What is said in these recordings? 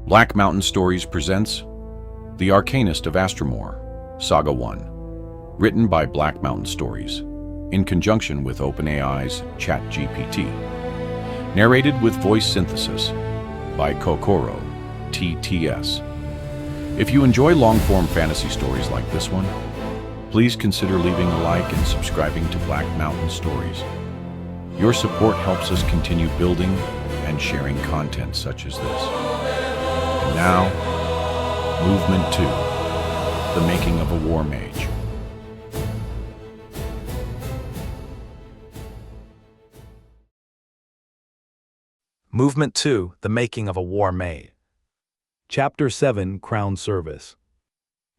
Black Mountain Stories presents The Arcanist of Astramor, Saga I, written by Black Mountain Stories, in conjunction with OpenAI's ChatGPT. Narrated with voice synthesis by Kokoro, TTS. If you enjoy long-form fantasy stories like this one, please consider leaving a like and subscribing to Black Mountain Stories. Your support helps us continue building and sharing content such as this. And now, Movement 2, The Making of a War Mage. Movement 2, The Making of a War Mage. Chapter 7, Crown Service.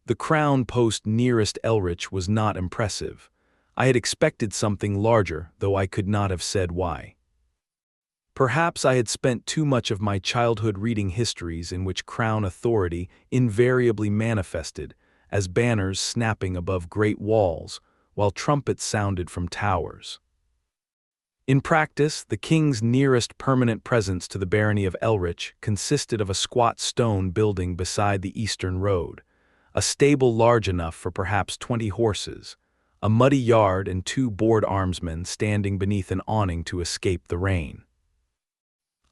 The crown post nearest Elrich was not impressive. I had expected something larger, though I could not have said why. Perhaps I had spent too much of my childhood reading histories in which crown authority invariably manifested as banners snapping above great walls, while trumpets sounded from towers. In practice, the king's nearest permanent presence to the barony of Elrich consisted of a squat stone building beside the eastern road, a stable large enough for perhaps 20 horses, a muddy yard and 2 bored armsmen standing beneath an awning to escape the rain.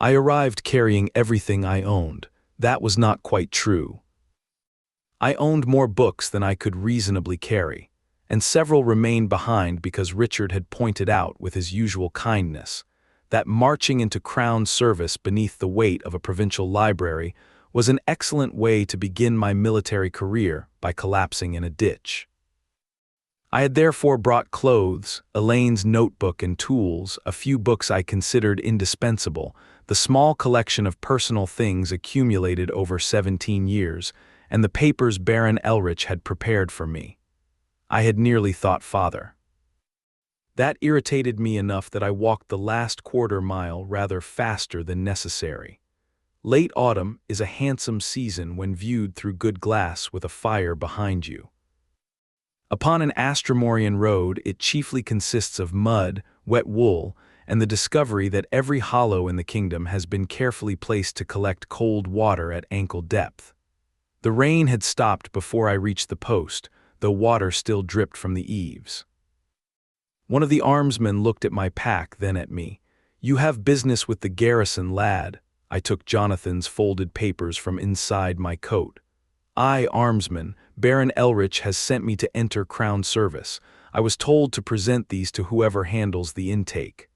I arrived carrying everything I owned. That was not quite true. I owned more books than I could reasonably carry, and several remained behind because Richard had pointed out with his usual kindness that marching into crown service beneath the weight of a provincial library was an excellent way to begin my military career by collapsing in a ditch. I had therefore brought clothes, Elaine's notebook and tools, a few books I considered indispensable, the small collection of personal things accumulated over 17 years, and the papers Baron Elrich had prepared for me. I had nearly thought father. That irritated me enough that I walked the last quarter mile rather faster than necessary. Late autumn is a handsome season when viewed through good glass with a fire behind you. Upon an Astramorian road, it chiefly consists of mud, wet wool, and the discovery that every hollow in the kingdom has been carefully placed to collect cold water at ankle depth. The rain had stopped before I reached the post, though water still dripped from the eaves. One of the armsmen looked at my pack, then at me. "You have business with the garrison, lad." I took Jonathan's folded papers from inside my coat. "I, armsman, Baron Elrich has sent me to enter crown service. I was told to present these to whoever handles the intake."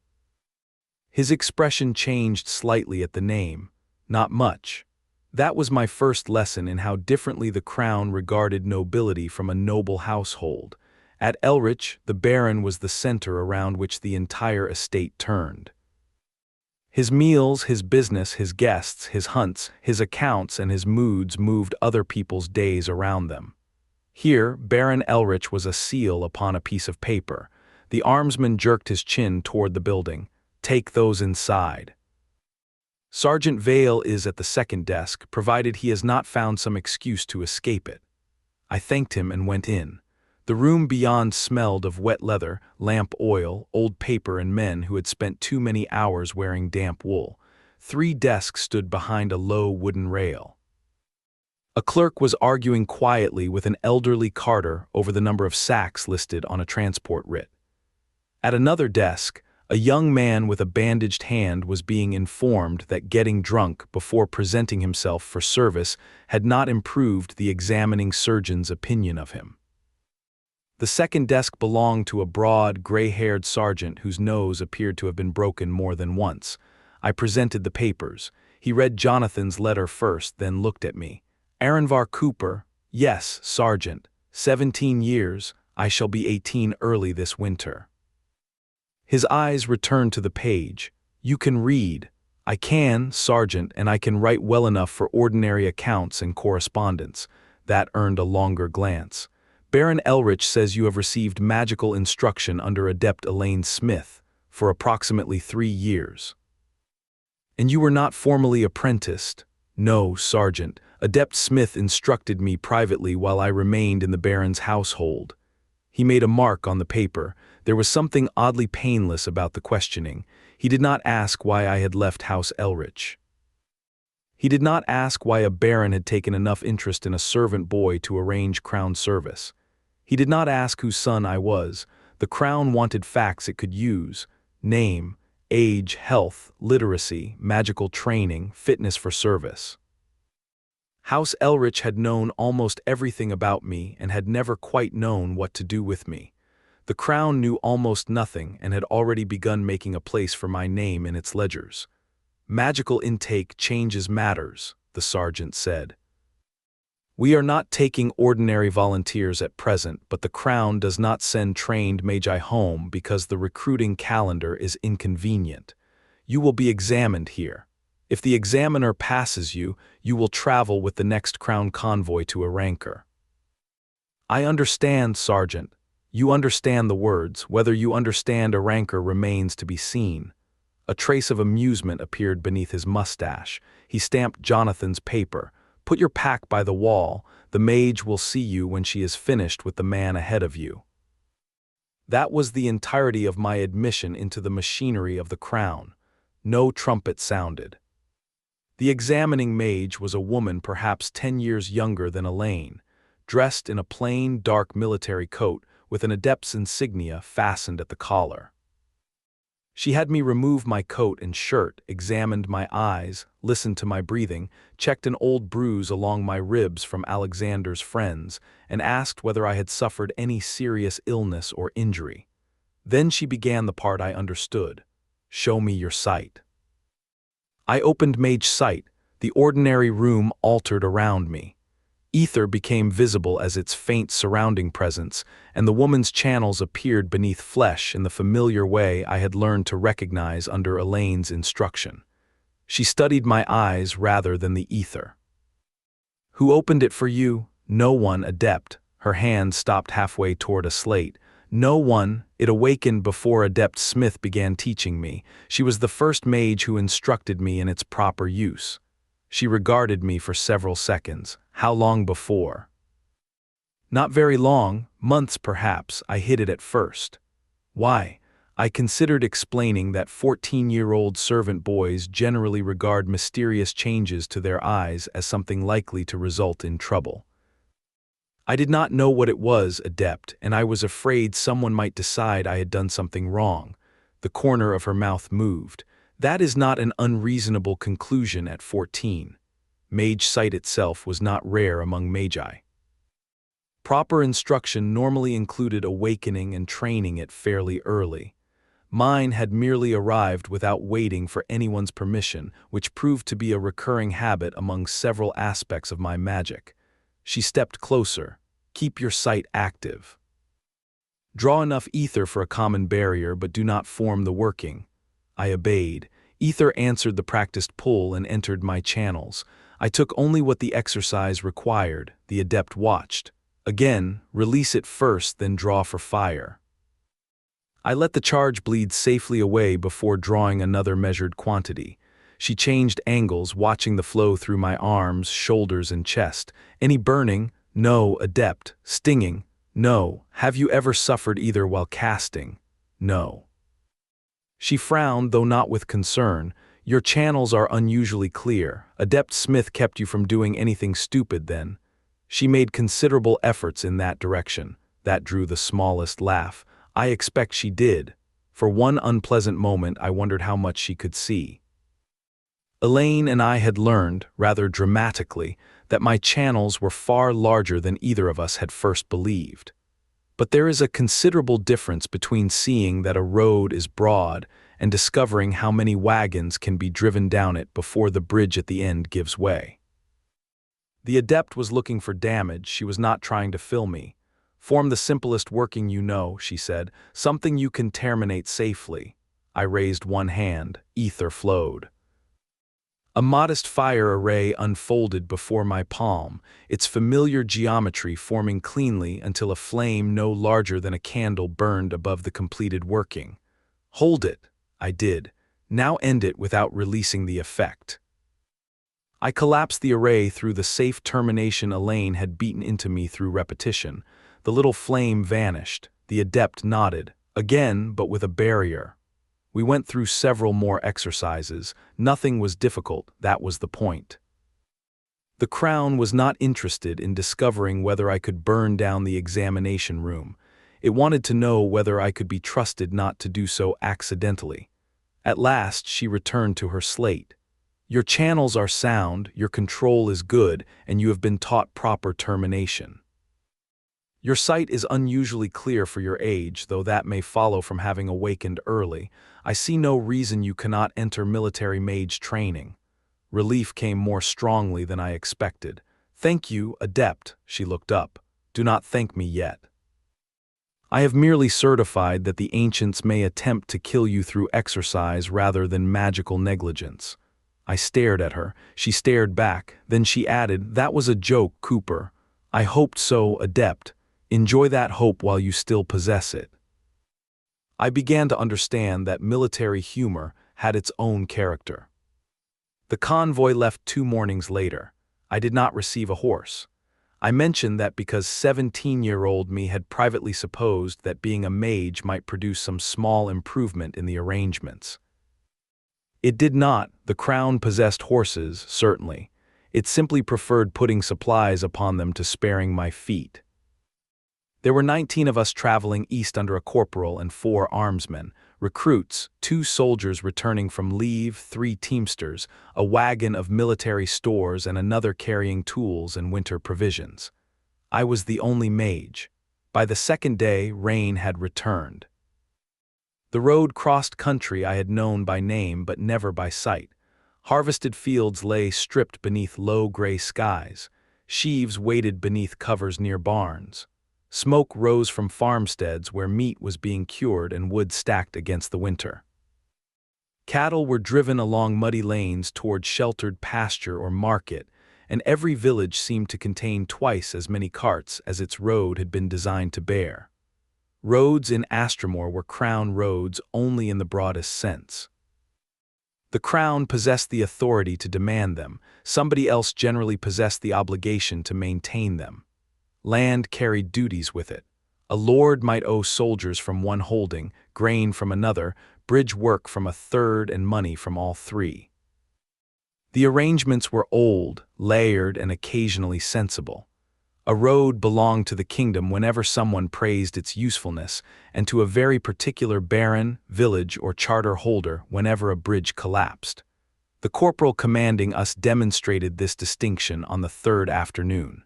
His expression changed slightly at the name. Not much. That was my first lesson in how differently the crown regarded nobility from a noble household. At Elrich, the baron was the center around which the entire estate turned. His meals, his business, his guests, his hunts, his accounts, and his moods moved other people's days around them. Here, Baron Elrich was a seal upon a piece of paper. The armsman jerked his chin toward the building. "Take those inside." Sergeant Vale is at the second desk, provided he has not found some excuse to escape it. I thanked him and went in. The room beyond smelled of wet leather, lamp oil, old paper, and men who had spent too many hours wearing damp wool. 3 desks stood behind a low wooden rail. A clerk was arguing quietly with an elderly carter over the number of sacks listed on a transport writ. At another desk, a young man with a bandaged hand was being informed that getting drunk before presenting himself for service had not improved the examining surgeon's opinion of him. The second desk belonged to a broad, gray-haired sergeant whose nose appeared to have been broken more than once. I presented the papers. He read Jonathan's letter first, then looked at me. "Aranvar Cooper, yes, sergeant. 17 years. I shall be 18 early this winter." His eyes returned to the page. "You can read." "I can, sergeant, and I can write well enough for ordinary accounts and correspondence." That earned a longer glance. "Baron Elrich says you have received magical instruction under Adept Elaine Smith for approximately 3 years. And you were not formally apprenticed?" "No, sergeant. Adept Smith instructed me privately while I remained in the Baron's household." He made a mark on the paper. There was something oddly painless about the questioning. He did not ask why I had left House Elrich. He did not ask why a baron had taken enough interest in a servant boy to arrange crown service. He did not ask whose son I was. The crown wanted facts it could use: name, age, health, literacy, magical training, fitness for service. House Elrich had known almost everything about me and had never quite known what to do with me. The crown knew almost nothing and had already begun making a place for my name in its ledgers. "Magical intake changes matters," the sergeant said. "We are not taking ordinary volunteers at present, but the Crown does not send trained Magi home because the recruiting calendar is inconvenient. You will be examined here. If the examiner passes you, you will travel with the next Crown convoy to Erancour." "I understand, Sergeant. You understand the words. Whether you understand Erancour remains to be seen." A trace of amusement appeared beneath his mustache. He stamped Jonathan's paper. "Put your pack by the wall. The mage will see you when she is finished with the man ahead of you." That was the entirety of my admission into the machinery of the Crown. No trumpet sounded. The examining mage was a woman perhaps 10 years younger than Elaine, dressed in a plain, dark military coat with an adept's insignia fastened at the collar. She had me remove my coat and shirt, examined my eyes, listened to my breathing, checked an old bruise along my ribs from Alexander's friends, and asked whether I had suffered any serious illness or injury. Then she began the part I understood. "Show me your sight." I opened Mage sight. The ordinary room altered around me. Ether became visible as its faint surrounding presence, and the woman's channels appeared beneath flesh in the familiar way I had learned to recognize under Elaine's instruction. She studied my eyes rather than the ether. "Who opened it for you?" "No one, Adept." Her hand stopped halfway toward a slate. "No one. It awakened before Adept Smith began teaching me. She was the first mage who instructed me in its proper use." She regarded me for several seconds. "How long before?" "Not very long, months perhaps. I hid it at first." "Why?" I considered explaining that 14-year-old servant boys generally regard mysterious changes to their eyes as something likely to result in trouble. "I did not know what it was, Adept, and I was afraid someone might decide I had done something wrong." The corner of her mouth moved. "That is not an unreasonable conclusion at 14. Mage sight itself was not rare among magi. Proper instruction normally included awakening and training it fairly early. Mine had merely arrived without waiting for anyone's permission, which proved to be a recurring habit among several aspects of my magic. She stepped closer. "Keep your sight active. Draw enough ether for a common barrier, but do not form the working." I obeyed. Ether answered the practiced pull and entered my channels. I took only what the exercise required. The adept watched. Again, release it first, then draw for fire. I let the charge bleed safely away before drawing another measured quantity. She changed angles, watching the flow through my arms, shoulders, and chest. "Any burning?" "No." "Adept. Stinging?" "No." "Have you ever suffered either while casting?" "No." She frowned, though not with concern. "Your channels are unusually clear. Adept Smith kept you from doing anything stupid then." She made considerable efforts in that direction. That drew the smallest laugh. "I expect she did." For one unpleasant moment I wondered how much she could see. Elaine and I had learned, rather dramatically, that my channels were far larger than either of us had first believed. But there is a considerable difference between seeing that a road is broad and discovering how many wagons can be driven down it before the bridge at the end gives way. The adept was looking for damage. She was not trying to fill me. "Form the simplest working you know," she said, "something you can terminate safely." I raised one hand. Ether flowed. A modest fire array unfolded before my palm, its familiar geometry forming cleanly until a flame no larger than a candle burned above the completed working. "Hold it." I did. "Now end it without releasing the effect." I collapsed the array through the safe termination Elaine had beaten into me through repetition. The little flame vanished. The adept nodded. Again, but with a barrier. We went through several more exercises. Nothing was difficult, that was the point. The Crown was not interested in discovering whether I could burn down the examination room. It wanted to know whether I could be trusted not to do so accidentally. At last, she returned to her slate. Your channels are sound, your control is good, and you have been taught proper termination. Your sight is unusually clear for your age, though that may follow from having awakened early. I see no reason you cannot enter military mage training. Relief came more strongly than I expected. Thank you, Adept, she looked up. Do not thank me yet. I have merely certified that the ancients may attempt to kill you through exercise rather than magical negligence. I stared at her. She stared back. Then she added, That was a joke, Cooper. I hoped so, Adept. Enjoy that hope while you still possess it. I began to understand that military humor had its own character. The convoy left 2 mornings later. I did not receive a horse. I mentioned that because 17-year-old me had privately supposed that being a mage might produce some small improvement in the arrangements. It did not. The Crown possessed horses, certainly. It simply preferred putting supplies upon them to sparing my feet. There were 19 of us traveling east under a corporal and 4 armsmen, recruits, 2 soldiers returning from leave, 3 teamsters, a wagon of military stores and another carrying tools and winter provisions. I was the only mage. By the 2nd day, rain had returned. The road crossed country I had known by name but never by sight. Harvested fields lay stripped beneath low gray skies. Sheaves waited beneath covers near barns. Smoke rose from farmsteads where meat was being cured and wood stacked against the winter. Cattle were driven along muddy lanes toward sheltered pasture or market, and every village seemed to contain twice as many carts as its road had been designed to bear. Roads in Astramor were crown roads only in the broadest sense. The Crown possessed the authority to demand them. Somebody else generally possessed the obligation to maintain them. Land carried duties with it. A lord might owe soldiers from one holding, grain from another, bridge work from a third, and money from all 3. The arrangements were old, layered, and occasionally sensible. A road belonged to the kingdom whenever someone praised its usefulness, and to a very particular baron, village, or charter holder whenever a bridge collapsed. The corporal commanding us demonstrated this distinction on the 3rd afternoon.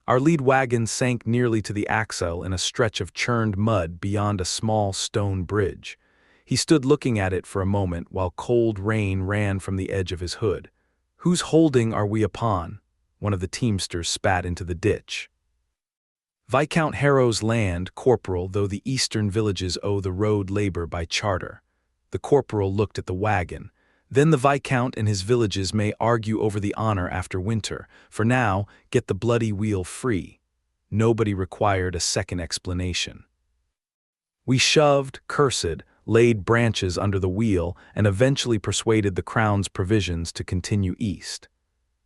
Our lead wagon sank nearly to the axle in a stretch of churned mud beyond a small stone bridge. He stood looking at it for a moment while cold rain ran from the edge of his hood. Whose holding are we upon? One of the teamsters spat into the ditch. Viscount Harrow's land, corporal, though the eastern villages owe the road labor by charter. The corporal looked at the wagon. Then the Viscount and his villages may argue over the honor after winter. For now, get the bloody wheel free. Nobody required a second explanation. We shoved, cursed, laid branches under the wheel, and eventually persuaded the Crown's provisions to continue east.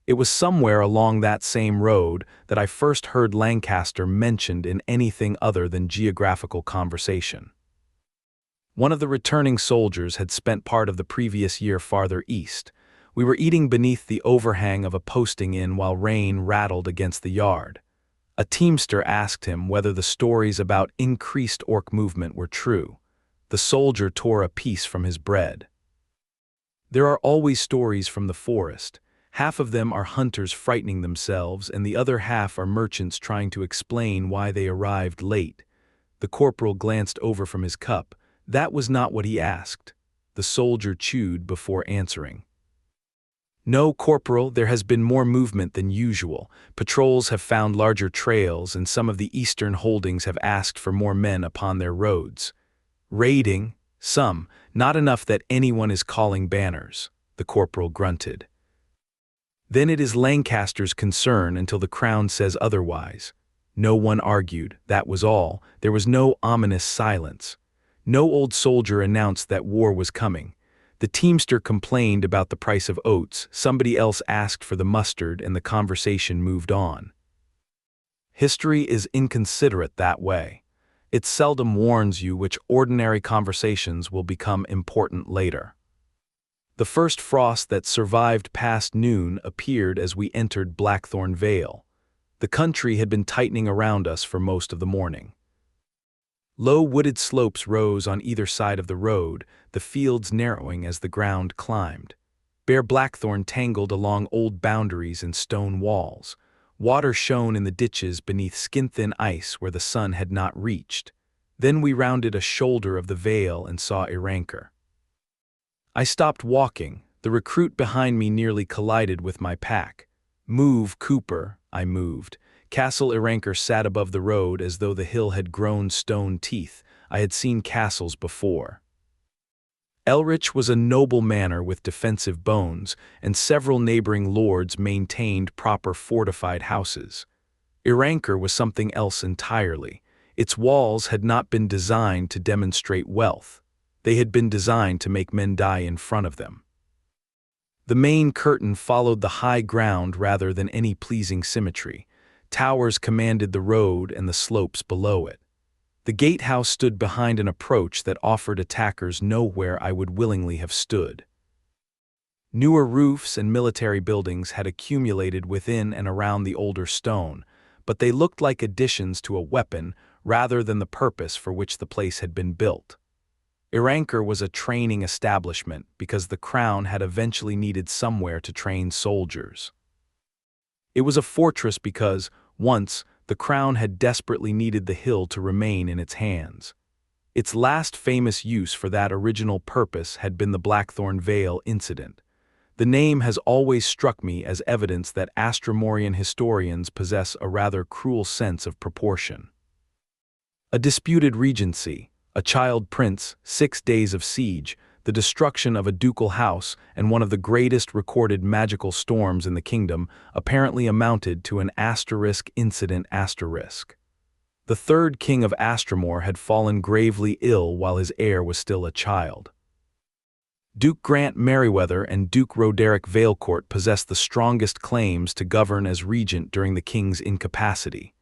It was somewhere along that same road that I first heard Lancaster mentioned in anything other than geographical conversation. One of the returning soldiers had spent part of the previous year farther east. We were eating beneath the overhang of a posting inn while rain rattled against the yard. A teamster asked him whether the stories about increased orc movement were true. The soldier tore a piece from his bread. There are always stories from the forest. Half of them are hunters frightening themselves, and the other half are merchants trying to explain why they arrived late. The corporal glanced over from his cup. That was not what he asked. The soldier chewed before answering. No, Corporal, there has been more movement than usual. Patrols have found larger trails, and some of the eastern holdings have asked for more men upon their roads. Raiding? Some, not enough that anyone is calling banners, the corporal grunted. Then it is Lancaster's concern until the Crown says otherwise. No one argued, that was all. There was no ominous silence. No old soldier announced that war was coming. The teamster complained about the price of oats, somebody else asked for the mustard, and the conversation moved on. History is inconsiderate that way. It seldom warns you which ordinary conversations will become important later. The first frost that survived past noon appeared as we entered Blackthorn Vale. The country had been tightening around us for most of the morning. Low wooded slopes rose on either side of the road, the fields narrowing as the ground climbed. Bare blackthorn tangled along old boundaries and stone walls. Water shone in the ditches beneath skin-thin ice where the sun had not reached. Then we rounded a shoulder of the vale and saw Erancour. I stopped walking. The recruit behind me nearly collided with my pack. "Move, Cooper," I moved. Castle Erancour sat above the road as though the hill had grown stone teeth. I had seen castles before. Elrich was a noble manor with defensive bones, and several neighboring lords maintained proper fortified houses. Erancour was something else entirely. Its walls had not been designed to demonstrate wealth. They had been designed to make men die in front of them. The main curtain followed the high ground rather than any pleasing symmetry. Towers commanded the road and the slopes below it. The gatehouse stood behind an approach that offered attackers nowhere I would willingly have stood. Newer roofs and military buildings had accumulated within and around the older stone, but they looked like additions to a weapon rather than the purpose for which the place had been built. Erancour was a training establishment because the crown had eventually needed somewhere to train soldiers. It was a fortress because, once, the crown had desperately needed the hill to remain in its hands. Its last famous use for that original purpose had been the Blackthorn Vale incident. The name has always struck me as evidence that Astramorian historians possess a rather cruel sense of proportion. A disputed regency, a child prince, 6 days of siege, the destruction of a ducal house, and one of the greatest recorded magical storms in the kingdom apparently amounted to an incident. The third king of Astramor had fallen gravely ill while his heir was still a child. Duke Grant Merryweather and Duke Roderick Valecourt possessed the strongest claims to govern as regent during the king's incapacity.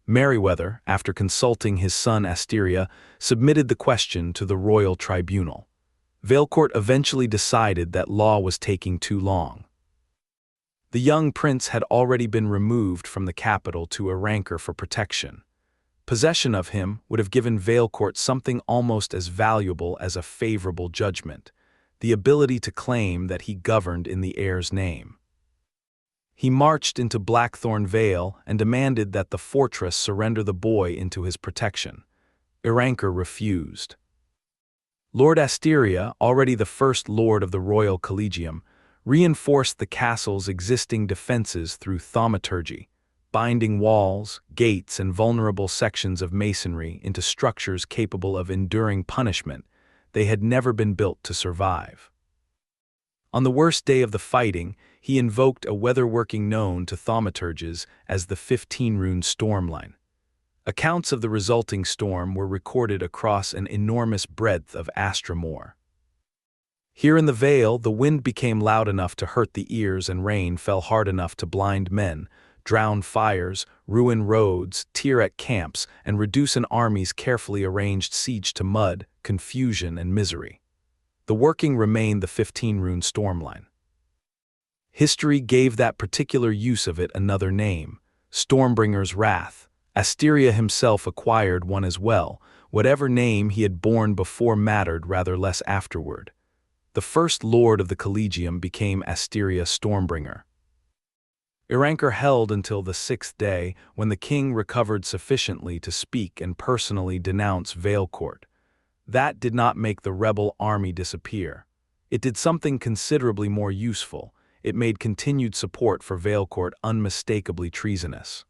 Merryweather, after consulting his son Asteria, submitted the question to the royal tribunal. Valecourt eventually decided that law was taking too long. The young prince had already been removed from the capital to Erancour for protection. Possession of him would have given Valecourt something almost as valuable as a favorable judgment, the ability to claim that he governed in the heir's name. He marched into Blackthorn Vale and demanded that the fortress surrender the boy into his protection. Erancour refused. Lord Asteria, already the first lord of the Royal Collegium, reinforced the castle's existing defenses through thaumaturgy, binding walls, gates, and vulnerable sections of masonry into structures capable of enduring punishment. They had never been built to survive. On the worst day of the fighting, he invoked a weatherworking known to thaumaturges as the 15-rune stormline. Accounts of the resulting storm were recorded across an enormous breadth of Astramor. Here in the Vale, the wind became loud enough to hurt the ears and rain fell hard enough to blind men, drown fires, ruin roads, tear at camps, and reduce an army's carefully arranged siege to mud, confusion, and misery. The working remained the 15-rune stormline. History gave that particular use of it another name, Stormbringer's Wrath. Asteria himself acquired one as well. Whatever name he had borne before mattered rather less afterward. The first lord of the Collegium became Asteria Stormbringer. Erancour held until the 6th day, when the king recovered sufficiently to speak and personally denounce Valecourt. That did not make the rebel army disappear. It did something considerably more useful. It made continued support for Valecourt unmistakably treasonous.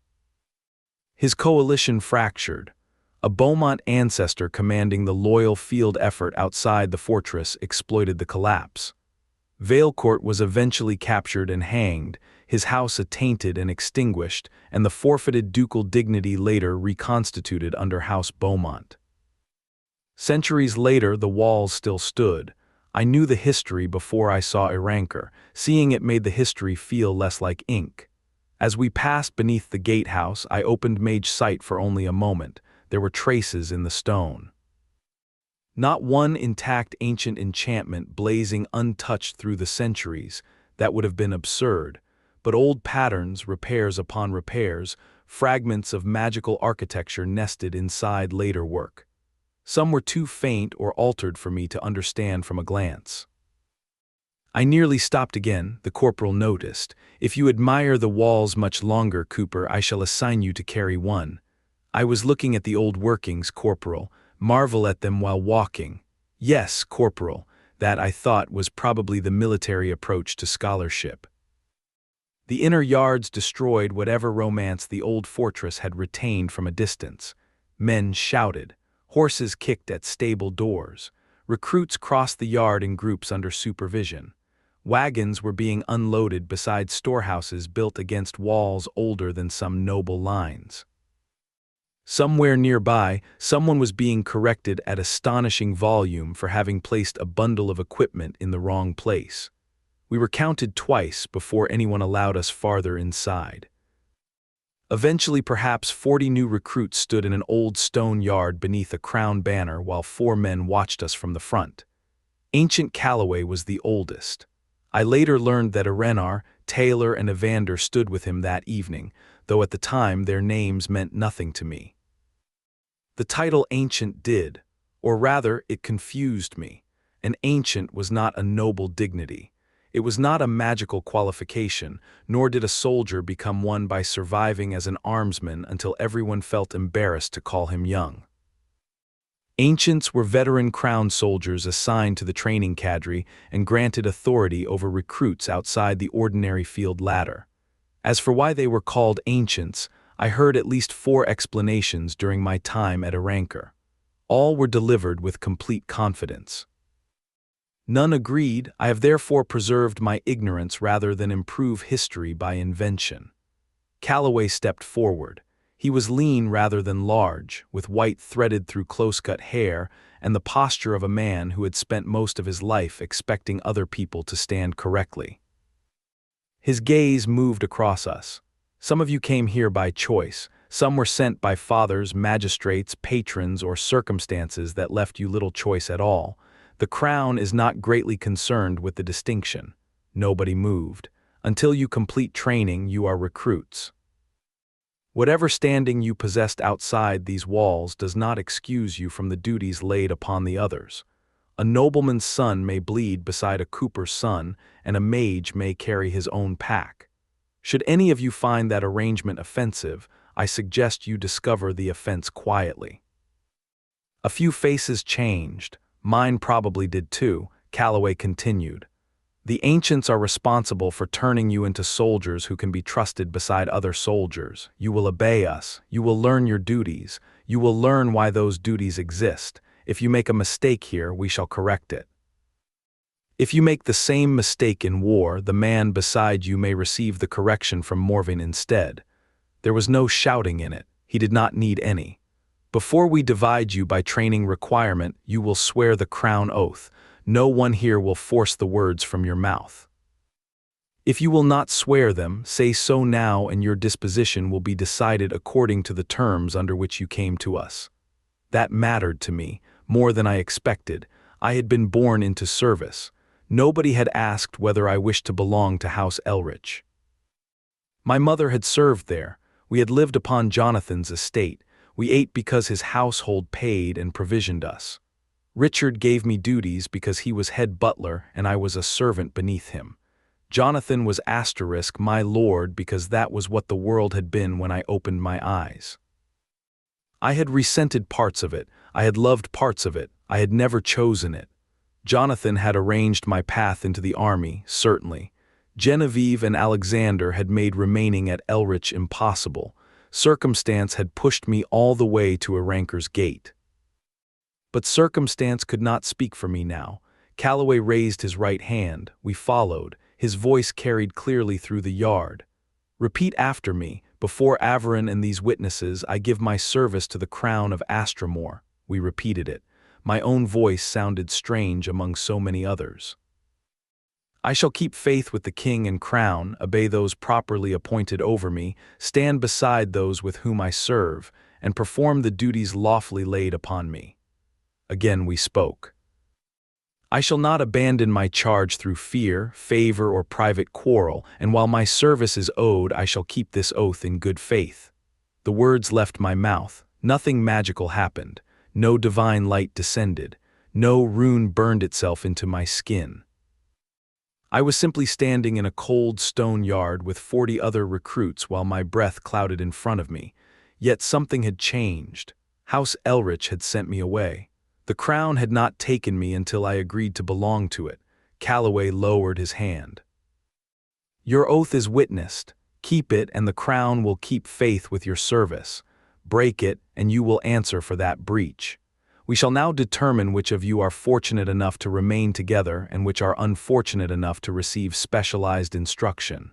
His coalition fractured. A Beaumont ancestor commanding the loyal field effort outside the fortress exploited the collapse. Valecourt was eventually captured and hanged, his house attainted and extinguished, and the forfeited ducal dignity later reconstituted under House Beaumont. Centuries later, the walls still stood. I knew the history before I saw Erancour. Seeing it made the history feel less like ink. As we passed beneath the gatehouse, I opened Mage sight for only a moment. There were traces in the stone. Not one intact ancient enchantment blazing untouched through the centuries, that would have been absurd, but old patterns, repairs upon repairs, fragments of magical architecture nested inside later work. Some were too faint or altered for me to understand from a glance. I nearly stopped again, the corporal noticed. "If you admire the walls much longer, Cooper, I shall assign you to carry one." I was looking at the old workings, Corporal, marvel at them while walking. Yes, Corporal, that I thought was probably the military approach to scholarship. The inner yards destroyed whatever romance the old fortress had retained from a distance. Men shouted. Horses kicked at stable doors. Recruits crossed the yard in groups under supervision. Wagons were being unloaded beside storehouses built against walls older than some noble lines. Somewhere nearby, someone was being corrected at astonishing volume for having placed a bundle of equipment in the wrong place. We were counted twice before anyone allowed us farther inside. Eventually, perhaps 40 new recruits stood in an old stone yard beneath a crown banner while 4 men watched us from the front. Ancient Calloway was the oldest. I later learned that Erancour, Taylor, and Evander stood with him that evening, though at the time their names meant nothing to me. The title ancient did, or rather, it confused me. An ancient was not a noble dignity. It was not a magical qualification, nor did a soldier become one by surviving as an armsman until everyone felt embarrassed to call him young. Ancients were veteran crown soldiers assigned to the training cadre and granted authority over recruits outside the ordinary field ladder. As for why they were called ancients, I heard at least 4 explanations during my time at Erancour. All were delivered with complete confidence. None agreed. I have therefore preserved my ignorance rather than improve history by invention. Calloway stepped forward. He was lean rather than large, with white threaded through close-cut hair and the posture of a man who had spent most of his life expecting other people to stand correctly. His gaze moved across us. Some of you came here by choice. Some were sent by fathers, magistrates, patrons, or circumstances that left you little choice at all. The Crown is not greatly concerned with the distinction. Nobody moved. Until you complete training, you are recruits. Whatever standing you possessed outside these walls does not excuse you from the duties laid upon the others. A nobleman's son may bleed beside a Cooper's son, and a mage may carry his own pack. Should any of you find that arrangement offensive, I suggest you discover the offense quietly. A few faces changed. Mine probably did too, Calloway continued. The ancients are responsible for turning you into soldiers who can be trusted beside other soldiers. You will obey us. You will learn your duties. You will learn why those duties exist. If you make a mistake here, we shall correct it. If you make the same mistake in war, the man beside you may receive the correction from Morven instead. There was no shouting in it. He did not need any. Before we divide you by training requirement, you will swear the crown oath. No one here will force the words from your mouth. If you will not swear them, say so now, and your disposition will be decided according to the terms under which you came to us. That mattered to me, more than I expected. I had been born into service. Nobody had asked whether I wished to belong to House Elrich. My mother had served there. We had lived upon Jonathan's estate. We ate because his household paid and provisioned us. Richard gave me duties because he was head butler and I was a servant beneath him. Jonathan was my lord because that was what the world had been when I opened my eyes. I had resented parts of it. I had loved parts of it. I had never chosen it. Jonathan had arranged my path into the army, certainly. Genevieve and Alexander had made remaining at Elrich impossible. Circumstance had pushed me all the way to Erancour's gate. But circumstance could not speak for me now. Calloway raised his right hand. We followed. His voice carried clearly through the yard. Repeat after me. Before Averon and these witnesses, I give my service to the crown of Astramor. We repeated it. My own voice sounded strange among so many others. I shall keep faith with the king and crown, obey those properly appointed over me, stand beside those with whom I serve, and perform the duties lawfully laid upon me. Again we spoke. I shall not abandon my charge through fear, favor, or private quarrel, and while my service is owed, I shall keep this oath in good faith. The words left my mouth. Nothing magical happened. No divine light descended. No rune burned itself into my skin. I was simply standing in a cold stone yard with 40 other recruits while my breath clouded in front of me. Yet something had changed. House Elrich had sent me away. The crown had not taken me until I agreed to belong to it. Calloway lowered his hand. Your oath is witnessed. Keep it, and the crown will keep faith with your service. Break it, and you will answer for that breach. We shall now determine which of you are fortunate enough to remain together and which are unfortunate enough to receive specialized instruction.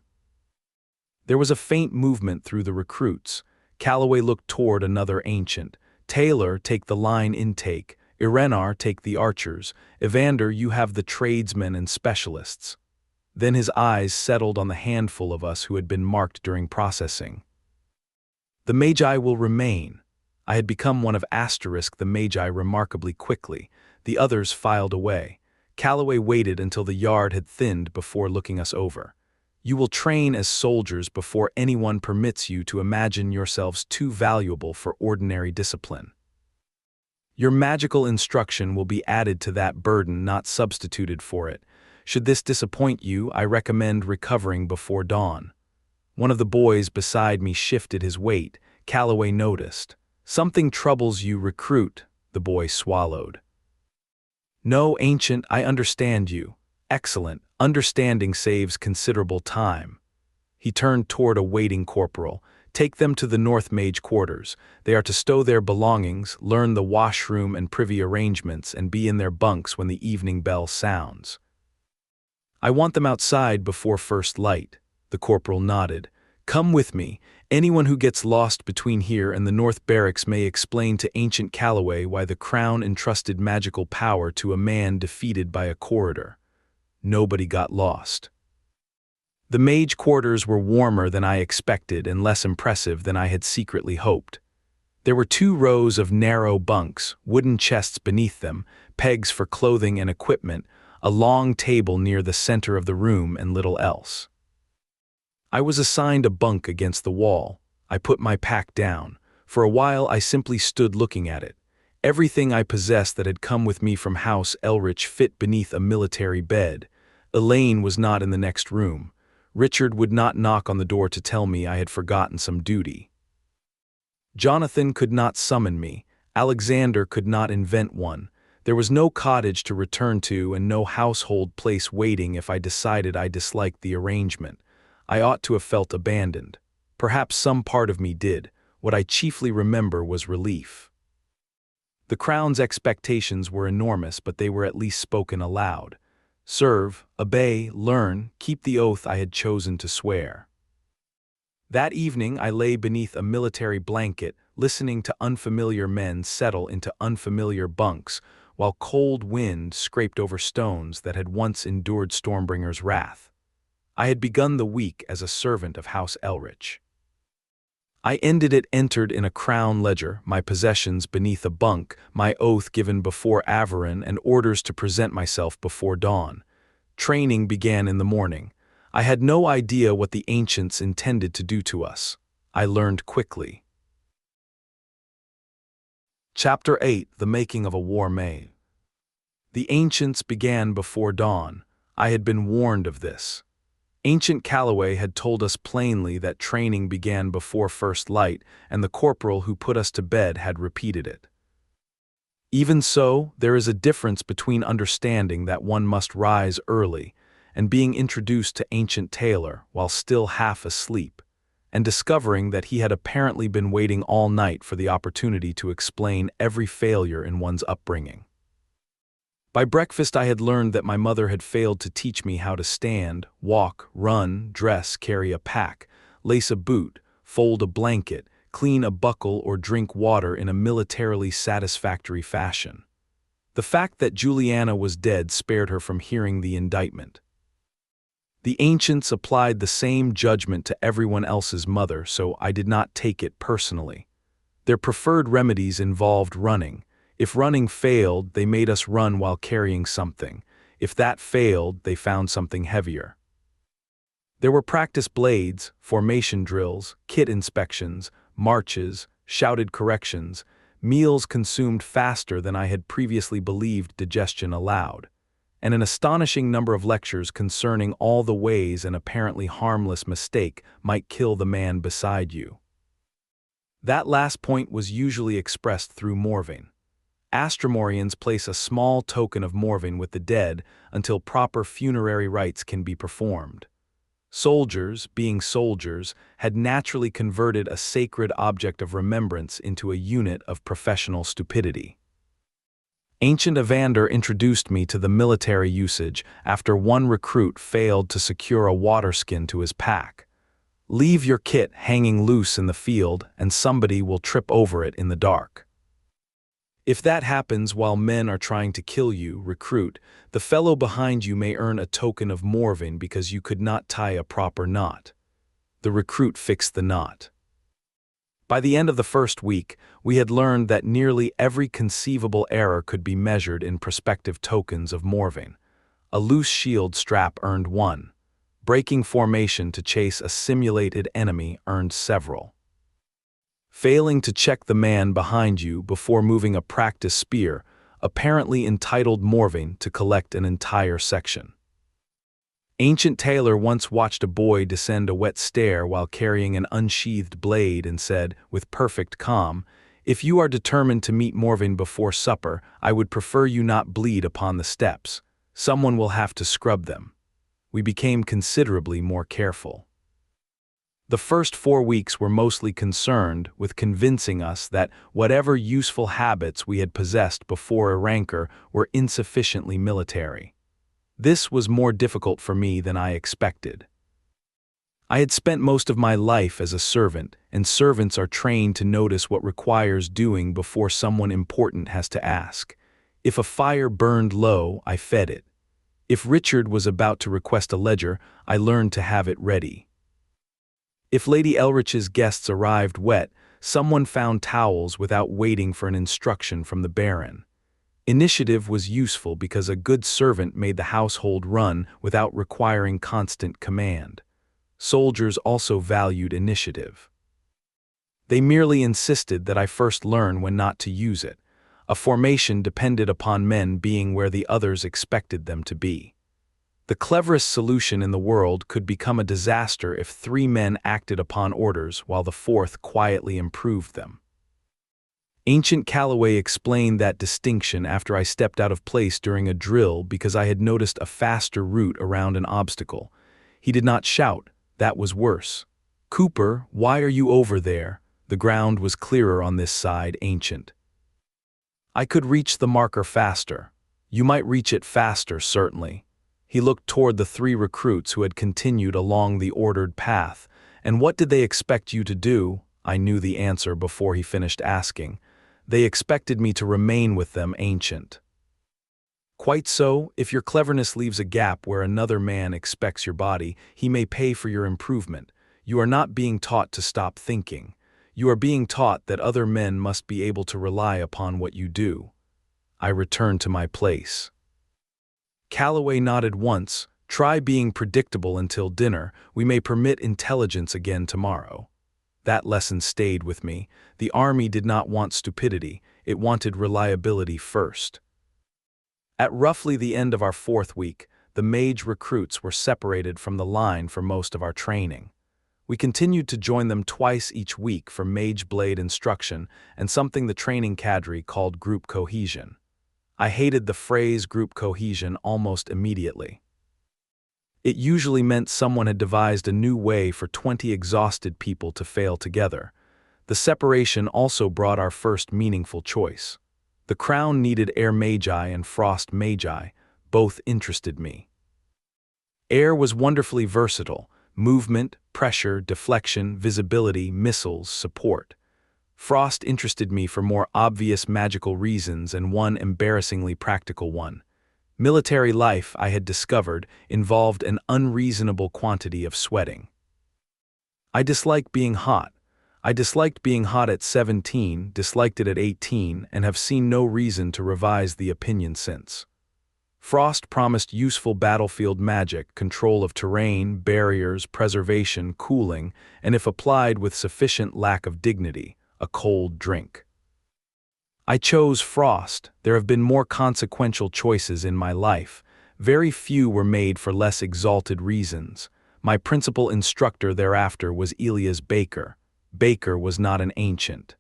There was a faint movement through the recruits. Calloway looked toward another ancient. Taylor, take the line intake. Erancour, take the archers. Evander, you have the tradesmen and specialists. Then his eyes settled on the handful of us who had been marked during processing. The Magi will remain. I had become one of the Magi remarkably quickly. The others filed away. Calloway waited until the yard had thinned before looking us over. You will train as soldiers before anyone permits you to imagine yourselves too valuable for ordinary discipline. Your magical instruction will be added to that burden, not substituted for it. Should this disappoint you, I recommend recovering before dawn. One of the boys beside me shifted his weight. Calloway noticed. Something troubles you, recruit, the boy swallowed. No, Ancient, I understand you. Excellent. Understanding saves considerable time. He turned toward a waiting corporal. Take them to the North Mage quarters. They are to stow their belongings, learn the washroom and privy arrangements, and be in their bunks when the evening bell sounds. I want them outside before first light. The corporal nodded. Come with me. Anyone who gets lost between here and the North Barracks may explain to Ancient Calloway why the crown entrusted magical power to a man defeated by a corridor. Nobody got lost. The mage quarters were warmer than I expected and less impressive than I had secretly hoped. There were 2 rows of narrow bunks, wooden chests beneath them, pegs for clothing and equipment, a long table near the center of the room, and little else. I was assigned a bunk against the wall. I put my pack down. For a while I simply stood looking at it. Everything I possessed that had come with me from House Elrich fit beneath a military bed. Elaine was not in the next room. Richard would not knock on the door to tell me I had forgotten some duty. Jonathan could not summon me. Alexander could not invent one. There was no cottage to return to and no household place waiting if I decided I disliked the arrangement. I ought to have felt abandoned. Perhaps some part of me did. What I chiefly remember was relief. The crown's expectations were enormous, but they were at least spoken aloud. Serve, obey, learn, keep the oath I had chosen to swear. That evening I lay beneath a military blanket, listening to unfamiliar men settle into unfamiliar bunks, while cold wind scraped over stones that had once endured Stormbringer's wrath. I had begun the week as a servant of House Elrich. I ended it entered in a crown ledger, my possessions beneath a bunk, my oath given before Averon, and orders to present myself before dawn. Training began in the morning. I had no idea what the ancients intended to do to us. I learned quickly. Chapter 8: The Making of a War Mage. The ancients began before dawn. I had been warned of this. Ancient Calloway had told us plainly that training began before first light, and the corporal who put us to bed had repeated it. Even so, there is a difference between understanding that one must rise early and being introduced to Ancient Taylor while still half asleep, and discovering that he had apparently been waiting all night for the opportunity to explain every failure in one's upbringing. By breakfast I had learned that my mother had failed to teach me how to stand, walk, run, dress, carry a pack, lace a boot, fold a blanket, clean a buckle, or drink water in a militarily satisfactory fashion. The fact that Juliana was dead spared her from hearing the indictment. The ancients applied the same judgment to everyone else's mother, so I did not take it personally. Their preferred remedies involved running. If running failed, they made us run while carrying something. If that failed, they found something heavier. There were practice blades, formation drills, kit inspections, marches, shouted corrections, meals consumed faster than I had previously believed digestion allowed, and an astonishing number of lectures concerning all the ways an apparently harmless mistake might kill the man beside you. That last point was usually expressed through Morving. Astramorians place a small token of Morving with the dead until proper funerary rites can be performed. Soldiers, being soldiers, had naturally converted a sacred object of remembrance into a unit of professional stupidity. Ancient Evander introduced me to the military usage after one recruit failed to secure a waterskin to his pack. Leave your kit hanging loose in the field and somebody will trip over it in the dark. If that happens while men are trying to kill you, recruit, the fellow behind you may earn a token of Morving because you could not tie a proper knot. The recruit fixed the knot. By the end of the first week, we had learned that nearly every conceivable error could be measured in prospective tokens of Morving. A loose shield strap earned 1. Breaking formation to chase a simulated enemy earned several. Failing to check the man behind you before moving a practice spear apparently entitled Morving to collect an entire section. Ancient Taylor once watched a boy descend a wet stair while carrying an unsheathed blade and said, with perfect calm, "If you are determined to meet Morving before supper, I would prefer you not bleed upon the steps. Someone will have to scrub them." We became considerably more careful. The first 4 weeks were mostly concerned with convincing us that whatever useful habits we had possessed before Erancour were insufficiently military. This was more difficult for me than I expected. I had spent most of my life as a servant, and servants are trained to notice what requires doing before someone important has to ask. If a fire burned low, I fed it. If Richard was about to request a ledger, I learned to have it ready. If Lady Elrich's guests arrived wet, someone found towels without waiting for an instruction from the Baron. Initiative was useful because a good servant made the household run without requiring constant command. Soldiers also valued initiative. They merely insisted that I first learn when not to use it. A formation depended upon men being where the others expected them to be. The cleverest solution in the world could become a disaster if 3 men acted upon orders while the 4th quietly improved them. Ancient Calloway explained that distinction after I stepped out of place during a drill because I had noticed a faster route around an obstacle. He did not shout, that was worse. "Cooper, why are you over there?" The ground was clearer on this side, Ancient. I could reach the marker faster. You might reach it faster, certainly. He looked toward the 3 recruits who had continued along the ordered path. And what did they expect you to do? I knew the answer before he finished asking. They expected me to remain with them, Ancient. Quite so, if your cleverness leaves a gap where another man expects your body, he may pay for your improvement. You are not being taught to stop thinking. You are being taught that other men must be able to rely upon what you do. I returned to my place. Calloway nodded once. Try being predictable until dinner. We may permit intelligence again tomorrow. That lesson stayed with me. The army did not want stupidity. It wanted reliability first. At roughly the end of our 4th week, the Mage recruits were separated from the line for most of our training. We continued to join them twice each week for Mage blade instruction and something the training cadre called group cohesion. I hated the phrase group cohesion almost immediately. It usually meant someone had devised a new way for 20 exhausted people to fail together. The separation also brought our first meaningful choice. The crown needed air magi and frost magi. Both interested me. Air was wonderfully versatile: movement, pressure, deflection, visibility, missiles, support. Frost interested me for more obvious magical reasons and one embarrassingly practical one. Military life, I had discovered, involved an unreasonable quantity of sweating. I dislike being hot. I disliked being hot at 17, disliked it at 18, and have seen no reason to revise the opinion since. Frost promised useful battlefield magic, control of terrain, barriers, preservation, cooling, and if applied with sufficient lack of dignity, a cold drink. I chose Frost. There have been more consequential choices in my life. Very few were made for less exalted reasons. My principal instructor thereafter was Elias Baker. Baker was not an ancient.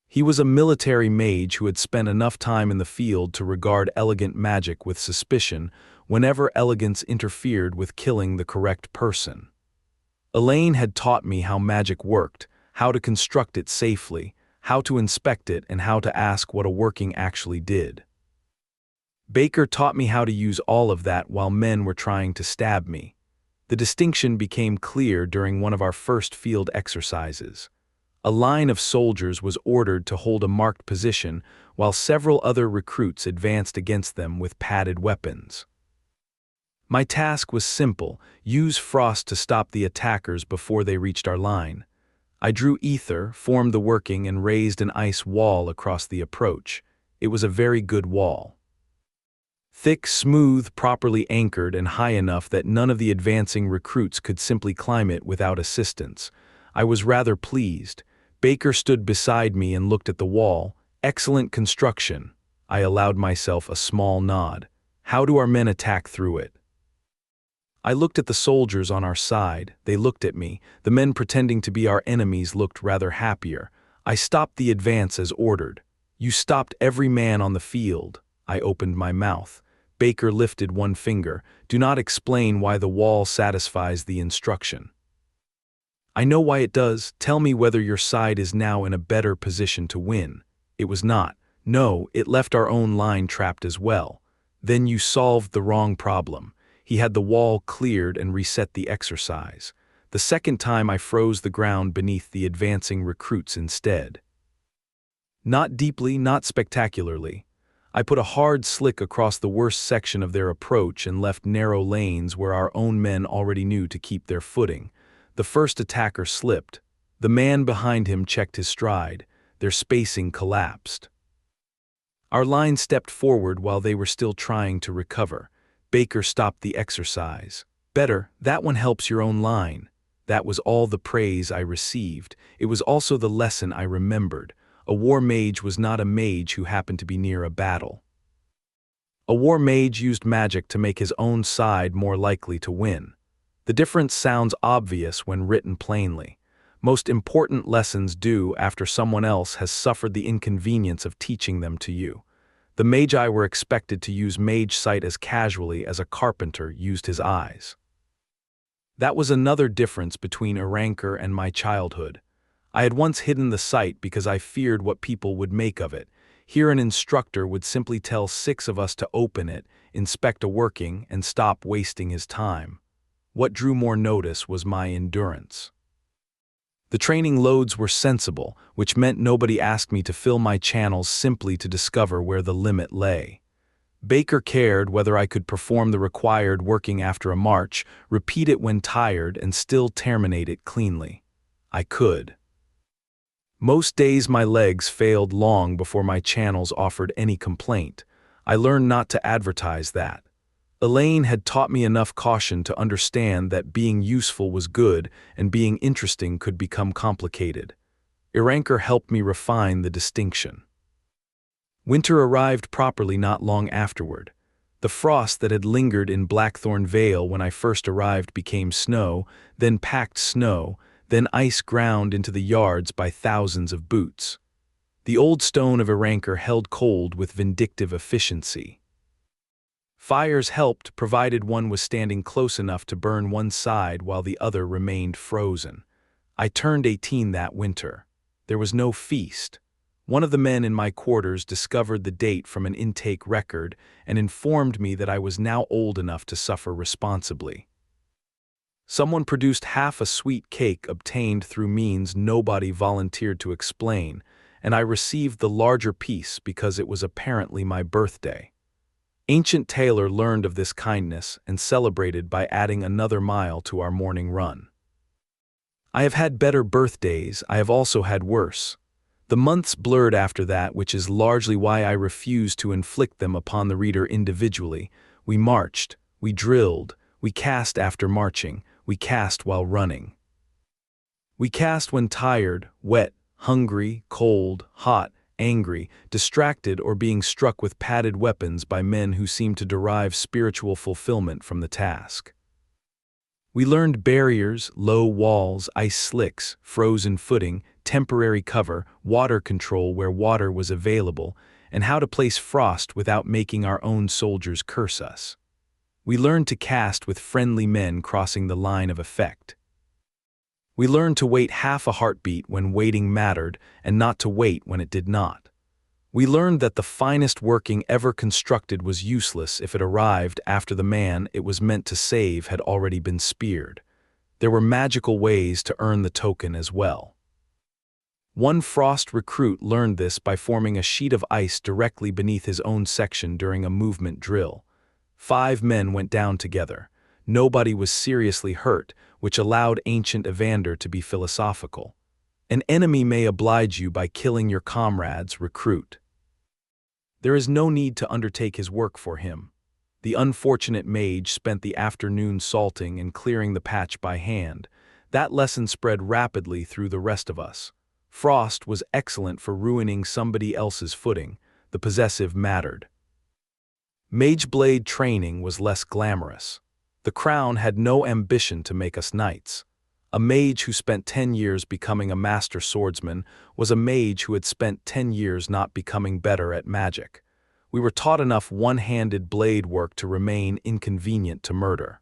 He was a military mage who had spent enough time in the field to regard elegant magic with suspicion whenever elegance interfered with killing the correct person. Elaine had taught me how magic worked, how to construct it safely, how to inspect it, and how to ask what a working actually did. Baker taught me how to use all of that while men were trying to stab me. The distinction became clear during one of our first field exercises. A line of soldiers was ordered to hold a marked position while several other recruits advanced against them with padded weapons. My task was simple: use Frost to stop the attackers before they reached our line. I drew ether, formed the working, and raised an ice wall across the approach. It was a very good wall. Thick, smooth, properly anchored, and high enough that none of the advancing recruits could simply climb it without assistance. I was rather pleased. Baker stood beside me and looked at the wall. Excellent construction. I allowed myself a small nod. How do our men attack through it? I looked at the soldiers on our side. They looked at me. The men pretending to be our enemies looked rather happier. I stopped the advance as ordered. You stopped every man on the field. I opened my mouth. Baker lifted one finger. Do not explain why the wall satisfies the instruction. I know why it does. Tell me whether your side is now in a better position to win. It was not. No, it left our own line trapped as well. Then you solved the wrong problem. He had the wall cleared and reset the exercise. The second time I froze the ground beneath the advancing recruits instead. Not deeply, not spectacularly. I put a hard slick across the worst section of their approach and left narrow lanes where our own men already knew to keep their footing. The first attacker slipped. The man behind him checked his stride. Their spacing collapsed. Our line stepped forward while they were still trying to recover. Baker stopped the exercise. Better, that one helps your own line. That was all the praise I received. It was also the lesson I remembered. A war mage was not a mage who happened to be near a battle. A war mage used magic to make his own side more likely to win. The difference sounds obvious when written plainly. Most important lessons do after someone else has suffered the inconvenience of teaching them to you. The magi were expected to use mage sight as casually as a carpenter used his eyes. That was another difference between Erancour and my childhood. I had once hidden the sight because I feared what people would make of it. Here an instructor would simply tell 6 of us to open it, inspect a working, and stop wasting his time. What drew more notice was my endurance. The training loads were sensible, which meant nobody asked me to fill my channels simply to discover where the limit lay. Baker cared whether I could perform the required working after a march, repeat it when tired, and still terminate it cleanly. I could. Most days my legs failed long before my channels offered any complaint. I learned not to advertise that. Elaine had taught me enough caution to understand that being useful was good and being interesting could become complicated. Erancour helped me refine the distinction. Winter arrived properly not long afterward. The frost that had lingered in Blackthorn Vale when I first arrived became snow, then packed snow, then ice ground into the yards by thousands of boots. The old stone of Erancour held cold with vindictive efficiency. Fires helped, provided one was standing close enough to burn one side while the other remained frozen. I turned 18 that winter. There was no feast. One of the men in my quarters discovered the date from an intake record and informed me that I was now old enough to suffer responsibly. Someone produced half a sweet cake obtained through means nobody volunteered to explain, and I received the larger piece because it was apparently my birthday. Ancient Taylor learned of this kindness and celebrated by adding another mile to our morning run. I have had better birthdays, I have also had worse. The months blurred after that, which is largely why I refuse to inflict them upon the reader individually. We marched, we drilled, we cast after marching, we cast while running. We cast when tired, wet, hungry, cold, hot, angry, distracted, or being struck with padded weapons by men who seemed to derive spiritual fulfillment from the task. We learned barriers, low walls, ice slicks, frozen footing, temporary cover, water control where water was available, and how to place frost without making our own soldiers curse us. We learned to cast with friendly men crossing the line of effect. We learned to wait half a heartbeat when waiting mattered and not to wait when it did not. We learned that the finest working ever constructed was useless if it arrived after the man it was meant to save had already been speared. There were magical ways to earn the token as well. One Frost recruit learned this by forming a sheet of ice directly beneath his own section during a movement drill. 5 men went down together. Nobody was seriously hurt, which allowed ancient Evander to be philosophical. An enemy may oblige you by killing your comrades, recruit. There is no need to undertake his work for him. The unfortunate mage spent the afternoon salting and clearing the patch by hand. That lesson spread rapidly through the rest of us. Frost was excellent for ruining somebody else's footing. The possessive mattered. Mage blade training was less glamorous. The crown had no ambition to make us knights. A mage who spent 10 years becoming a master swordsman was a mage who had spent 10 years not becoming better at magic. We were taught enough one-handed blade work to remain inconvenient to murder.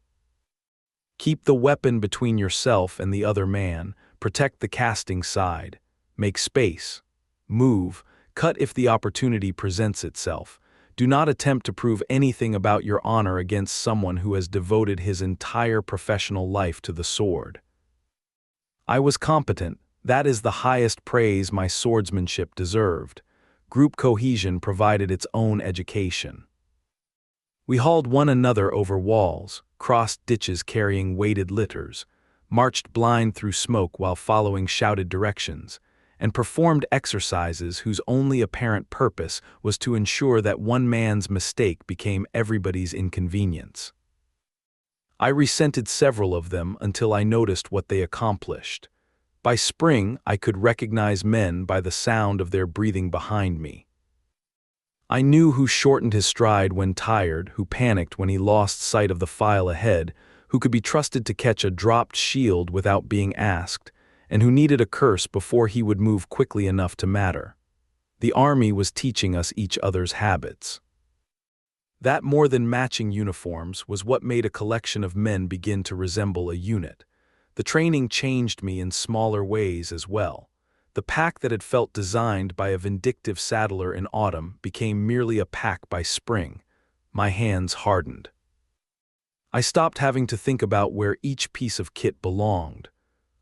Keep the weapon between yourself and the other man, protect the casting side, make space, move, cut if the opportunity presents itself. Do not attempt to prove anything about your honor against someone who has devoted his entire professional life to the sword. I was competent. That is the highest praise my swordsmanship deserved. Group cohesion provided its own education. We hauled one another over walls, crossed ditches carrying weighted litters, marched blind through smoke while following shouted directions, and performed exercises whose only apparent purpose was to ensure that one man's mistake became everybody's inconvenience. I resented several of them until I noticed what they accomplished. By spring, I could recognize men by the sound of their breathing behind me. I knew who shortened his stride when tired, who panicked when he lost sight of the file ahead, who could be trusted to catch a dropped shield without being asked, and who needed a curse before he would move quickly enough to matter. The army was teaching us each other's habits. That more than matching uniforms was what made a collection of men begin to resemble a unit. The training changed me in smaller ways as well. The pack that had felt designed by a vindictive saddler in autumn became merely a pack by spring. My hands hardened. I stopped having to think about where each piece of kit belonged.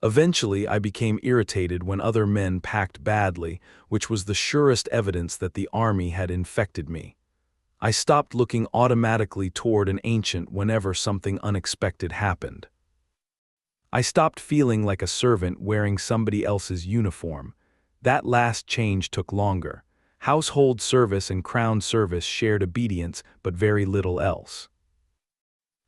Eventually, I became irritated when other men packed badly, which was the surest evidence that the army had infected me. I stopped looking automatically toward an ancient whenever something unexpected happened. I stopped feeling like a servant wearing somebody else's uniform. That last change took longer. Household service and crown service shared obedience, but very little else.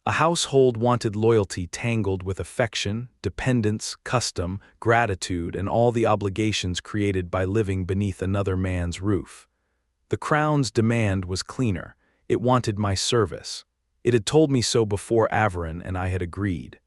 A household wanted loyalty tangled with affection, dependence, custom, gratitude, and all the obligations created by living beneath another man's roof. The crown's demand was cleaner. It wanted my service. It had told me so before Averon, and I had agreed.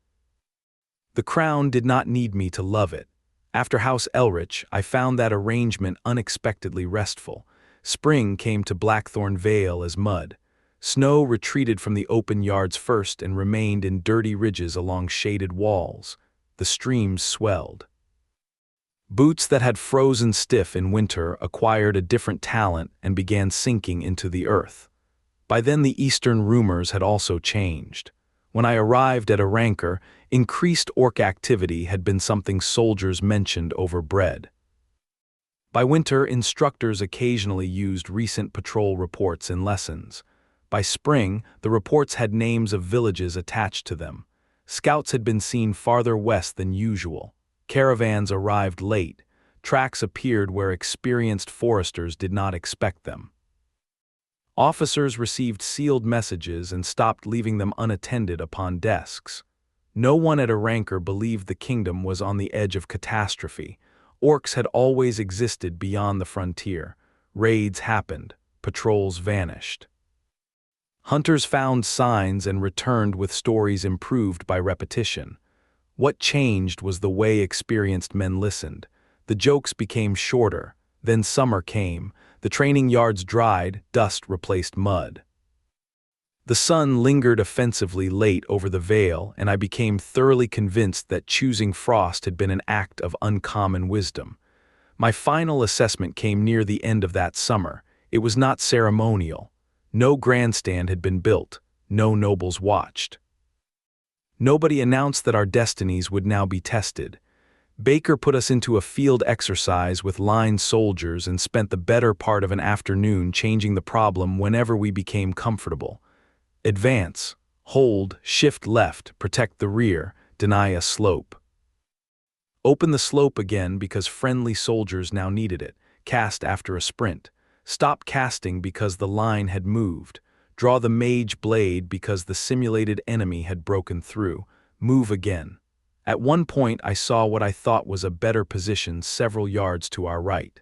The crown did not need me to love it. After House Elrich, I found that arrangement unexpectedly restful. Spring came to Blackthorn Vale as mud. Snow retreated from the open yards first and remained in dirty ridges along shaded walls. The streams swelled. Boots that had frozen stiff in winter acquired a different talent and began sinking into the earth. By then the eastern rumors had also changed. When I arrived at Erancour, increased orc activity had been something soldiers mentioned over bread. By winter, instructors occasionally used recent patrol reports in lessons. By spring, the reports had names of villages attached to them. Scouts had been seen farther west than usual. Caravans arrived late. Tracks appeared where experienced foresters did not expect them. Officers received sealed messages and stopped leaving them unattended upon desks. No one at Erancour believed the kingdom was on the edge of catastrophe. Orcs had always existed beyond the frontier. Raids happened. Patrols vanished. Hunters found signs and returned with stories improved by repetition. What changed was the way experienced men listened. The jokes became shorter. Then summer came. The training yards dried, dust replaced mud. The sun lingered offensively late over the vale, and I became thoroughly convinced that choosing frost had been an act of uncommon wisdom. My final assessment came near the end of that summer. It was not ceremonial. No grandstand had been built. No nobles watched. Nobody announced that our destinies would now be tested. Baker put us into a field exercise with line soldiers and spent the better part of an afternoon changing the problem whenever we became comfortable. Advance, hold, shift left, protect the rear, deny a slope. Open the slope again because friendly soldiers now needed it, cast after a sprint. Stop casting because the line had moved. Draw the mage blade because the simulated enemy had broken through. Move again. At one point I saw what I thought was a better position several yards to our right.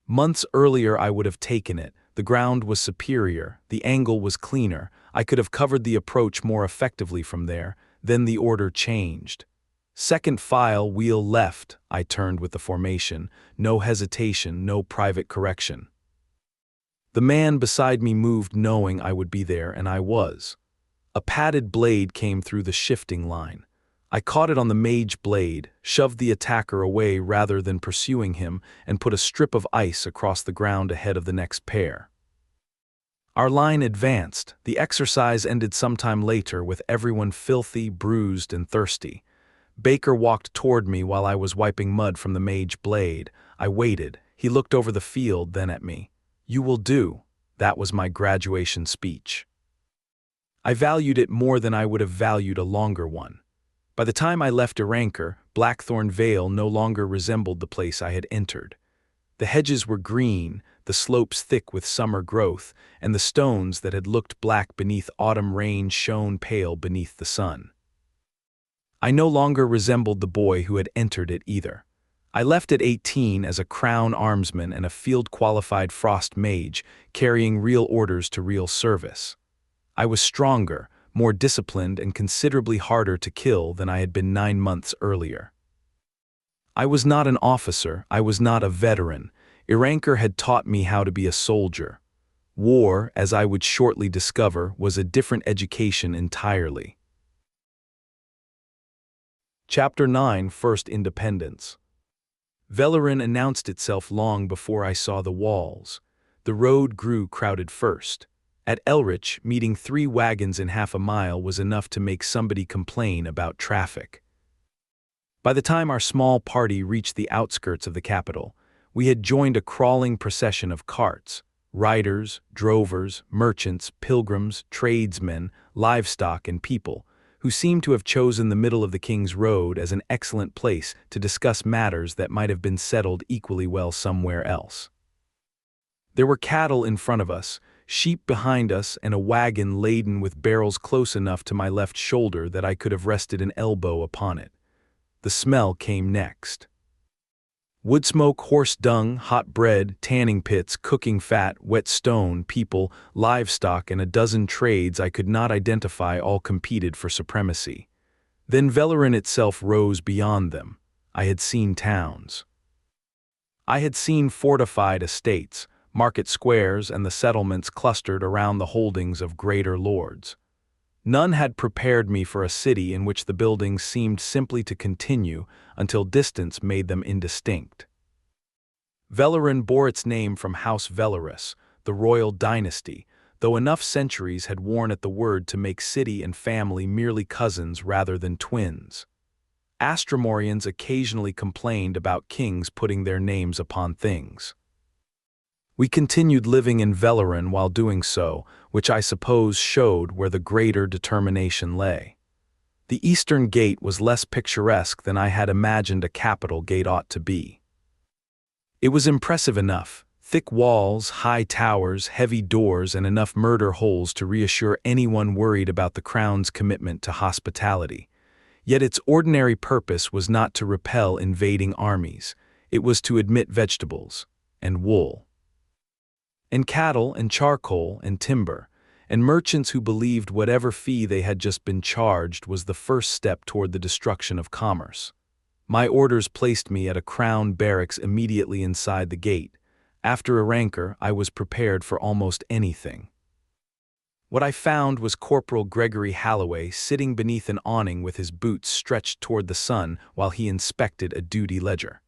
Months earlier I would have taken it. The ground was superior, the angle was cleaner, I could have covered the approach more effectively from there. Then the order changed. Second file, wheel left, I turned with the formation. No hesitation, no private correction. The man beside me moved knowing I would be there, and I was. A padded blade came through the shifting line. I caught it on the mage blade, shoved the attacker away rather than pursuing him, and put a strip of ice across the ground ahead of the next pair. Our line advanced. The exercise ended sometime later with everyone filthy, bruised, and thirsty. Baker walked toward me while I was wiping mud from the mage blade. I waited. He looked over the field, then at me. "You will do." That was my graduation speech. I valued it more than I would have valued a longer one. By the time I left Erancour, Blackthorn Vale no longer resembled the place I had entered. The hedges were green, the slopes thick with summer growth, and the stones that had looked black beneath autumn rain shone pale beneath the sun. I no longer resembled the boy who had entered it either. I left at 18 as a crown armsman and a field-qualified frost mage, carrying real orders to real service. I was stronger, more disciplined, and considerably harder to kill than I had been 9 months earlier. I was not an officer, I was not a veteran. Erancour had taught me how to be a soldier. War, as I would shortly discover, was a different education entirely. Chapter 9, First Independence. Velleron announced itself long before I saw the walls. The road grew crowded first. At Elrich, meeting 3 wagons in half a mile was enough to make somebody complain about traffic. By the time our small party reached the outskirts of the capital, we had joined a crawling procession of carts, riders, drovers, merchants, pilgrims, tradesmen, livestock, and people, who seemed to have chosen the middle of the King's Road as an excellent place to discuss matters that might have been settled equally well somewhere else. There were cattle in front of us, sheep behind us, and a wagon laden with barrels close enough to my left shoulder that I could have rested an elbow upon it. The smell came next. Wood smoke, horse dung, hot bread, tanning pits, cooking fat, wet stone, people, livestock, and a dozen trades I could not identify all competed for supremacy. Then Velleron itself rose beyond them. I had seen towns. I had seen fortified estates, market squares, and the settlements clustered around the holdings of greater lords. None had prepared me for a city in which the buildings seemed simply to continue until distance made them indistinct. Velleron bore its name from House Elrich, the royal dynasty, though enough centuries had worn at the word to make city and family merely cousins rather than twins. Astramorians occasionally complained about kings putting their names upon things. We continued living in Velleron while doing so, which I suppose showed where the greater determination lay. The eastern gate was less picturesque than I had imagined a capital gate ought to be. It was impressive enough: thick walls, high towers, heavy doors, and enough murder holes to reassure anyone worried about the crown's commitment to hospitality. Yet its ordinary purpose was not to repel invading armies. It was to admit vegetables, and wool, and cattle, and charcoal, and timber, and merchants who believed whatever fee they had just been charged was the first step toward the destruction of commerce. My orders placed me at a crown barracks immediately inside the gate. After Erancour, I was prepared for almost anything. What I found was Corporal Gregory Halloway sitting beneath an awning with his boots stretched toward the sun while he inspected a duty ledger.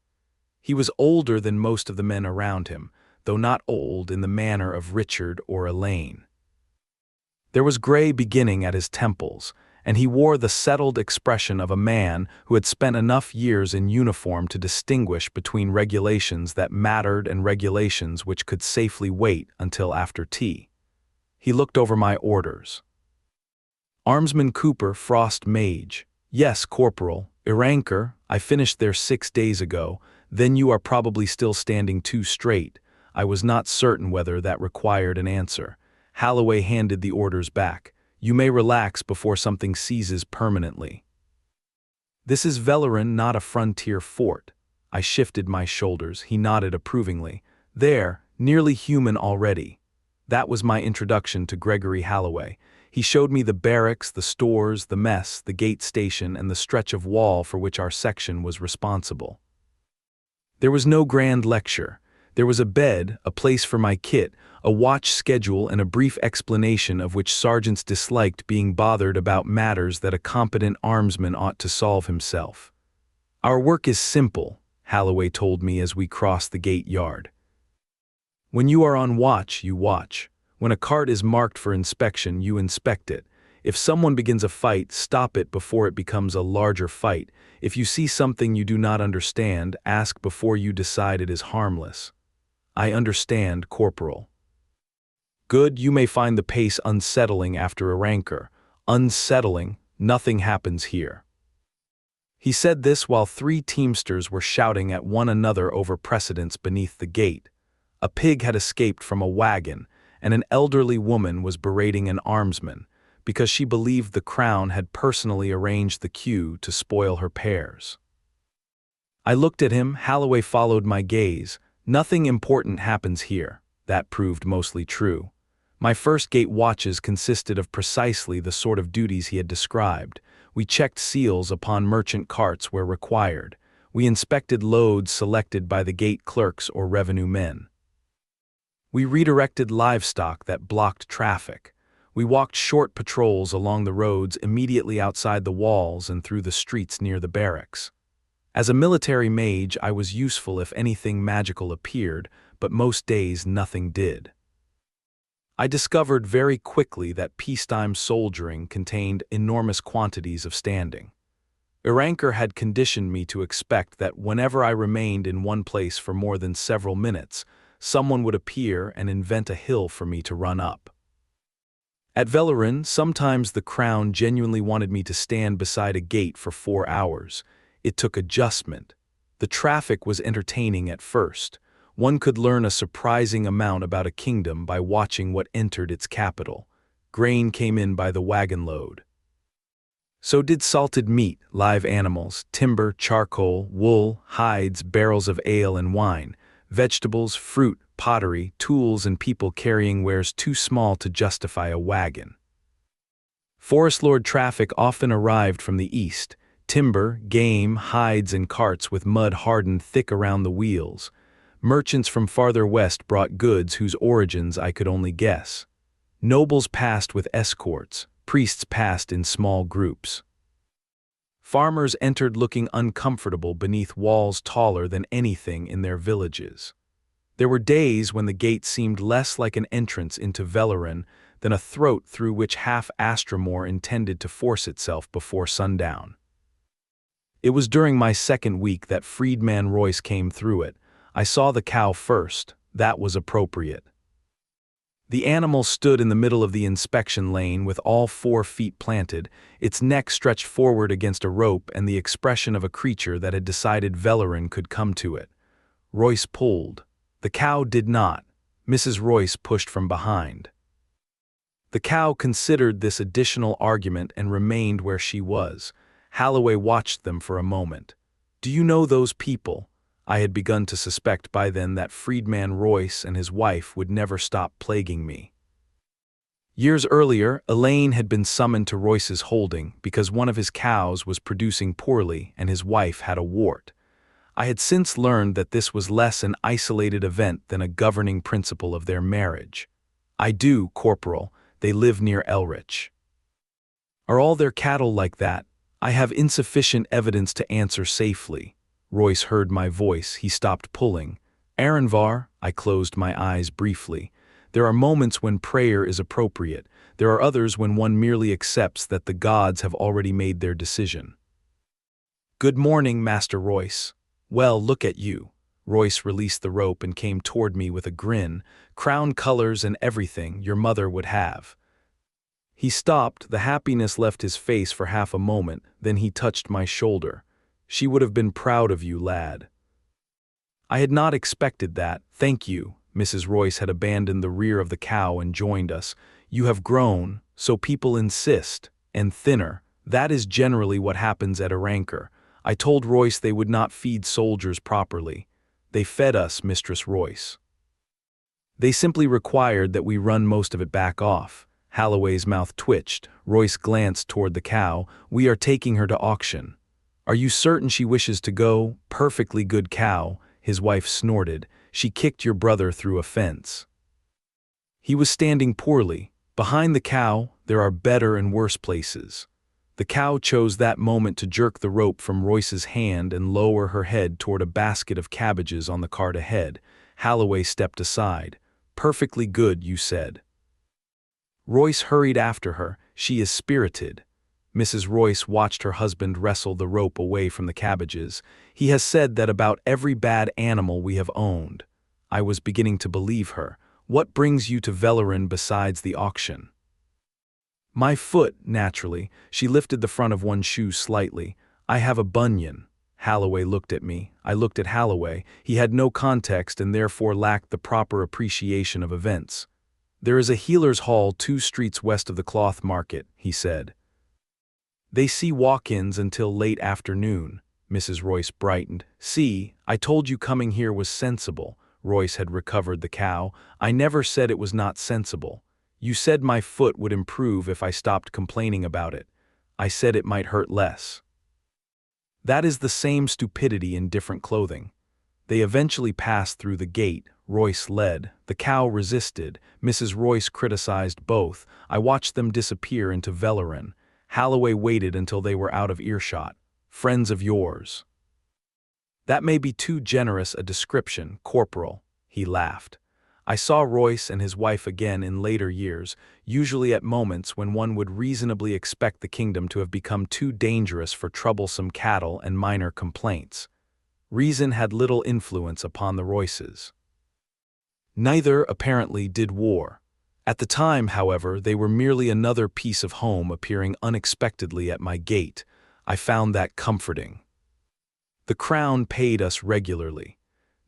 He was older than most of the men around him, though not old in the manner of Richard or Elaine. There was gray beginning at his temples, and he wore the settled expression of a man who had spent enough years in uniform to distinguish between regulations that mattered and regulations which could safely wait until after tea. He looked over my orders. Armsman Cooper, Frost Mage. Yes, Corporal. Erancour, I finished there 6 days ago. Then you are probably still standing too straight. I was not certain whether that required an answer. Halloway handed the orders back. You may relax before something seizes permanently. This is Velleron, not a frontier fort. I shifted my shoulders. He nodded approvingly. There, nearly human already. That was my introduction to Gregory Halloway. He showed me the barracks, the stores, the mess, the gate station, and the stretch of wall for which our section was responsible. There was no grand lecture. There was a bed, a place for my kit, a watch schedule, and a brief explanation of which sergeants disliked being bothered about matters that a competent armsman ought to solve himself. Our work is simple, Halloway told me as we crossed the gate yard. When you are on watch, you watch. When a cart is marked for inspection, you inspect it. If someone begins a fight, stop it before it becomes a larger fight. If you see something you do not understand, ask before you decide it is harmless. I understand, Corporal. Good, you may find the pace unsettling after Erancour. Unsettling, nothing happens here. He said this while 3 teamsters were shouting at one another over precedents beneath the gate. A pig had escaped from a wagon, and an elderly woman was berating an armsman because she believed the crown had personally arranged the queue to spoil her pears. I looked at him. Halloway followed my gaze. Nothing important happens here. That proved mostly true. My first gate watches consisted of precisely the sort of duties he had described. We checked seals upon merchant carts where required. We inspected loads selected by the gate clerks or revenue men. We redirected livestock that blocked traffic. We walked short patrols along the roads immediately outside the walls and through the streets near the barracks. As a military mage, I was useful if anything magical appeared, but most days nothing did. I discovered very quickly that peacetime soldiering contained enormous quantities of standing. Erancour had conditioned me to expect that whenever I remained in one place for more than several minutes, someone would appear and invent a hill for me to run up. At Velleron, sometimes the crown genuinely wanted me to stand beside a gate for 4 hours. It took adjustment. The traffic was entertaining at first. One could learn a surprising amount about a kingdom by watching what entered its capital. Grain came in by the wagon load. So did salted meat, live animals, timber, charcoal, wool, hides, barrels of ale and wine, vegetables, fruit, pottery, tools, and people carrying wares too small to justify a wagon. Forest lord traffic often arrived from the east. Timber, game, hides, and carts with mud hardened thick around the wheels. Merchants from farther west brought goods whose origins I could only guess. Nobles passed with escorts. Priests passed in small groups. Farmers entered looking uncomfortable beneath walls taller than anything in their villages. There were days when the gate seemed less like an entrance into Velleron than a throat through which half Astramor intended to force itself before sundown. It was during my second week that Freedman Royce came through it. I saw the cow first. That was appropriate. The animal stood in the middle of the inspection lane with all 4 feet planted, its neck stretched forward against a rope and the expression of a creature that had decided Velleron could come to it. Royce pulled. The cow did not. Mrs. Royce pushed from behind. The cow considered this additional argument and remained where she was. Holloway watched them for a moment. "Do you know those people?" I had begun to suspect by then that freedman Royce and his wife would never stop plaguing me. Years earlier, Elaine had been summoned to Royce's holding because one of his cows was producing poorly and his wife had a wart. I had since learned that this was less an isolated event than a governing principle of their marriage. "I do, Corporal. They live near Elrich." "Are all their cattle like that?" "I have insufficient evidence to answer safely." Royce heard my voice. He stopped pulling. "Aranvar," I closed my eyes briefly. There are moments when prayer is appropriate. There are others when one merely accepts that the gods have already made their decision. "Good morning, Master Royce." "Well, look at you." Royce released the rope and came toward me with a grin. "Crown colors and everything your mother would have." He stopped. The happiness left his face for half a moment, then he touched my shoulder. "She would have been proud of you, lad." I had not expected that. "Thank you." Mrs. Royce had abandoned the rear of the cow and joined us. "You have grown, so people insist, and thinner. That is generally what happens at Erancour. I told Royce they would not feed soldiers properly. They fed us, Mistress Royce. They simply required that we run most of it back off." Holloway's mouth twitched. Royce glanced toward the cow. "We are taking her to auction." "Are you certain she wishes to go?" "Perfectly good cow." His wife snorted. "She kicked your brother through a fence." He was standing poorly. Behind the cow, there are better and worse places. The cow chose that moment to jerk the rope from Royce's hand and lower her head toward a basket of cabbages on the cart ahead. Holloway stepped aside. "Perfectly good, you said." Royce hurried after her. "She is spirited." Mrs. Royce watched her husband wrestle the rope away from the cabbages. "He has said that about every bad animal we have owned." I was beginning to believe her. "What brings you to Velleron besides the auction?" "My foot, naturally." She lifted the front of one shoe slightly. "I have a bunion." Holloway looked at me. I looked at Holloway. He had no context and therefore lacked the proper appreciation of events. "There is a healer's hall 2 streets west of the cloth market," he said. "They see walk-ins until late afternoon." Mrs. Royce brightened. "See, I told you coming here was sensible." Royce had recovered the cow. "I never said it was not sensible. You said my foot would improve if I stopped complaining about it. I said it might hurt less." That is the same stupidity in different clothing. They eventually passed through the gate. Royce led. The cow resisted. Mrs. Royce criticized both. I watched them disappear into Velleron. Holloway waited until they were out of earshot. "Friends of yours." "That may be too generous a description, Corporal." He laughed. I saw Royce and his wife again in later years, usually at moments when one would reasonably expect the kingdom to have become too dangerous for troublesome cattle and minor complaints. Reason had little influence upon the Royces. Neither, apparently, did war. At the time, however, they were merely another piece of home appearing unexpectedly at my gate. I found that comforting. The Crown paid us regularly.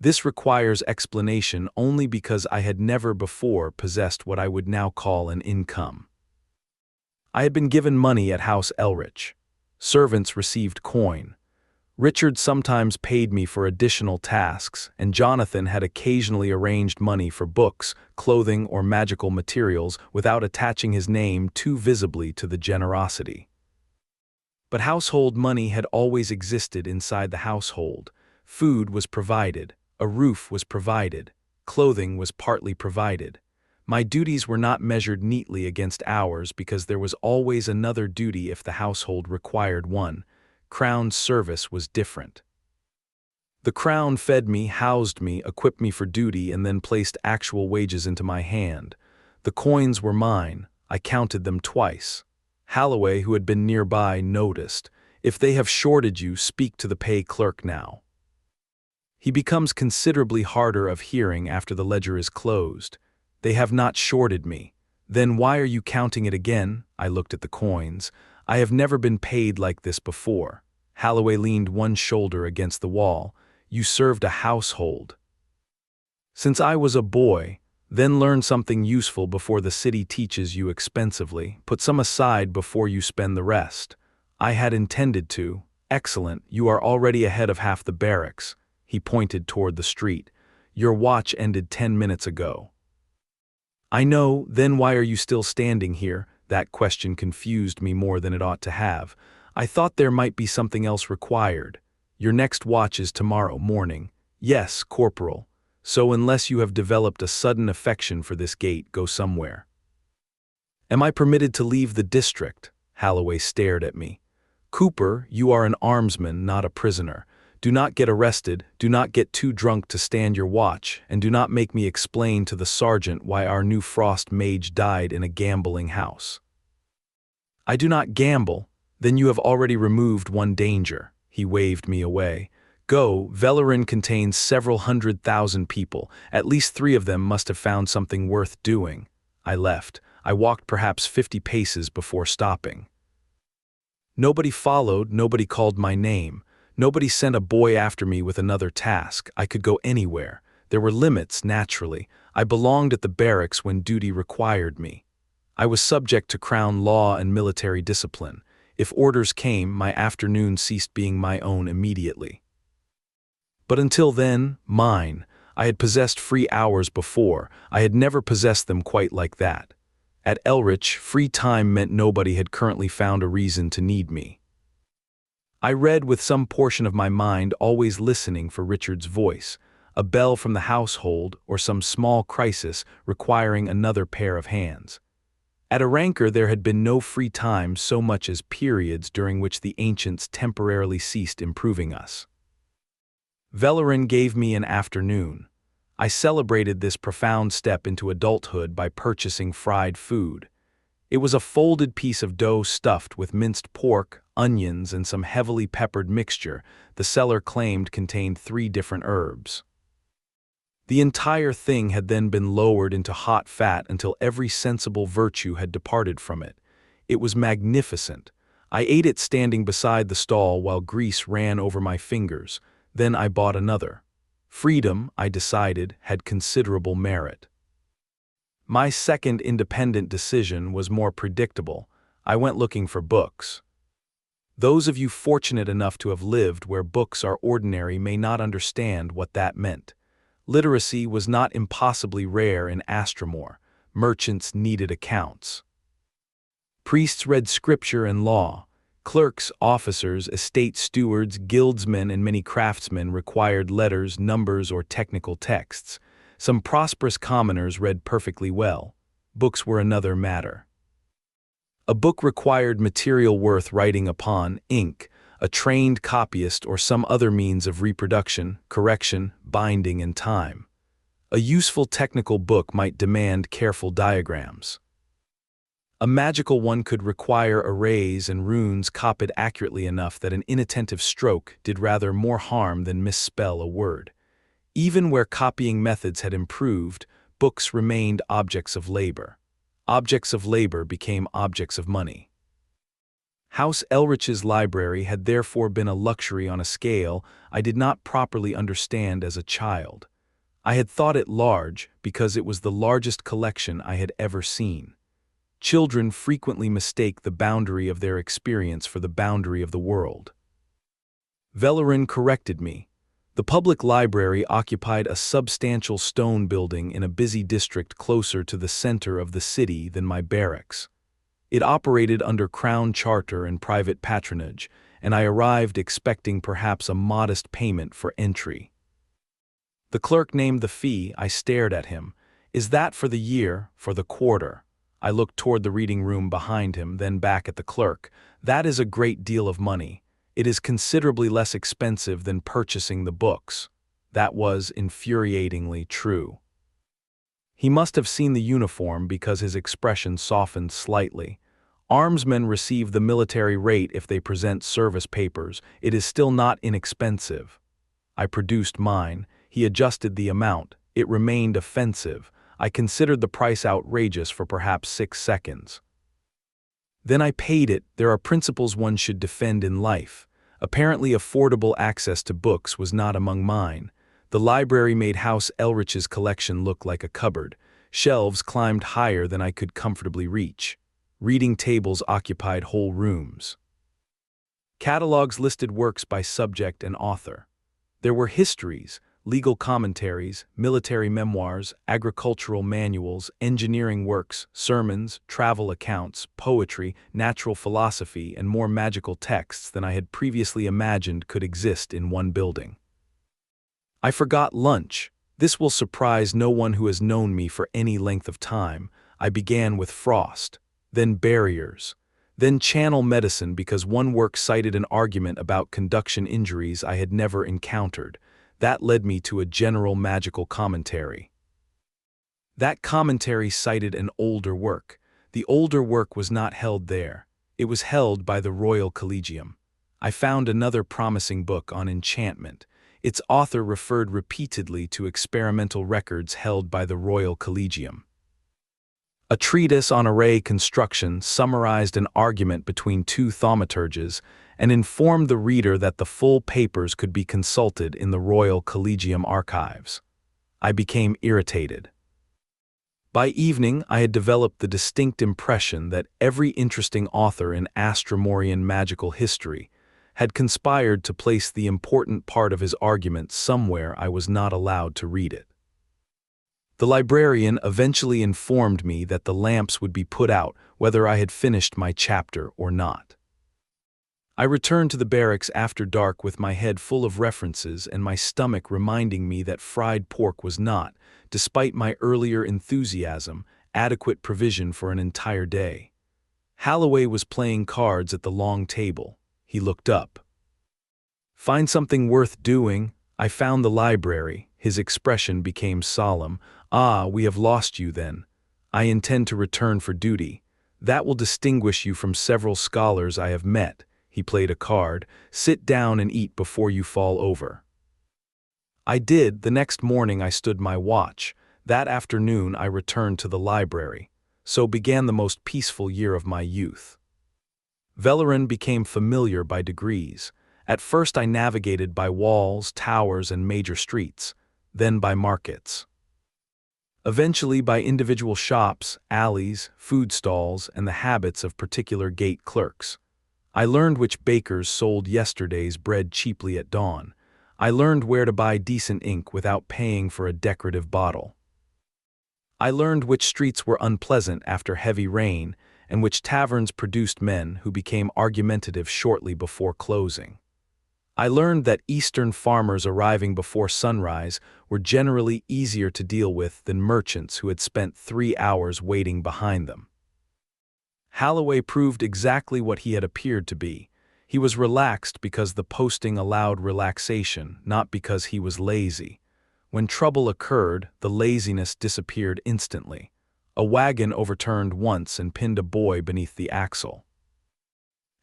This requires explanation only because I had never before possessed what I would now call an income. I had been given money at House Elrich. Servants received coin. Richard sometimes paid me for additional tasks, and Jonathan had occasionally arranged money for books, clothing, or magical materials without attaching his name too visibly to the generosity. But household money had always existed inside the household. Food was provided. A roof was provided. Clothing was partly provided. My duties were not measured neatly against hours because there was always another duty if the household required one. Crown's service was different. The Crown fed me, housed me, equipped me for duty, and then placed actual wages into my hand. The coins were mine. I counted them twice. Holloway, who had been nearby, noticed. "If they have shorted you, speak to the pay clerk now." He becomes considerably harder of hearing after the ledger is closed. They have not shorted me. Then why are you counting it again? I looked at the coins. I have never been paid like this before. Holloway leaned one shoulder against the wall. You served a household. Since I was a boy, then learn something useful before the city teaches you expensively. Put some aside before you spend the rest. I had intended to. Excellent, you are already ahead of half the barracks. He pointed toward the street. Your watch ended 10 minutes ago. I know, then why are you still standing here? That question confused me more than it ought to have. I thought there might be something else required. Your next watch is tomorrow morning. Yes, Corporal. So unless you have developed a sudden affection for this gate, go somewhere. Am I permitted to leave the district? Holloway stared at me. Cooper, you are an armsman, not a prisoner. Do not get arrested, do not get too drunk to stand your watch, and do not make me explain to the sergeant why our new frost mage died in a gambling house. I do not gamble. Then you have already removed one danger. He waved me away. Go, Velleron contains several 100,000 people. At least 3 of them must have found something worth doing. I left. I walked perhaps 50 paces before stopping. Nobody followed, nobody called my name. Nobody sent a boy after me with another task. I could go anywhere. There were limits, naturally. I belonged at the barracks when duty required me. I was subject to crown law and military discipline. If orders came, my afternoon ceased being my own immediately. But until then, mine. I had possessed free hours before. I had never possessed them quite like that. At Elrich, free time meant nobody had currently found a reason to need me. I read with some portion of my mind, always listening for Richard's voice, a bell from the household or some small crisis requiring another pair of hands. At Erancour there had been no free time so much as periods during which the ancients temporarily ceased improving us. Velleron gave me an afternoon. I celebrated this profound step into adulthood by purchasing fried food. It was a folded piece of dough stuffed with minced pork, onions, and some heavily peppered mixture the seller claimed contained 3 different herbs. The entire thing had then been lowered into hot fat until every sensible virtue had departed from it. It was magnificent. I ate it standing beside the stall while grease ran over my fingers. Then I bought another. Freedom, I decided, had considerable merit. My second independent decision was more predictable. I went looking for books. Those of you fortunate enough to have lived where books are ordinary may not understand what that meant. Literacy was not impossibly rare in Astramor. Merchants needed accounts. Priests read scripture and law. Clerks, officers, estate stewards, guildsmen, and many craftsmen required letters, numbers, or technical texts. Some prosperous commoners read perfectly well. Books were another matter. A book required material worth writing upon, ink, a trained copyist, or some other means of reproduction, correction, binding, and time. A useful technical book might demand careful diagrams. A magical one could require arrays and runes copied accurately enough that an inattentive stroke did rather more harm than misspell a word. Even where copying methods had improved, books remained objects of labor. Objects of labor became objects of money. House Elrich's library had therefore been a luxury on a scale I did not properly understand as a child. I had thought it large because it was the largest collection I had ever seen. Children frequently mistake the boundary of their experience for the boundary of the world. Velleron corrected me. The public library occupied a substantial stone building in a busy district closer to the center of the city than my barracks. It operated under crown charter and private patronage, and I arrived expecting perhaps a modest payment for entry. The clerk named the fee. I stared at him. Is that for the year, for the quarter? I looked toward the reading room behind him, then back at the clerk. That is a great deal of money. It is considerably less expensive than purchasing the books. That was infuriatingly true. He must have seen the uniform because his expression softened slightly. Armsmen receive the military rate if they present service papers. It is still not inexpensive. I produced mine. He adjusted the amount. It remained offensive. I considered the price outrageous for perhaps 6 seconds. Then I paid it. There are principles one should defend in life. Apparently affordable access to books was not among mine. The library made House Elrich's collection look like a cupboard. Shelves climbed higher than I could comfortably reach. Reading tables occupied whole rooms. Catalogs listed works by subject and author. There were histories, legal commentaries, military memoirs, agricultural manuals, engineering works, sermons, travel accounts, poetry, natural philosophy, and more magical texts than I had previously imagined could exist in one building. I forgot lunch. This will surprise no one who has known me for any length of time. I began with frost, then barriers, then channel medicine because one work cited an argument about conduction injuries I had never encountered. That led me to a general magical commentary. That commentary cited an older work. The older work was not held there. It was held by the Royal Collegium. I found another promising book on enchantment. Its author referred repeatedly to experimental records held by the Royal Collegium. A treatise on array construction summarized an argument between two thaumaturges and informed the reader that the full papers could be consulted in the Royal Collegium archives. I became irritated. By evening, I had developed the distinct impression that every interesting author in Astramorian magical history had conspired to place the important part of his argument somewhere I was not allowed to read it. The librarian eventually informed me that the lamps would be put out whether I had finished my chapter or not. I returned to the barracks after dark with my head full of references and my stomach reminding me that fried pork was not, despite my earlier enthusiasm, adequate provision for an entire day. Holloway was playing cards at the long table. He looked up. "Find something worth doing." I found the library. His expression became solemn. "Ah, we have lost you then. I intend to return for duty. That will distinguish you from several scholars I have met." He played a card. "Sit down and eat before you fall over." I did. The next morning I stood my watch. That afternoon I returned to the library. So began the most peaceful year of my youth. Velleron became familiar by degrees. At first I navigated by walls, towers, and major streets, then by markets. Eventually by individual shops, alleys, food stalls, and the habits of particular gate clerks. I learned which bakers sold yesterday's bread cheaply at dawn. I learned where to buy decent ink without paying for a decorative bottle. I learned which streets were unpleasant after heavy rain, and which taverns produced men who became argumentative shortly before closing. I learned that Eastern farmers arriving before sunrise were generally easier to deal with than merchants who had spent 3 hours waiting behind them. Holloway proved exactly what he had appeared to be. He was relaxed because the posting allowed relaxation, not because he was lazy. When trouble occurred, the laziness disappeared instantly. A wagon overturned once and pinned a boy beneath the axle.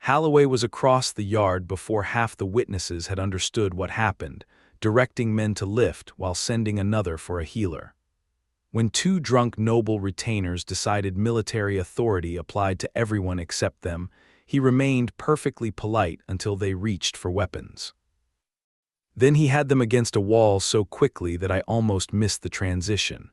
Holloway was across the yard before half the witnesses had understood what happened, directing men to lift while sending another for a healer. When 2 drunk noble retainers decided military authority applied to everyone except them, he remained perfectly polite until they reached for weapons. Then he had them against a wall so quickly that I almost missed the transition.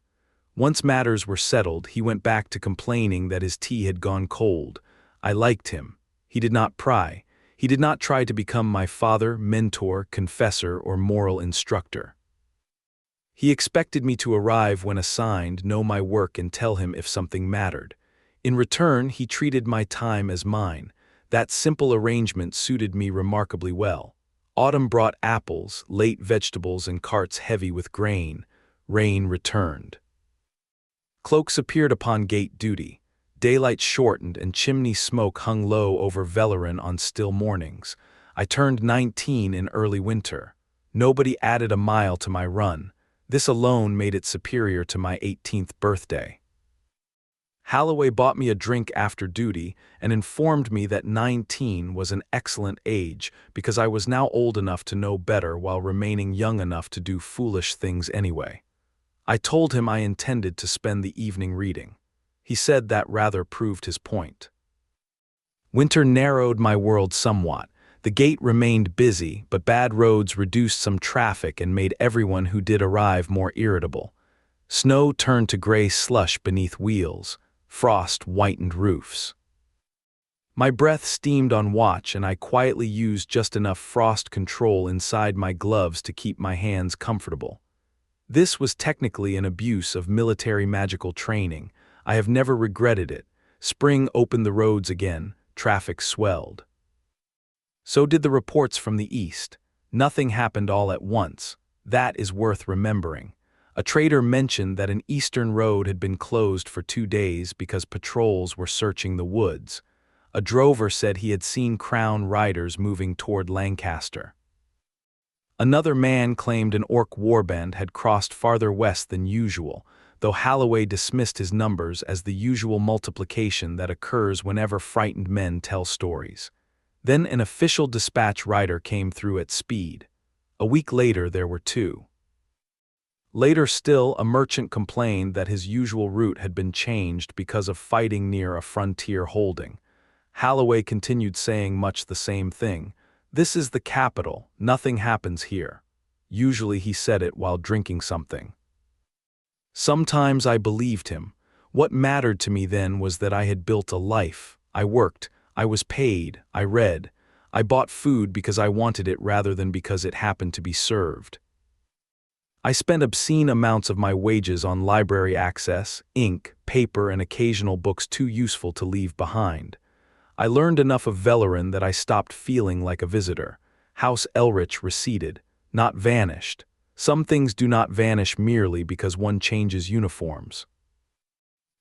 Once matters were settled, he went back to complaining that his tea had gone cold. I liked him. He did not pry. He did not try to become my father, mentor, confessor, or moral instructor. He expected me to arrive when assigned, know my work, and tell him if something mattered. In return, he treated my time as mine. That simple arrangement suited me remarkably well. Autumn brought apples, late vegetables, and carts heavy with grain. Rain returned. Cloaks appeared upon gate duty. Daylight shortened and chimney smoke hung low over Velleron on still mornings. I turned 19 in early winter. Nobody added a mile to my run. This alone made it superior to my 18th birthday. Holloway bought me a drink after duty and informed me that 19 was an excellent age because I was now old enough to know better while remaining young enough to do foolish things anyway. I told him I intended to spend the evening reading. He said that rather proved his point. Winter narrowed my world somewhat. The gate remained busy, but bad roads reduced some traffic and made everyone who did arrive more irritable. Snow turned to gray slush beneath wheels. Frost whitened roofs. My breath steamed on watch, and I quietly used just enough frost control inside my gloves to keep my hands comfortable. This was technically an abuse of military magical training. I have never regretted it. Spring opened the roads again. Traffic swelled. So did the reports from the east. Nothing happened all at once. That is worth remembering. A trader mentioned that an eastern road had been closed for 2 days because patrols were searching the woods. A drover said he had seen crown riders moving toward Lancaster. Another man claimed an orc warband had crossed farther west than usual, though Holloway dismissed his numbers as the usual multiplication that occurs whenever frightened men tell stories. Then an official dispatch rider came through at speed. A week later there were 2. Later still, a merchant complained that his usual route had been changed because of fighting near a frontier holding. Holloway continued saying much the same thing. "This is the capital, nothing happens here." Usually he said it while drinking something. Sometimes I believed him. What mattered to me then was that I had built a life. I worked, I was paid, I read. I bought food because I wanted it rather than because it happened to be served. I spent obscene amounts of my wages on library access, ink, paper, and occasional books too useful to leave behind. I learned enough of Velleron that I stopped feeling like a visitor. House Elrich receded, not vanished. Some things do not vanish merely because one changes uniforms.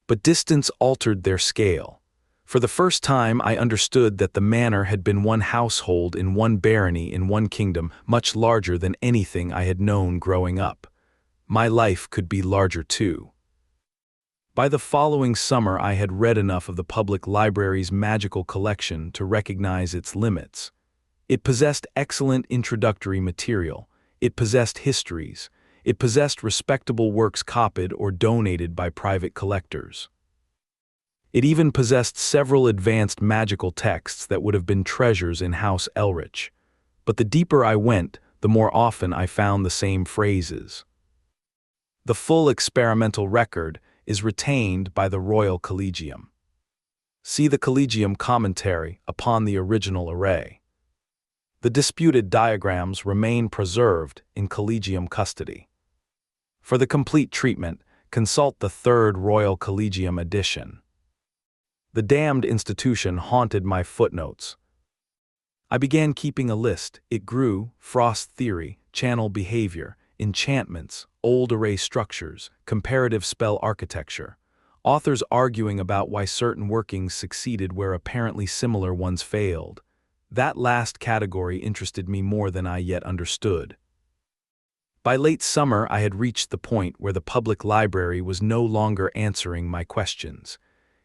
But distance altered their scale. For the first time I understood that the manor had been one household in one barony in one kingdom, much larger than anything I had known growing up. My life could be larger too. By the following summer I had read enough of the public library's magical collection to recognize its limits. It possessed excellent introductory material. It possessed histories. It possessed respectable works copied or donated by private collectors. It even possessed several advanced magical texts that would have been treasures in House Elrich. But the deeper I went, the more often I found the same phrases. The full experimental record is retained by the Royal Collegium. See the Collegium commentary upon the original array. The disputed diagrams remain preserved in Collegium custody. For the complete treatment, consult the 3rd Royal Collegium edition. The damned institution haunted my footnotes. I began keeping a list. It grew: frost theory, channel behavior, enchantments, old array structures, comparative spell architecture. Authors arguing about why certain workings succeeded where apparently similar ones failed. That last category interested me more than I yet understood. By late summer I had reached the point where the public library was no longer answering my questions.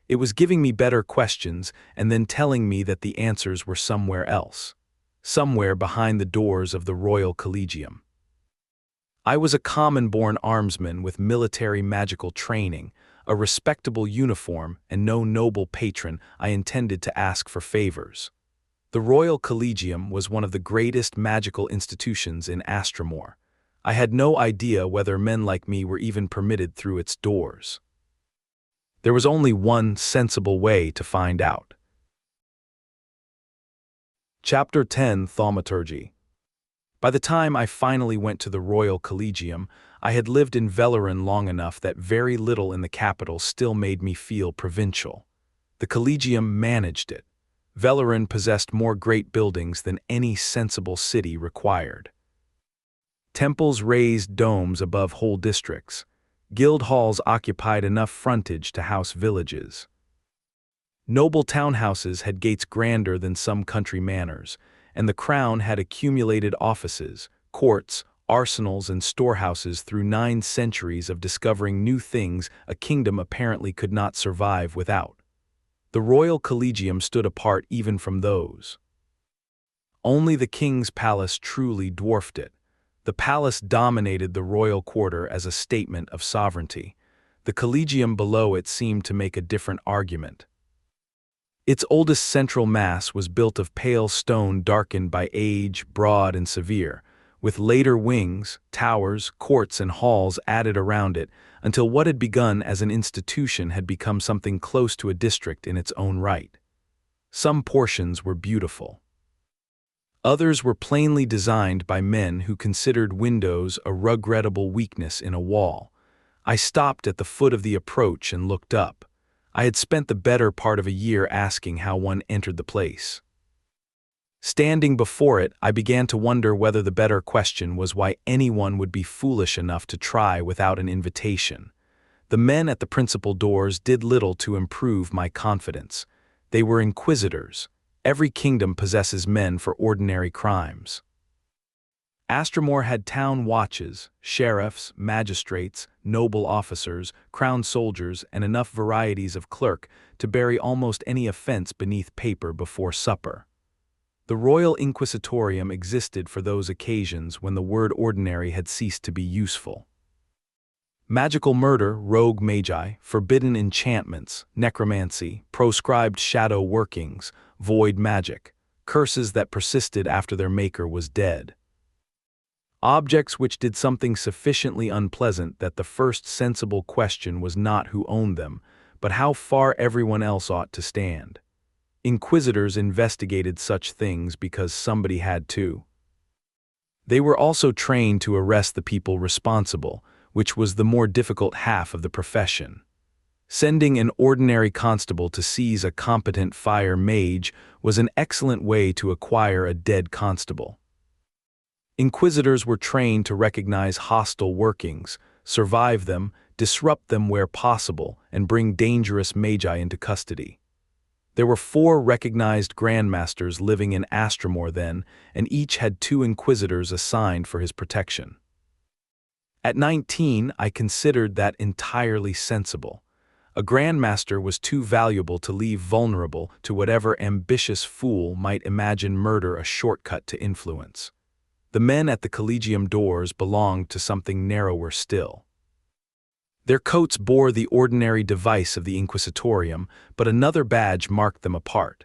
It was giving me better questions and then telling me that the answers were somewhere else, somewhere behind the doors of the Royal Collegium. I was a common-born armsman with military magical training, a respectable uniform, and no noble patron I intended to ask for favors. The Royal Collegium was one of the greatest magical institutions in Astramor. I had no idea whether men like me were even permitted through its doors. There was only one sensible way to find out. Chapter 10: Thaumaturgy. By the time I finally went to the Royal Collegium, I had lived in Velleron long enough that very little in the capital still made me feel provincial. The Collegium managed it. Velleron possessed more great buildings than any sensible city required. Temples raised domes above whole districts. Guild halls occupied enough frontage to house villages. Noble townhouses had gates grander than some country manors, and the crown had accumulated offices, courts, arsenals, and storehouses through 9 centuries of discovering new things a kingdom apparently could not survive without. The Royal Collegium stood apart even from those. Only the king's palace truly dwarfed it. The palace dominated the royal quarter as a statement of sovereignty. The Collegium below it seemed to make a different argument. Its oldest central mass was built of pale stone darkened by age, broad and severe, with later wings, towers, courts and halls added around it until what had begun as an institution had become something close to a district in its own right. Some portions were beautiful. Others were plainly designed by men who considered windows a regrettable weakness in a wall. I stopped at the foot of the approach and looked up. I had spent the better part of a year asking how one entered the place. Standing before it, I began to wonder whether the better question was why anyone would be foolish enough to try without an invitation. The men at the principal doors did little to improve my confidence. They were inquisitors. Every kingdom possesses men for ordinary crimes. Astramor had town watches, sheriffs, magistrates, noble officers, crown soldiers, and enough varieties of clerk to bury almost any offense beneath paper before supper. The Royal Inquisitorium existed for those occasions when the word ordinary had ceased to be useful. Magical murder, rogue magi, forbidden enchantments, necromancy, proscribed shadow workings, void magic, curses that persisted after their maker was dead. Objects which did something sufficiently unpleasant that the first sensible question was not who owned them, but how far everyone else ought to stand. Inquisitors investigated such things because somebody had to. They were also trained to arrest the people responsible, which was the more difficult half of the profession. Sending an ordinary constable to seize a competent fire mage was an excellent way to acquire a dead constable. Inquisitors were trained to recognize hostile workings, survive them, disrupt them where possible, and bring dangerous magi into custody. There were 4 recognized grandmasters living in Astramor then, and each had 2 inquisitors assigned for his protection. At 19, I considered that entirely sensible. A grandmaster was too valuable to leave vulnerable to whatever ambitious fool might imagine murder a shortcut to influence. The men at the Collegium doors belonged to something narrower still. Their coats bore the ordinary device of the Inquisitorium, but another badge marked them apart.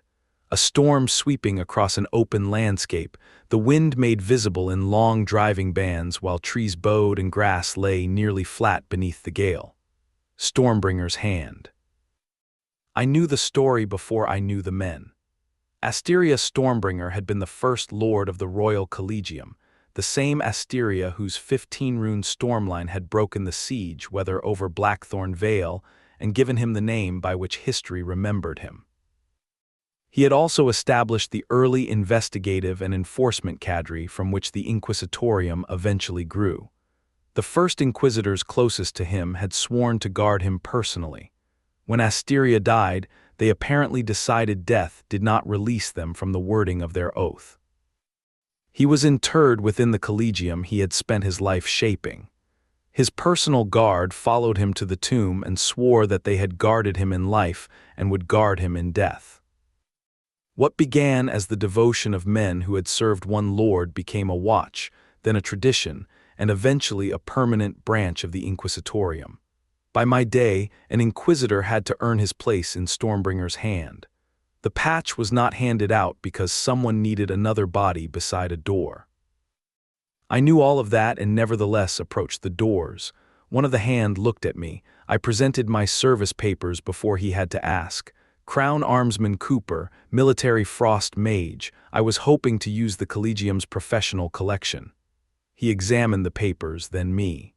A storm sweeping across an open landscape, the wind made visible in long driving bands while trees bowed and grass lay nearly flat beneath the gale. Stormbringer's hand. I knew the story before I knew the men. Asteria Stormbringer had been the first lord of the Royal Collegium, the same Asteria whose 15-rune stormline had broken the siege whether over Blackthorn Vale and given him the name by which history remembered him. He had also established the early investigative and enforcement cadre from which the Inquisitorium eventually grew. The first inquisitors closest to him had sworn to guard him personally. When Asteria died, they apparently decided death did not release them from the wording of their oath. He was interred within the Collegium he had spent his life shaping. His personal guard followed him to the tomb and swore that they had guarded him in life and would guard him in death. What began as the devotion of men who had served one lord became a watch, then a tradition, and eventually a permanent branch of the Inquisitorium. By my day, an inquisitor had to earn his place in Stormbringer's hand. The patch was not handed out because someone needed another body beside a door. I knew all of that and nevertheless approached the doors. One of the hand looked at me. I presented my service papers before he had to ask. Crown Armsman Cooper, Military Frost Mage. I was hoping to use the Collegium's professional collection. He examined the papers, then me.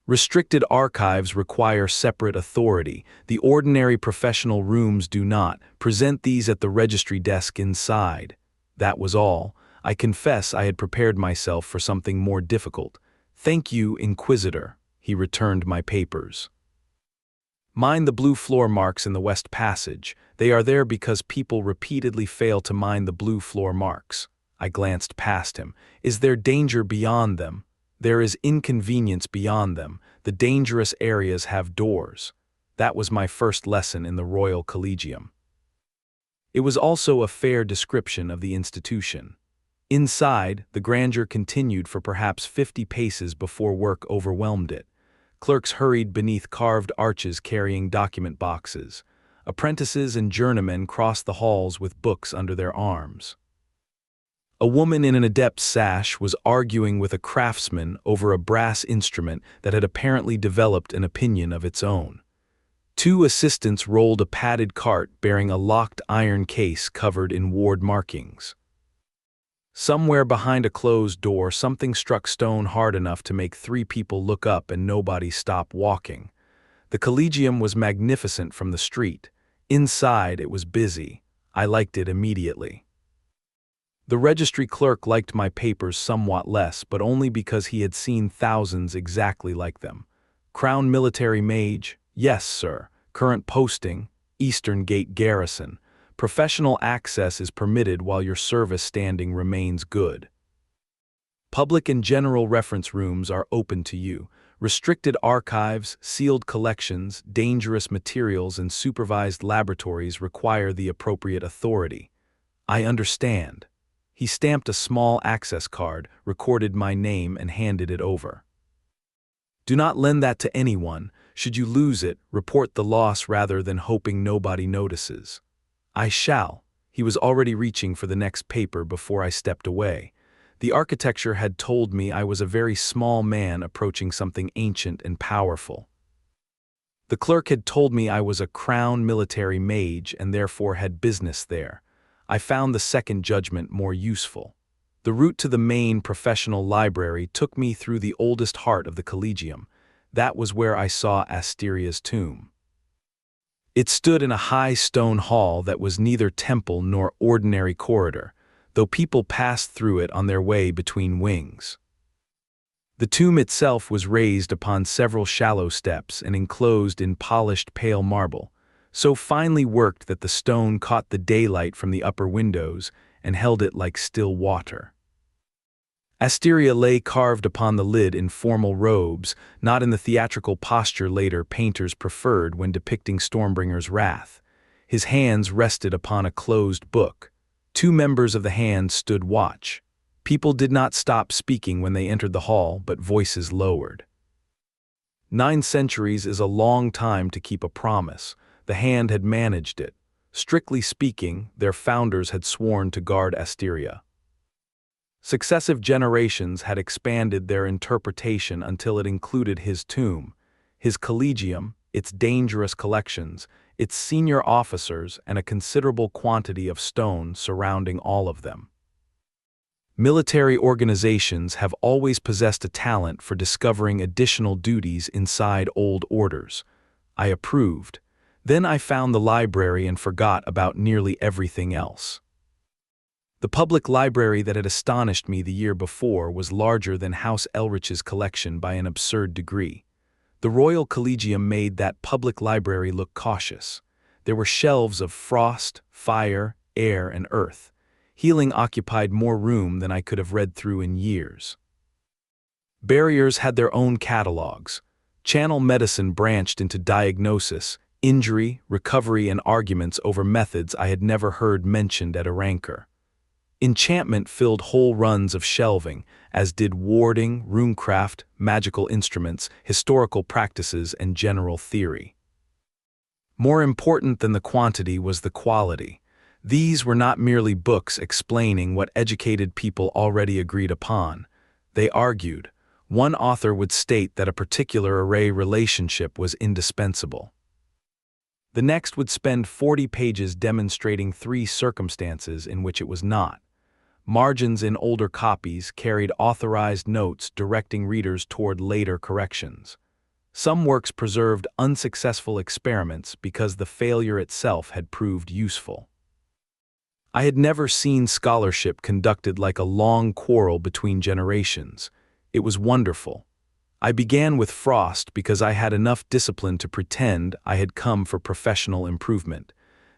Restricted archives require separate authority. The ordinary professional rooms do not. Present these at the registry desk inside. That was all. I confess I had prepared myself for something more difficult. Thank you, Inquisitor. He returned my papers. Mind the blue floor marks in the West Passage. They are there because people repeatedly fail to mind the blue floor marks. I glanced past him. Is there danger beyond them? There is inconvenience beyond them. The dangerous areas have doors. That was my first lesson in the Royal Collegium. It was also a fair description of the institution. Inside, the grandeur continued for perhaps 50 paces before work overwhelmed it. Clerks hurried beneath carved arches carrying document boxes. Apprentices and journeymen crossed the halls with books under their arms. A woman in an adept's sash was arguing with a craftsman over a brass instrument that had apparently developed an opinion of its own. Two assistants rolled a padded cart bearing a locked iron case covered in ward markings. Somewhere behind a closed door, something struck stone hard enough to make 3 people look up and nobody stop walking. The Collegium was magnificent from the street. Inside, it was busy. I liked it immediately. The registry clerk liked my papers somewhat less, but only because he had seen thousands exactly like them. Crown Military Mage, yes, sir. Current posting, Eastern Gate Garrison. Professional access is permitted while your service standing remains good. Public and general reference rooms are open to you. Restricted archives, sealed collections, dangerous materials, and supervised laboratories require the appropriate authority. I understand. He stamped a small access card, recorded my name, and handed it over. Do not lend that to anyone. Should you lose it, report the loss rather than hoping nobody notices. I shall. He was already reaching for the next paper before I stepped away. The architecture had told me I was a very small man approaching something ancient and powerful. The clerk had told me I was a Crown Military Mage and therefore had business there. I found the second judgment more useful. The route to the main professional library took me through the oldest heart of the Collegium. That was where I saw Asteria's tomb. It stood in a high stone hall that was neither temple nor ordinary corridor, though people passed through it on their way between wings. The tomb itself was raised upon several shallow steps and enclosed in polished pale marble, so finely worked that the stone caught the daylight from the upper windows and held it like still water. Asteria lay carved upon the lid in formal robes, not in the theatrical posture later painters preferred when depicting Stormbringer's wrath. His hands rested upon a closed book. 2 members of the hand stood watch. People did not stop speaking when they entered the hall, but voices lowered. 9 centuries is a long time to keep a promise. The hand had managed it. Strictly speaking, their founders had sworn to guard Asteria. Successive generations had expanded their interpretation until it included his tomb, his collegium, its dangerous collections, its senior officers, and a considerable quantity of stone surrounding all of them. Military organizations have always possessed a talent for discovering additional duties inside old orders. I approved. Then I found the library and forgot about nearly everything else. The public library that had astonished me the year before was larger than House Elrich's collection by an absurd degree. The Royal Collegium made that public library look cautious. There were shelves of frost, fire, air, and earth. Healing occupied more room than I could have read through in years. Barriers had their own catalogs. Channel medicine branched into diagnosis, injury, recovery, and arguments over methods I had never heard mentioned at Erancour. Enchantment filled whole runs of shelving, as did warding, runecraft, magical instruments, historical practices, and general theory. More important than the quantity was the quality. These were not merely books explaining what educated people already agreed upon. They argued. One author would state that a particular array relationship was indispensable. The next would spend 40 pages demonstrating 3 circumstances in which it was not. Margins in older copies carried authorized notes directing readers toward later corrections. Some works preserved unsuccessful experiments because the failure itself had proved useful. I had never seen scholarship conducted like a long quarrel between generations. It was wonderful. I began with Frost because I had enough discipline to pretend I had come for professional improvement.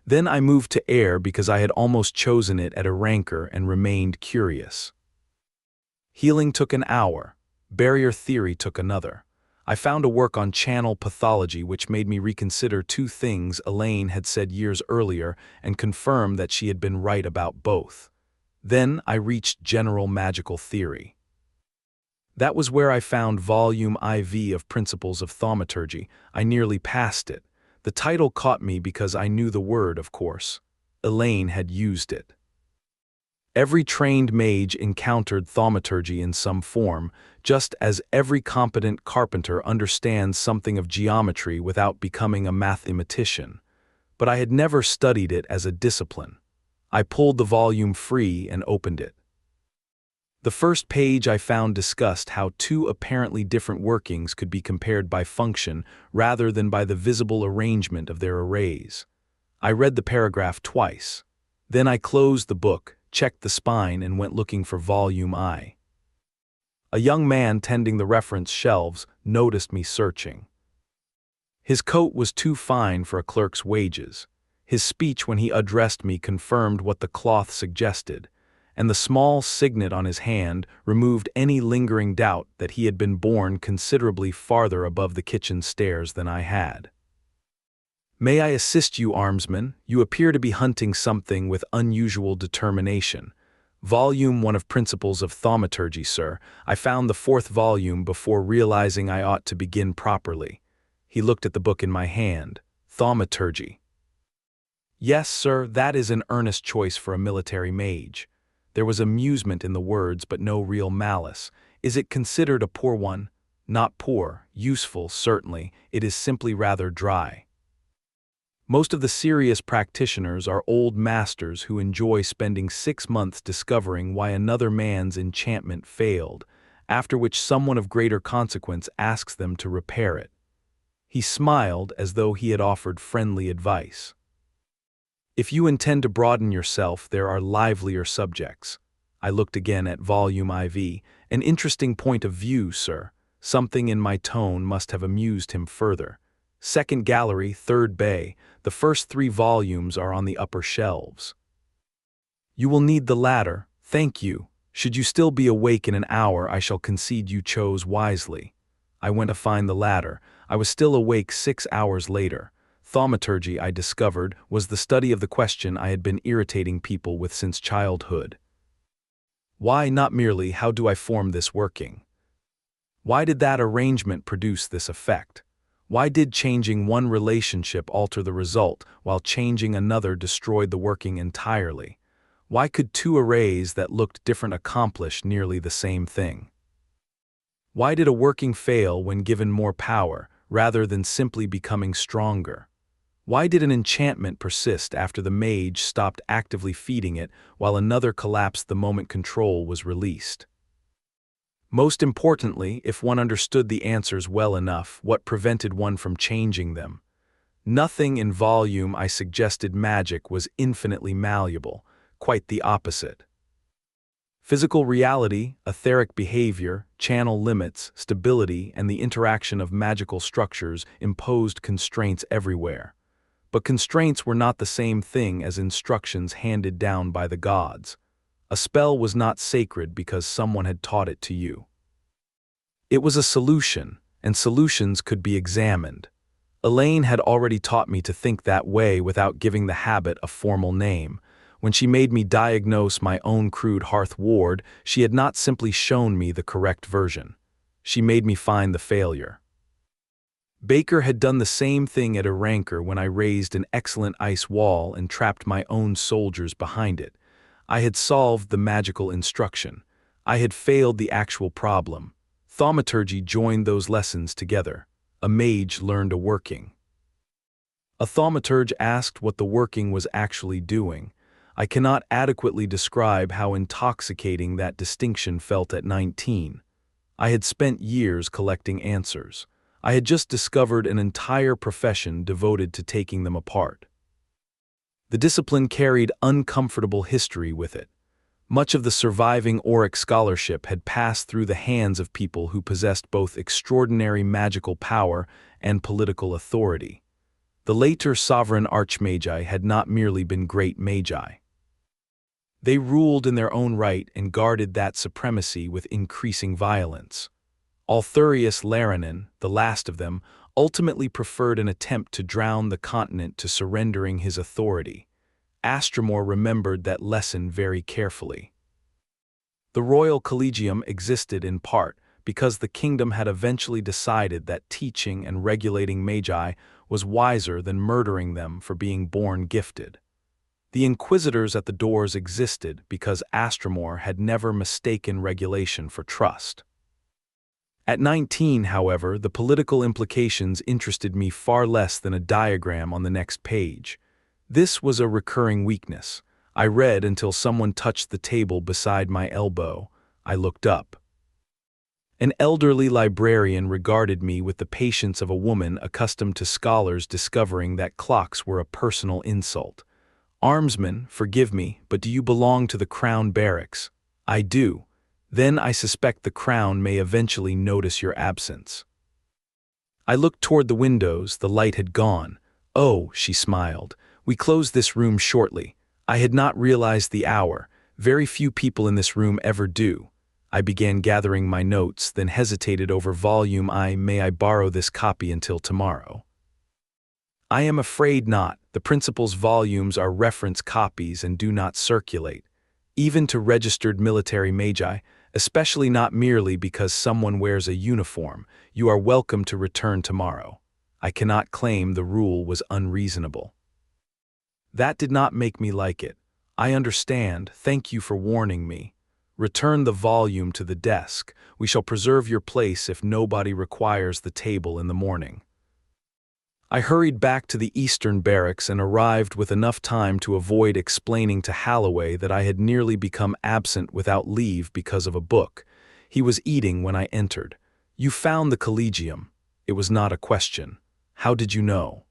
Then I moved to Air because I had almost chosen it at Erancour and remained curious. Healing took an hour. Barrier theory took another. I found a work on channel pathology which made me reconsider 2 things Elaine had said years earlier and confirmed that she had been right about both. Then I reached general magical theory. That was where I found Volume IV of Principles of Thaumaturgy. I nearly passed it. The title caught me because I knew the word, of course. Elaine had used it. Every trained mage encountered thaumaturgy in some form, just as every competent carpenter understands something of geometry without becoming a mathematician. But I had never studied it as a discipline. I pulled the volume free and opened it. The first page I found discussed how two apparently different workings could be compared by function rather than by the visible arrangement of their arrays. I read the paragraph twice. Then I closed the book, checked the spine, and went looking for Volume I. A young man tending the reference shelves noticed me searching. His coat was too fine for a clerk's wages. His speech when he addressed me confirmed what the cloth suggested, and the small signet on his hand removed any lingering doubt that he had been born considerably farther above the kitchen stairs than I had. "May I assist you, Armsman? You appear to be hunting something with unusual determination." "Volume 1 of Principles of Thaumaturgy, sir. I found the 4th volume before realizing I ought to begin properly." He looked at the book in my hand. "Thaumaturgy." "Yes, sir, that is an earnest choice for a military mage." There was amusement in the words, but no real malice. "Is it considered a poor one?" "Not poor. Useful, certainly. It is simply rather dry." Most of the serious practitioners are old masters who enjoy spending 6 months discovering why another man's enchantment failed, after which someone of greater consequence asks them to repair it. He smiled as though he had offered friendly advice. "If you intend to broaden yourself, there are livelier subjects." I looked again at Volume IV. "An interesting point of view, sir." Something in my tone must have amused him further. "Second gallery, third bay. The first 3 volumes are on the upper shelves." "You will need the latter. Thank you. Should you still be awake in an hour, I shall concede you chose wisely." I went to find the latter. I was still awake 6 hours later. Thaumaturgy, I discovered, was the study of the question I had been irritating people with since childhood. Why, not merely how do I form this working? Why did that arrangement produce this effect? Why did changing one relationship alter the result, while changing another destroyed the working entirely? Why could 2 arrays that looked different accomplish nearly the same thing? Why did a working fail when given more power, rather than simply becoming stronger? Why did an enchantment persist after the mage stopped actively feeding it, while another collapsed the moment control was released? Most importantly, if one understood the answers well enough, what prevented one from changing them? Nothing in Volume I suggested magic was infinitely malleable, quite the opposite. Physical reality, etheric behavior, channel limits, stability, and the interaction of magical structures imposed constraints everywhere. But constraints were not the same thing as instructions handed down by the gods. A spell was not sacred because someone had taught it to you. It was a solution, and solutions could be examined. Elaine had already taught me to think that way without giving the habit a formal name. When she made me diagnose my own crude hearth ward, she had not simply shown me the correct version. She made me find the failure. Baker had done the same thing at Erancour when I raised an excellent ice wall and trapped my own soldiers behind it. I had solved the magical instruction. I had failed the actual problem. Thaumaturgy joined those lessons together. A mage learned a working. A thaumaturge asked what the working was actually doing. I cannot adequately describe how intoxicating that distinction felt at 19. I had spent years collecting answers. I had just discovered an entire profession devoted to taking them apart. The discipline carried uncomfortable history with it. Much of the surviving Auric scholarship had passed through the hands of people who possessed both extraordinary magical power and political authority. The later sovereign archmagi had not merely been great magi. They ruled in their own right and guarded that supremacy with increasing violence. Althurius Laranen, the last of them, ultimately preferred an attempt to drown the continent to surrendering his authority. Astramor remembered that lesson very carefully. The Royal Collegium existed in part because the kingdom had eventually decided that teaching and regulating magi was wiser than murdering them for being born gifted. The inquisitors at the doors existed because Astramor had never mistaken regulation for trust. At 19, however, the political implications interested me far less than a diagram on the next page. This was a recurring weakness. I read until someone touched the table beside my elbow. I looked up. An elderly librarian regarded me with the patience of a woman accustomed to scholars discovering that clocks were a personal insult. "Armsman, forgive me, but do you belong to the Crown Barracks?" "I do." "Then I suspect the Crown may eventually notice your absence." I looked toward the windows. The light had gone. "Oh," she smiled. "We close this room shortly." I had not realized the hour. Very few people in this room ever do. I began gathering my notes, then hesitated over volume I. "May I borrow this copy until tomorrow?" "I am afraid not. The principal's volumes are reference copies and do not circulate, even to registered military magi, especially not merely because someone wears a uniform. You are welcome to return tomorrow." I cannot claim the rule was unreasonable. That did not make me like it. "I understand. Thank you for warning me. Return the volume to the desk. We shall preserve your place if nobody requires the table in the morning." I hurried back to the Eastern Barracks and arrived with enough time to avoid explaining to Holloway that I had nearly become absent without leave because of a book. He was eating when I entered. "You found the Collegium." It was not a question. "How did you know?"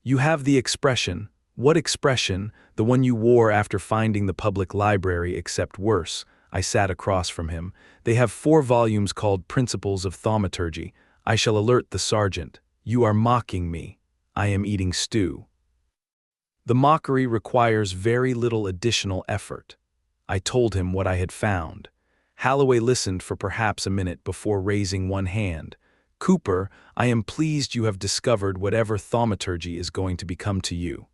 "You have the expression." "What expression?" "The one you wore after finding the public library, except worse." I sat across from him. "They have 4 volumes called Principles of Thaumaturgy. I shall alert the sergeant." "You are mocking me." "I am eating stew." The mockery requires very little additional effort. I told him what I had found. Holloway listened for perhaps a minute before raising one hand. "Cooper, I am pleased you have discovered whatever thaumaturgy is going to become to you.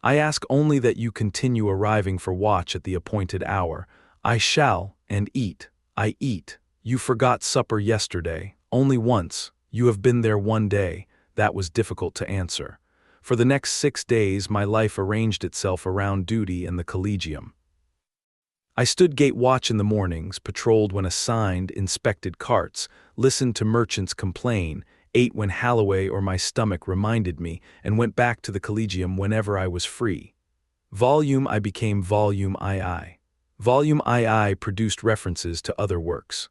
I ask only that you continue arriving for watch at the appointed hour." "I shall, and eat." "I eat. You forgot supper yesterday. Only once. You have been there one day." That was difficult to answer. For the next 6 days my life arranged itself around duty and the Collegium. I stood gate watch in the mornings, patrolled when assigned, inspected carts, listened to merchants complain, ate when Holloway or my stomach reminded me, and went back to the Collegium whenever I was free. Volume I became Volume II. Volume II produced references to other works.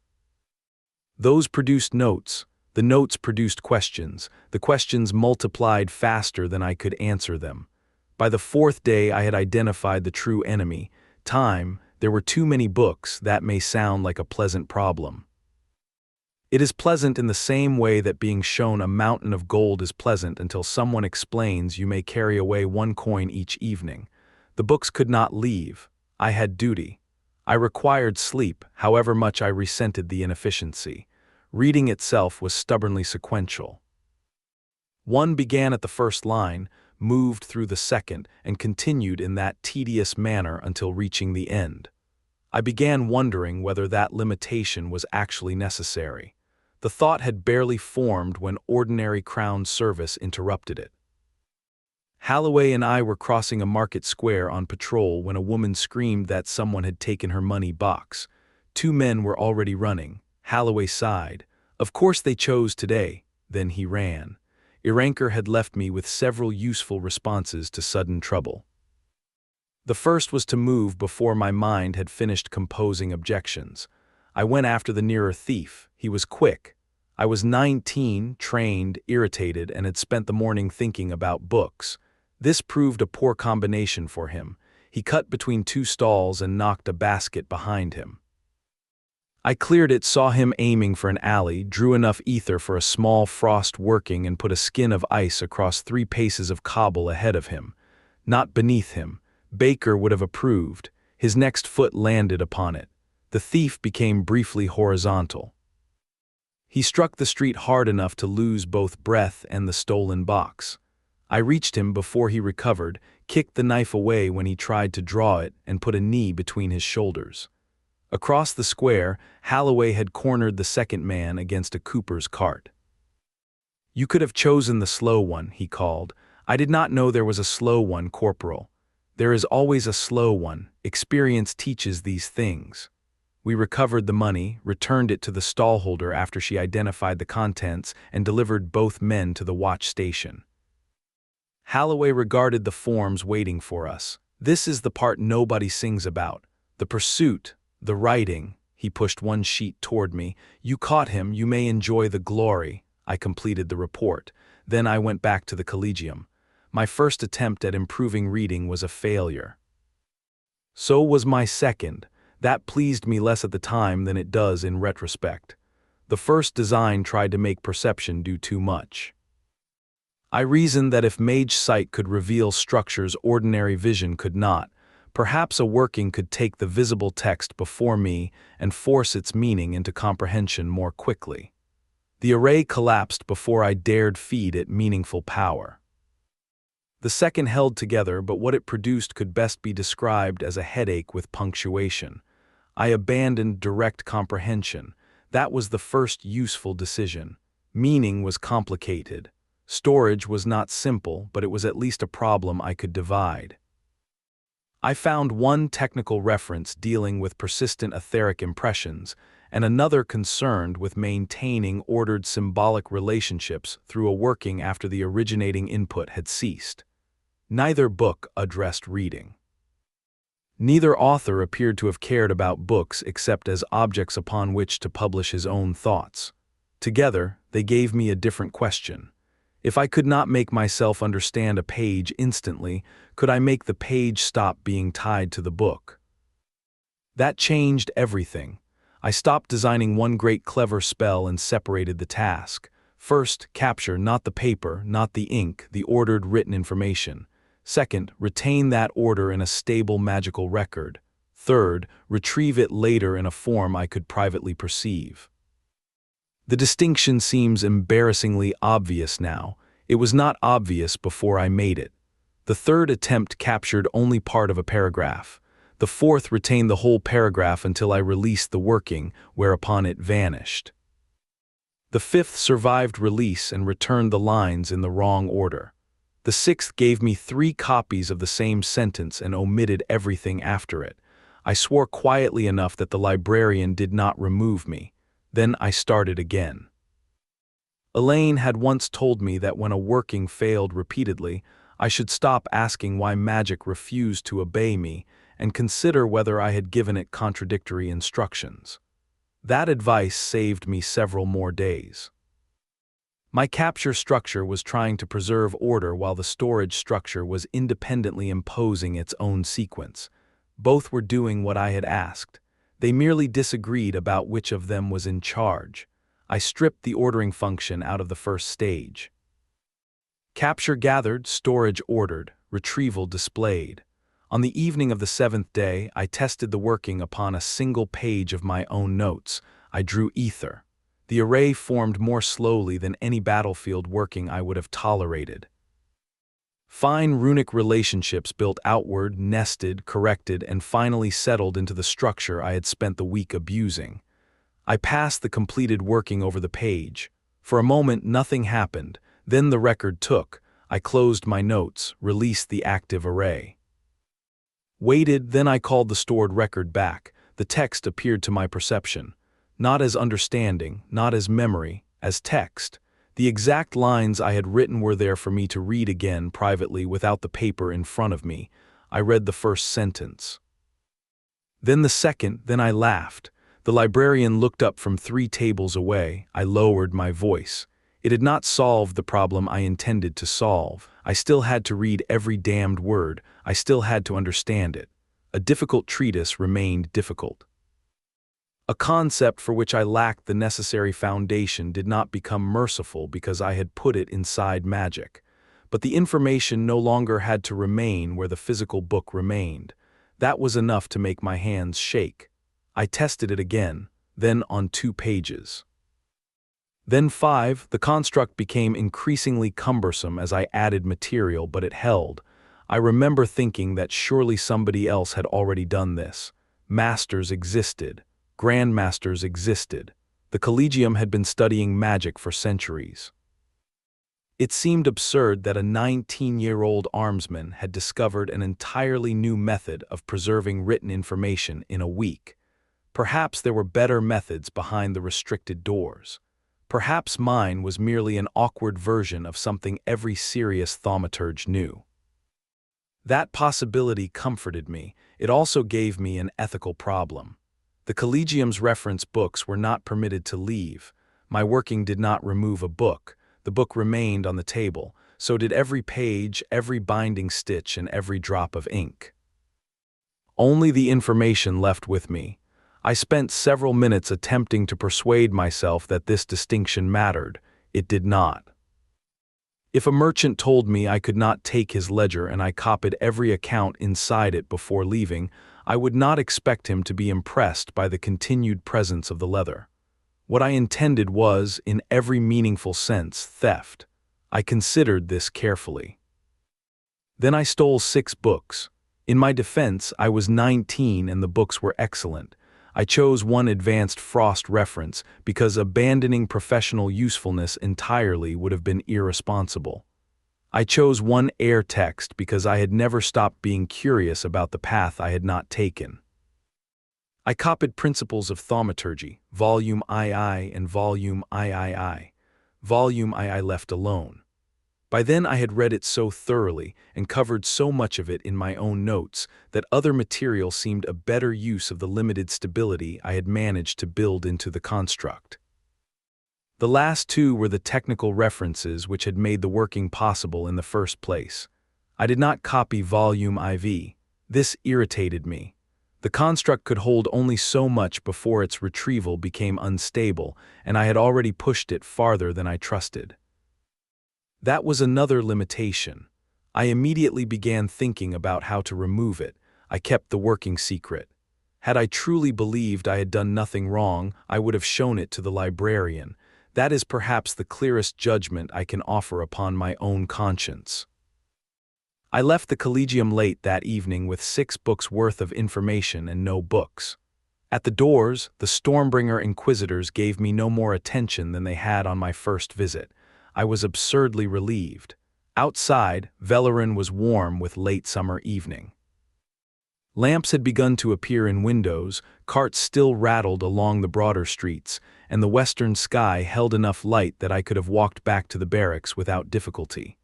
Those produced notes. The notes produced questions. The questions multiplied faster than I could answer them. By the 4th day I had identified the true enemy. Time. There were too many books. That may sound like a pleasant problem. It is pleasant in the same way that being shown a mountain of gold is pleasant until someone explains you may carry away 1 coin each evening. The books could not leave. I had duty. I required sleep, however much I resented the inefficiency. Reading itself was stubbornly sequential. One began at the first line, moved through the second, and continued in that tedious manner until reaching the end. I began wondering whether that limitation was actually necessary. The thought had barely formed when ordinary Crown service interrupted it. Holloway and I were crossing a market square on patrol when a woman screamed that someone had taken her money box. 2 men were already running. Holloway sighed. "Of course they chose today." Then he ran. Erancour had left me with several useful responses to sudden trouble. The first was to move before my mind had finished composing objections. I went after the nearer thief. He was quick. I was 19, trained, irritated, and had spent the morning thinking about books. This proved a poor combination for him. He cut between 2 stalls and knocked a basket behind him. I cleared it, saw him aiming for an alley, drew enough ether for a small frost working, and put a skin of ice across 3 paces of cobble ahead of him. Not beneath him. Baker would have approved. His next foot landed upon it. The thief became briefly horizontal. He struck the street hard enough to lose both breath and the stolen box. I reached him before he recovered, kicked the knife away when he tried to draw it, and put a knee between his shoulders. Across the square, Holloway had cornered the second man against a Cooper's cart. "You could have chosen the slow one," he called. "I did not know there was a slow one, Corporal. There is always a slow one. Experience teaches these things." We recovered the money, returned it to the stallholder after she identified the contents, and delivered both men to the watch station. Holloway regarded the forms waiting for us. "This is the part nobody sings about. The pursuit, the writing." He pushed one sheet toward me. "You caught him, you may enjoy the glory." I completed the report. Then I went back to the Collegium. My first attempt at improving reading was a failure. So was my second. That pleased me less at the time than it does in retrospect. The first design tried to make perception do too much. I reasoned that if Mage sight could reveal structures ordinary vision could not, perhaps a working could take the visible text before me and force its meaning into comprehension more quickly. The array collapsed before I dared feed it meaningful power. The second held together, but what it produced could best be described as a headache with punctuation. I abandoned direct comprehension. That was the first useful decision. Meaning was complicated. Storage was not simple, but it was at least a problem I could divide. I found one technical reference dealing with persistent etheric impressions, and another concerned with maintaining ordered symbolic relationships through a working after the originating input had ceased. Neither book addressed reading. Neither author appeared to have cared about books except as objects upon which to publish his own thoughts. Together, they gave me a different question. If I could not make myself understand a page instantly, could I make the page stop being tied to the book? That changed everything. I stopped designing one great clever spell and separated the task. First, capture not the paper, not the ink, the ordered written information. Second, retain that order in a stable magical record. Third, retrieve it later in a form I could privately perceive. The distinction seems embarrassingly obvious now. It was not obvious before I made it. The third attempt captured only part of a paragraph. The fourth retained the whole paragraph until I released the working, whereupon it vanished. The fifth survived release and returned the lines in the wrong order. The sixth gave me 3 copies of the same sentence and omitted everything after it. I swore quietly enough that the librarian did not remove me. Then I started again. Elaine had once told me that when a working failed repeatedly, I should stop asking why magic refused to obey me and consider whether I had given it contradictory instructions. That advice saved me several more days. My capture structure was trying to preserve order while the storage structure was independently imposing its own sequence. Both were doing what I had asked. They merely disagreed about which of them was in charge. I stripped the ordering function out of the first stage. Capture gathered, storage ordered, retrieval displayed. On the evening of the 7th day, I tested the working upon a single page of my own notes. I drew ether. The array formed more slowly than any battlefield working I would have tolerated. Fine runic relationships built outward, nested, corrected, and finally settled into the structure I had spent the week abusing. I passed the completed working over the page. For a moment, nothing happened. Then the record took. I closed my notes, released the active array. Waited, then I called the stored record back. The text appeared to my perception. Not as understanding, not as memory, as text. The exact lines I had written were there for me to read again privately without the paper in front of me. I read the first sentence. Then the second, then I laughed. The librarian looked up from 3 tables away. I lowered my voice. It had not solved the problem I intended to solve. I still had to read every damned word. I still had to understand it. A difficult treatise remained difficult. A concept for which I lacked the necessary foundation did not become merciful because I had put it inside magic. But the information no longer had to remain where the physical book remained. That was enough to make my hands shake. I tested it again, then on 2 pages. Then 5, the construct became increasingly cumbersome as I added material, but it held. I remember thinking that surely somebody else had already done this. Masters existed. Grandmasters existed. The Collegium had been studying magic for centuries. It seemed absurd that a 19-year-old armsman had discovered an entirely new method of preserving written information in a week. Perhaps there were better methods behind the restricted doors. Perhaps mine was merely an awkward version of something every serious thaumaturge knew. That possibility comforted me. It also gave me an ethical problem. The Collegium's reference books were not permitted to leave. My working did not remove a book. The book remained on the table, so did every page, every binding stitch, and every drop of ink. Only the information left with me. I spent several minutes attempting to persuade myself that this distinction mattered. It did not. If a merchant told me I could not take his ledger and I copied every account inside it before leaving, I would not expect him to be impressed by the continued presence of the leather. What I intended was, in every meaningful sense, theft. I considered this carefully. Then I stole 6 books. In my defense, I was 19 and the books were excellent. I chose one advanced Frost reference because abandoning professional usefulness entirely would have been irresponsible. I chose one air text because I had never stopped being curious about the path I had not taken. I copied Principles of Thaumaturgy, Volume II and Volume III. Volume II left alone. By then I had read it so thoroughly and covered so much of it in my own notes that other material seemed a better use of the limited stability I had managed to build into the construct. The last 2 were the technical references which had made the working possible in the first place. I did not copy Volume IV. This irritated me. The construct could hold only so much before its retrieval became unstable, and I had already pushed it farther than I trusted. That was another limitation. I immediately began thinking about how to remove it. I kept the working secret. Had I truly believed I had done nothing wrong, I would have shown it to the librarian. That is perhaps the clearest judgment I can offer upon my own conscience. I left the Collegium late that evening with 6 books worth of information and no books. At the doors, the Stormbringer Inquisitors gave me no more attention than they had on my first visit. I was absurdly relieved. Outside, Velleron was warm with late summer evening. Lamps had begun to appear in windows, carts still rattled along the broader streets, and the western sky held enough light that I could have walked back to the barracks without difficulty.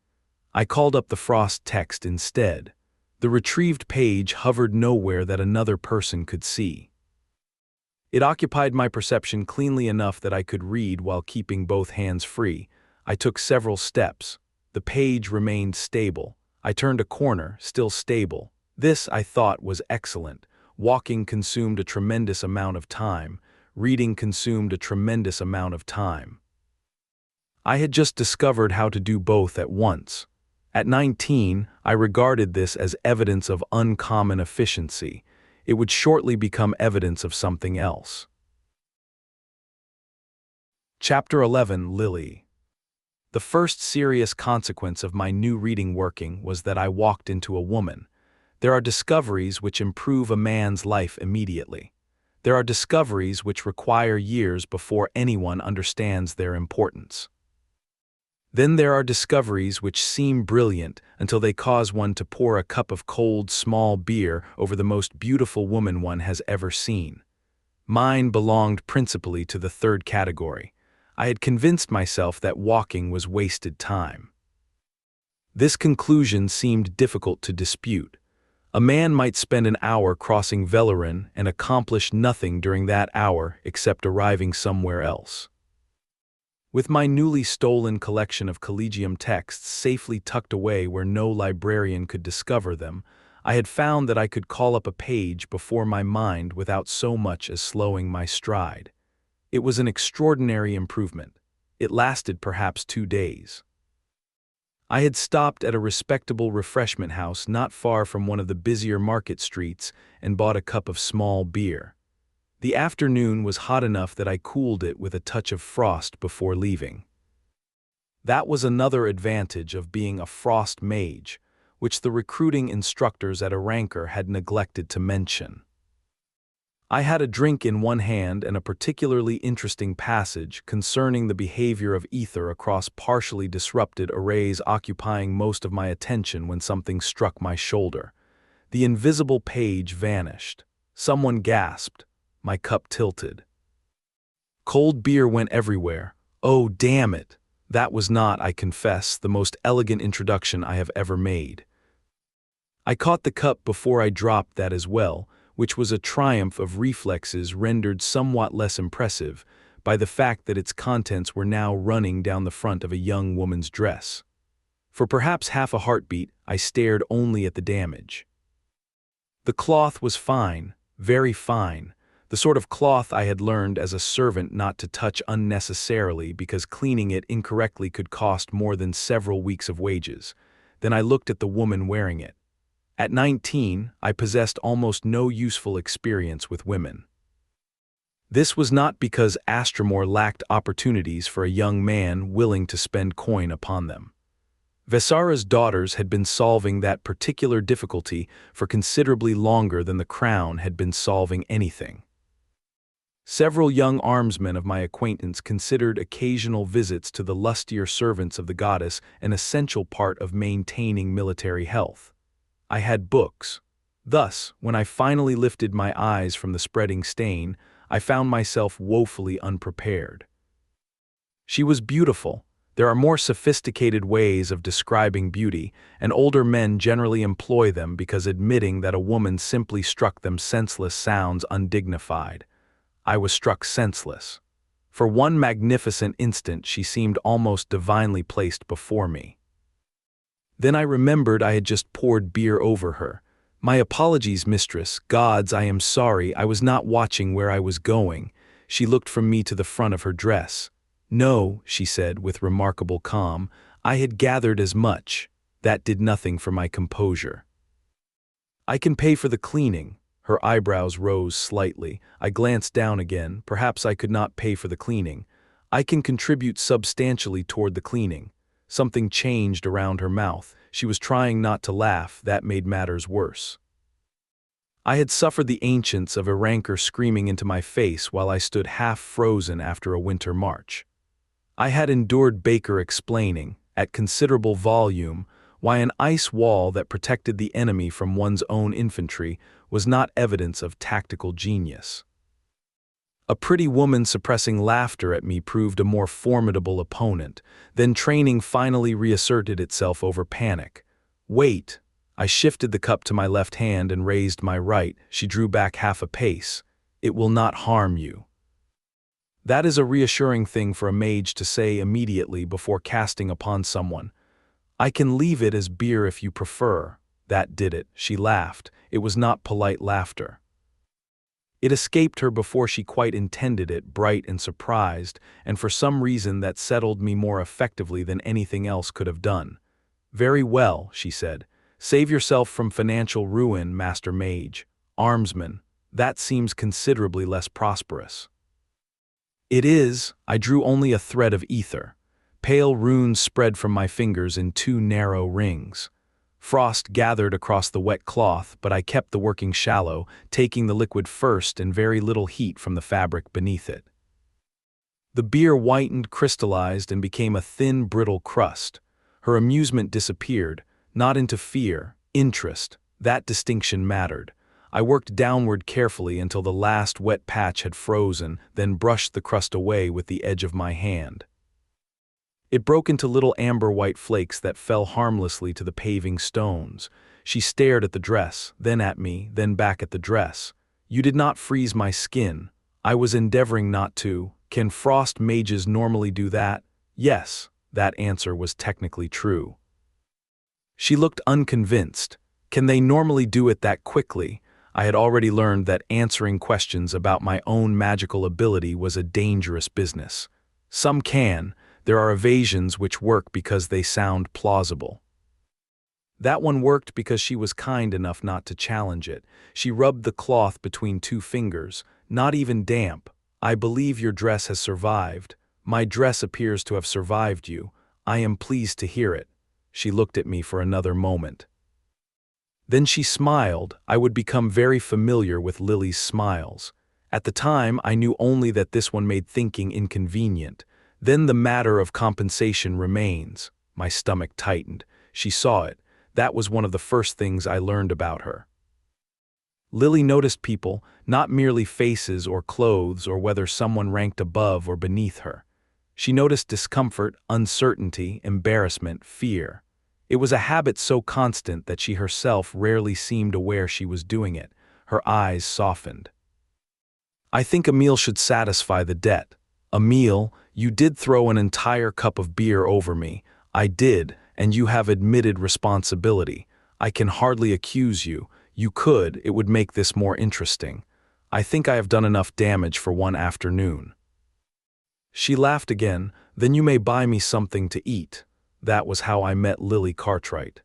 I called up the Frost text instead. The retrieved page hovered nowhere that another person could see. It occupied my perception cleanly enough that I could read while keeping both hands free. I took several steps. The page remained stable. I turned a corner, still stable. This, I thought, was excellent. Walking consumed a tremendous amount of time. Reading consumed a tremendous amount of time. I had just discovered how to do both at once. At 19, I regarded this as evidence of uncommon efficiency. It would shortly become evidence of something else. Chapter 11, Lilly. The first serious consequence of my new reading working was that I walked into a woman. There are discoveries which improve a man's life immediately. There are discoveries which require years before anyone understands their importance. Then there are discoveries which seem brilliant until they cause one to pour a cup of cold, small beer over the most beautiful woman one has ever seen. Mine belonged principally to the third category. I had convinced myself that walking was wasted time. This conclusion seemed difficult to dispute. A man might spend an hour crossing Velleron and accomplish nothing during that hour except arriving somewhere else. With my newly stolen collection of Collegium texts safely tucked away where no librarian could discover them, I had found that I could call up a page before my mind without so much as slowing my stride. It was an extraordinary improvement. It lasted perhaps 2 days. I had stopped at a respectable refreshment house not far from one of the busier market streets and bought a cup of small beer. The afternoon was hot enough that I cooled it with a touch of frost before leaving. That was another advantage of being a frost mage. which the recruiting instructors at Erancour had neglected to mention. I had a drink in one hand and a particularly interesting passage concerning the behavior of ether across partially disrupted arrays occupying most of my attention when something struck my shoulder. The invisible page vanished. Someone gasped. My cup tilted. Cold beer went everywhere. Oh, damn it! That was not, I confess, the most elegant introduction I have ever made. I caught the cup before I dropped that as well, which was a triumph of reflexes rendered somewhat less impressive by the fact that its contents were now running down the front of a young woman's dress. For perhaps half a heartbeat, I stared only at the damage. The cloth was fine, very fine, the sort of cloth I had learned as a servant not to touch unnecessarily because cleaning it incorrectly could cost more than several weeks of wages. Then I looked at the woman wearing it. At 19, I possessed almost no useful experience with women. This was not because Astramor lacked opportunities for a young man willing to spend coin upon them. Vesara's daughters had been solving that particular difficulty for considerably longer than the crown had been solving anything. Several young armsmen of my acquaintance considered occasional visits to the lustier servants of the goddess an essential part of maintaining military health. I had books. Thus, when I finally lifted my eyes from the spreading stain, I found myself woefully unprepared. She was beautiful. There are more sophisticated ways of describing beauty, and older men generally employ them because admitting that a woman simply struck them senseless sounds undignified. I was struck senseless. For one magnificent instant she seemed almost divinely placed before me. Then I remembered I had just poured beer over her. My apologies, mistress. Gods, I am sorry, I was not watching where I was going. She looked from me to the front of her dress. No, she said with remarkable calm, I had gathered as much. That did nothing for my composure. I can pay for the cleaning. Her eyebrows rose slightly. I glanced down again. Perhaps I could not pay for the cleaning. I can contribute substantially toward the cleaning. Something changed around her mouth. She was trying not to laugh. That made matters worse. I had suffered the ancients of Erancour screaming into my face while I stood half frozen after a winter march. I had endured Baker explaining, at considerable volume, why an ice wall that protected the enemy from one's own infantry was not evidence of tactical genius. A pretty woman suppressing laughter at me proved a more formidable opponent. Then training finally reasserted itself over panic. Wait! I shifted the cup to my left hand and raised my right. She drew back half a pace. It will not harm you. That is a reassuring thing for a mage to say immediately before casting upon someone. I can leave it as beer if you prefer. That did it. She laughed. It was not polite laughter. It escaped her before she quite intended it, bright and surprised, and for some reason that settled me more effectively than anything else could have done. Very well, she said. Save yourself from financial ruin, Master Mage. Armsman, that seems considerably less prosperous. It is. I drew only a thread of ether. Pale runes spread from my fingers in 2 narrow rings. Frost gathered across the wet cloth, but I kept the working shallow, taking the liquid first and very little heat from the fabric beneath it. The beer whitened, crystallized, and became a thin, brittle crust. Her amusement disappeared, not into fear, interest. That distinction mattered. I worked downward carefully until the last wet patch had frozen, then brushed the crust away with the edge of my hand. It broke into little amber-white flakes that fell harmlessly to the paving stones. She stared at the dress, then at me, then back at the dress. You did not freeze my skin. I was endeavoring not to. Can frost mages normally do that? Yes, that answer was technically true. She looked unconvinced. Can they normally do it that quickly? I had already learned that answering questions about my own magical ability was a dangerous business. Some can. There are evasions which work because they sound plausible. That one worked because she was kind enough not to challenge it. She rubbed the cloth between 2 fingers, not even damp. I believe your dress has survived. My dress appears to have survived you. I am pleased to hear it. She looked at me for another moment. Then she smiled. I would become very familiar with Lilly's smiles. At the time, I knew only that this one made thinking inconvenient. Then the matter of compensation remains. My stomach tightened. She saw it. That was one of the first things I learned about her. Lilly noticed people, not merely faces or clothes or whether someone ranked above or beneath her. She noticed discomfort, uncertainty, embarrassment, fear. It was a habit so constant that she herself rarely seemed aware she was doing it. Her eyes softened. I think a meal should satisfy the debt. A meal? You did throw an entire cup of beer over me. I did, and you have admitted responsibility. I can hardly accuse you. You could, it would make this more interesting. I think I have done enough damage for one afternoon. She laughed again. Then you may buy me something to eat. That was how I met Lilly Cartwright.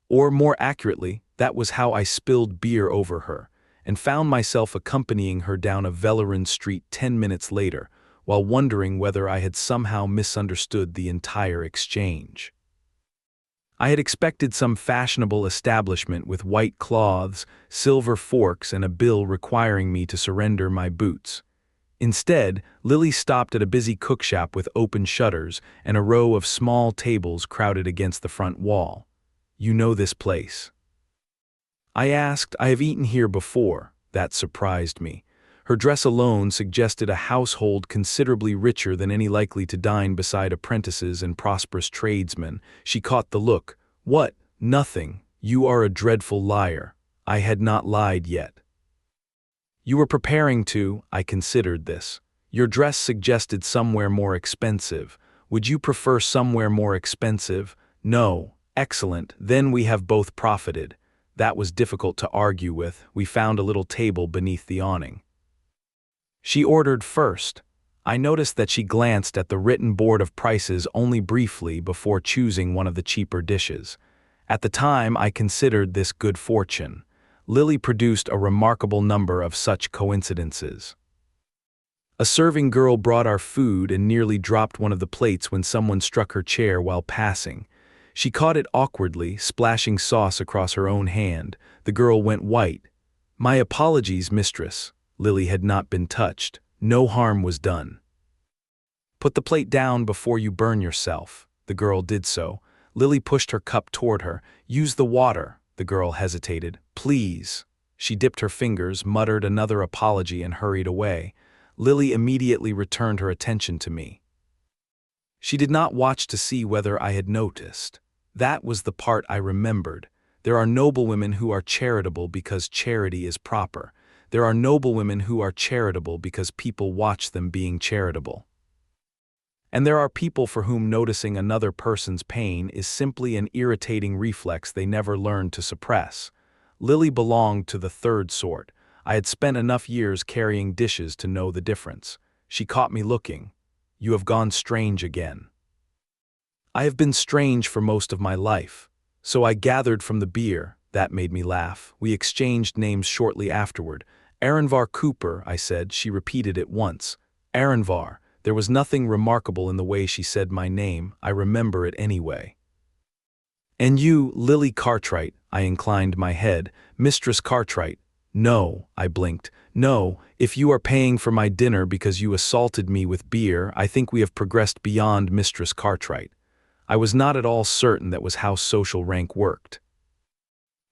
Or more accurately, that was how I spilled beer over her, and found myself accompanying her down a Velleron street 10 minutes later, while wondering whether I had somehow misunderstood the entire exchange. I had expected some fashionable establishment with white cloths, silver forks, and a bill requiring me to surrender my boots. Instead, Lilly stopped at a busy cookshop with open shutters and a row of small tables crowded against the front wall. You know this place? I asked. I have eaten here before. That surprised me. Her dress alone suggested a household considerably richer than any likely to dine beside apprentices and prosperous tradesmen. She caught the look. What? Nothing. You are a dreadful liar. I had not lied yet. You were preparing to. I considered this. Your dress suggested somewhere more expensive. Would you prefer somewhere more expensive? No. Excellent. Then we have both profited. That was difficult to argue with. We found a little table beneath the awning. She ordered first. I noticed that she glanced at the written board of prices only briefly before choosing one of the cheaper dishes. At the time, I considered this good fortune. Lilly produced a remarkable number of such coincidences. A serving girl brought our food and nearly dropped one of the plates when someone struck her chair while passing. She caught it awkwardly, splashing sauce across her own hand. The girl went white. My apologies, mistress. Lilly had not been touched. No harm was done. Put the plate down before you burn yourself. The girl did so. Lilly pushed her cup toward her. Use the water. The girl hesitated. Please. She dipped her fingers, muttered another apology, and hurried away. Lilly immediately returned her attention to me. She did not watch to see whether I had noticed. That was the part I remembered. There are noblewomen who are charitable because charity is proper. There are noblewomen who are charitable because people watch them being charitable. And there are people for whom noticing another person's pain is simply an irritating reflex they never learned to suppress. Lilly belonged to the third sort. I had spent enough years carrying dishes to know the difference. She caught me looking. You have gone strange again. I have been strange for most of my life. So I gathered from the beer. That made me laugh. We exchanged names shortly afterward. Aranvar Cooper, I said. She repeated it once. Aranvar. There was nothing remarkable in the way she said my name. I remember it anyway. And you, Lilly Cartwright. I inclined my head. Mistress Cartwright. No, I blinked. No, if you are paying for my dinner because you assaulted me with beer, I think we have progressed beyond Mistress Cartwright. I was not at all certain that was how social rank worked.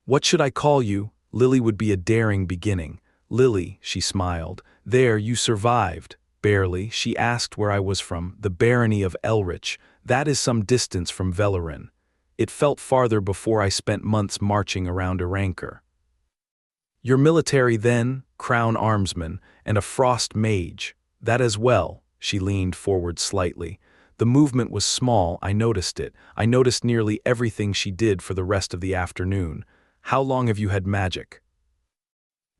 What should I call you? Lilly would be a daring beginning. Lilly, she smiled. There, you survived. Barely. She asked where I was from. The barony of Elrich. That is some distance from Velleron. It felt farther before I spent months marching around Erancour. You're military then, crown armsman, and a frost mage. That as well. She leaned forward slightly. The movement was small. I noticed it. I noticed nearly everything she did for the rest of the afternoon. How long have you had magic?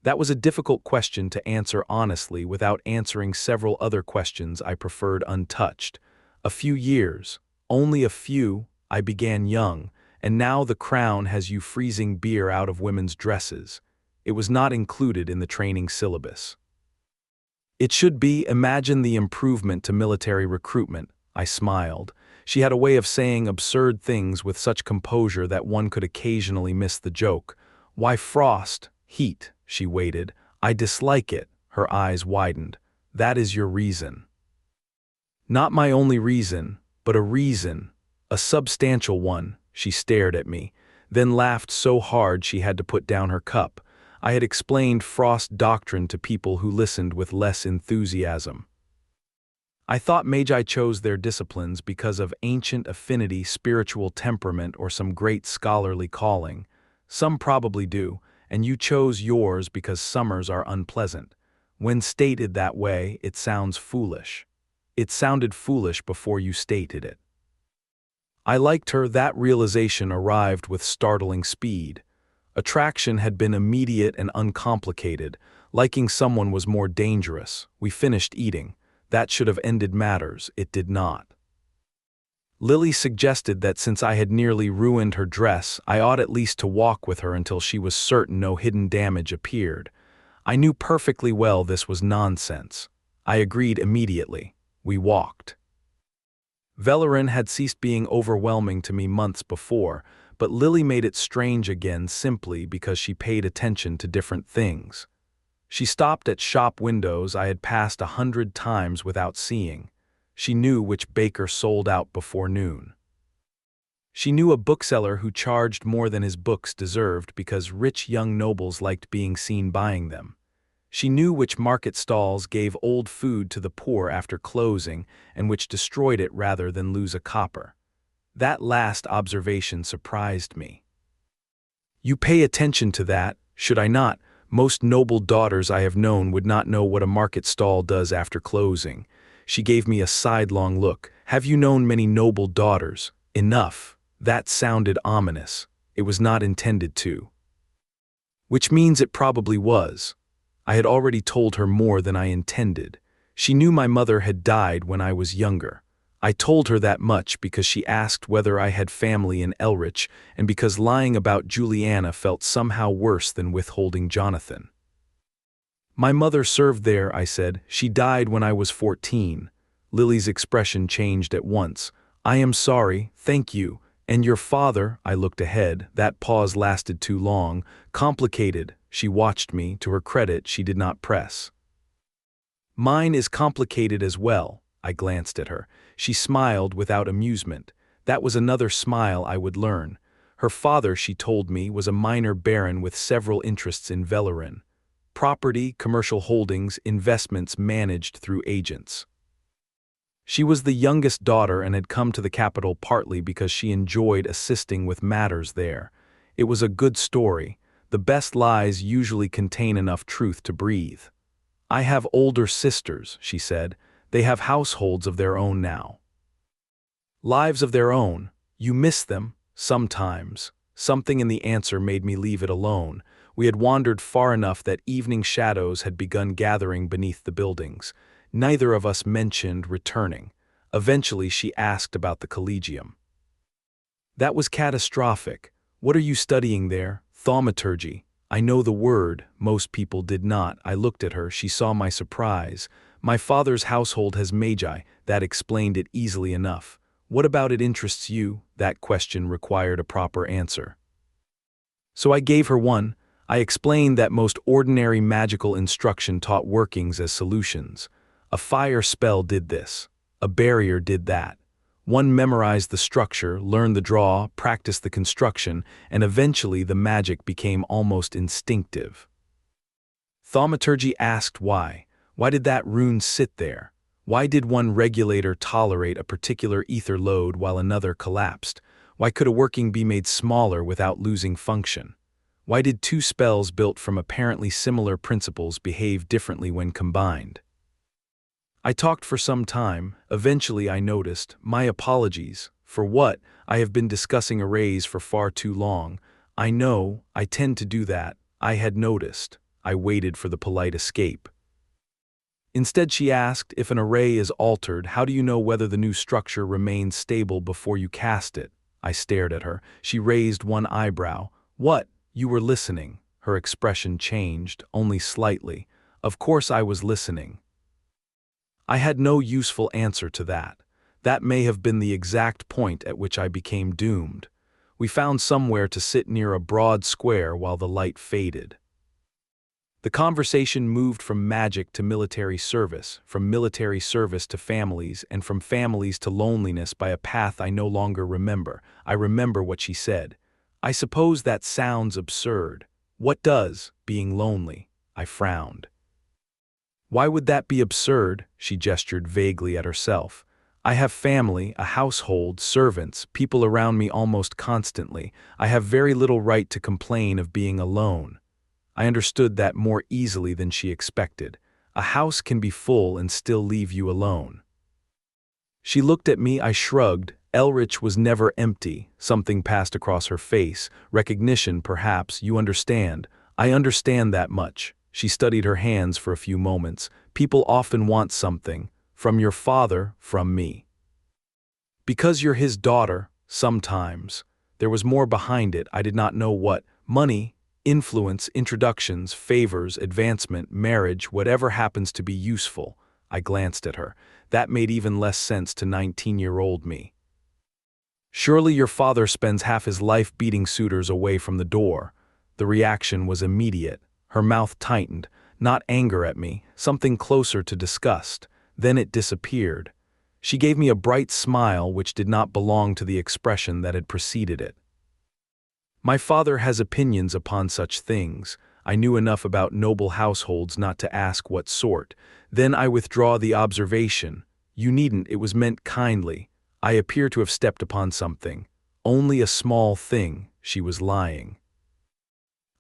That was a difficult question to answer honestly without answering several other questions I preferred untouched. A few years. Only a few. I began young, and now the crown has you freezing beer out of women's dresses. It was not included in the training syllabus. It should be. Imagine the improvement to military recruitment. I smiled. She had a way of saying absurd things with such composure that one could occasionally miss the joke. "Why frost? Heat," she waited. "I dislike it." Her eyes widened. "That is your reason." "Not my only reason, but a reason. A substantial one." She stared at me, then laughed so hard she had to put down her cup. I had explained frost doctrine to people who listened with less enthusiasm. I thought Magi chose their disciplines because of ancient affinity, spiritual temperament, or some great scholarly calling. Some probably do, and you chose yours because summers are unpleasant. When stated that way, it sounds foolish. It sounded foolish before you stated it. I liked her. That realization arrived with startling speed. Attraction had been immediate and uncomplicated. Liking someone was more dangerous. We finished eating. That should have ended matters. It did not. Lilly suggested that since I had nearly ruined her dress, I ought at least to walk with her until she was certain no hidden damage appeared. I knew perfectly well this was nonsense. I agreed immediately. We walked. Velleron had ceased being overwhelming to me months before, but Lilly made it strange again simply because she paid attention to different things. She stopped at shop windows I had passed 100 times without seeing. She knew which baker sold out before noon. She knew a bookseller who charged more than his books deserved because rich young nobles liked being seen buying them. She knew which market stalls gave old food to the poor after closing and which destroyed it rather than lose a copper. That last observation surprised me. "You pay attention to that, should I not? Most noble daughters I have known would not know what a market stall does after closing." She gave me a sidelong look. "Have you known many noble daughters?" Enough. That sounded ominous. It was not intended to. Which means it probably was. I had already told her more than I intended. She knew my mother had died when I was younger. I told her that much because she asked whether I had family in Elrich and because lying about Juliana felt somehow worse than withholding Jonathan. "My mother served there," I said. "She died when I was 14. Lily's expression changed at once. "I am sorry, thank you. And your father?" I looked ahead. That pause lasted too long. "Complicated." She watched me. To her credit, she did not press. "Mine is complicated as well." I glanced at her. She smiled without amusement. That was another smile I would learn. Her father, she told me, was a minor baron with several interests in Velleron. Property, commercial holdings, investments managed through agents. She was the youngest daughter and had come to the capital partly because she enjoyed assisting with matters there. It was a good story. The best lies usually contain enough truth to breathe. "I have older sisters," she said. "They have households of their own now. Lives of their own. You miss them?" "Sometimes." Something in the answer made me leave it alone. We had wandered far enough that evening shadows had begun gathering beneath the buildings. Neither of us mentioned returning. Eventually she asked about the Collegium. "That was catastrophic. What are you studying there?" "Thaumaturgy." I know the word. Most people did not. I looked at her. She saw my surprise. "My father's household has Magi." That explained it easily enough. "What about it interests you?" That question required a proper answer. So I gave her one. I explained that most ordinary magical instruction taught workings as solutions. A fire spell did this. A barrier did that. One memorized the structure, learned the draw, practiced the construction, and eventually the magic became almost instinctive. Thaumaturgy asked why. Why did that rune sit there? Why did one regulator tolerate a particular ether load while another collapsed? Why could a working be made smaller without losing function? Why did two spells built from apparently similar principles behave differently when combined? I talked for some time. Eventually I noticed. "My apologies." "For what?" "I have been discussing arrays for far too long." "I know, I tend to do that." I had noticed. I waited for the polite escape. Instead she asked, "If an array is altered, how do you know whether the new structure remains stable before you cast it?" I stared at her. She raised one eyebrow. "What? You were listening." Her expression changed, only slightly. Of course I was listening. I had no useful answer to that. That may have been the exact point at which I became doomed. We found somewhere to sit near a broad square while the light faded. The conversation moved from magic to military service, from military service to families, and from families to loneliness by a path I no longer remember. I remember what she said. "I suppose that sounds absurd. What does, being lonely?" I frowned. "Why would that be absurd?" She gestured vaguely at herself. "I have family, a household, servants, people around me almost constantly. I have very little right to complain of being alone." I understood that more easily than she expected. A house can be full and still leave you alone. She looked at me, I shrugged. Elrich was never empty. Something passed across her face. Recognition, perhaps, you understand. I understand that much. She studied her hands for a few moments. People often want something. From your father, from me. Because you're his daughter, sometimes. There was more behind it, I did not know what. Money, influence, introductions, favors, advancement, marriage, whatever happens to be useful. I glanced at her. That made even less sense to 19-year-old me. Surely your father spends half his life beating suitors away from the door. The reaction was immediate. Her mouth tightened, not anger at me, something closer to disgust. Then it disappeared. She gave me a bright smile which did not belong to the expression that had preceded it. My father has opinions upon such things. I knew enough about noble households not to ask what sort. Then I withdraw the observation. You needn't, it was meant kindly. I appear to have stepped upon something. Only a small thing. She was lying.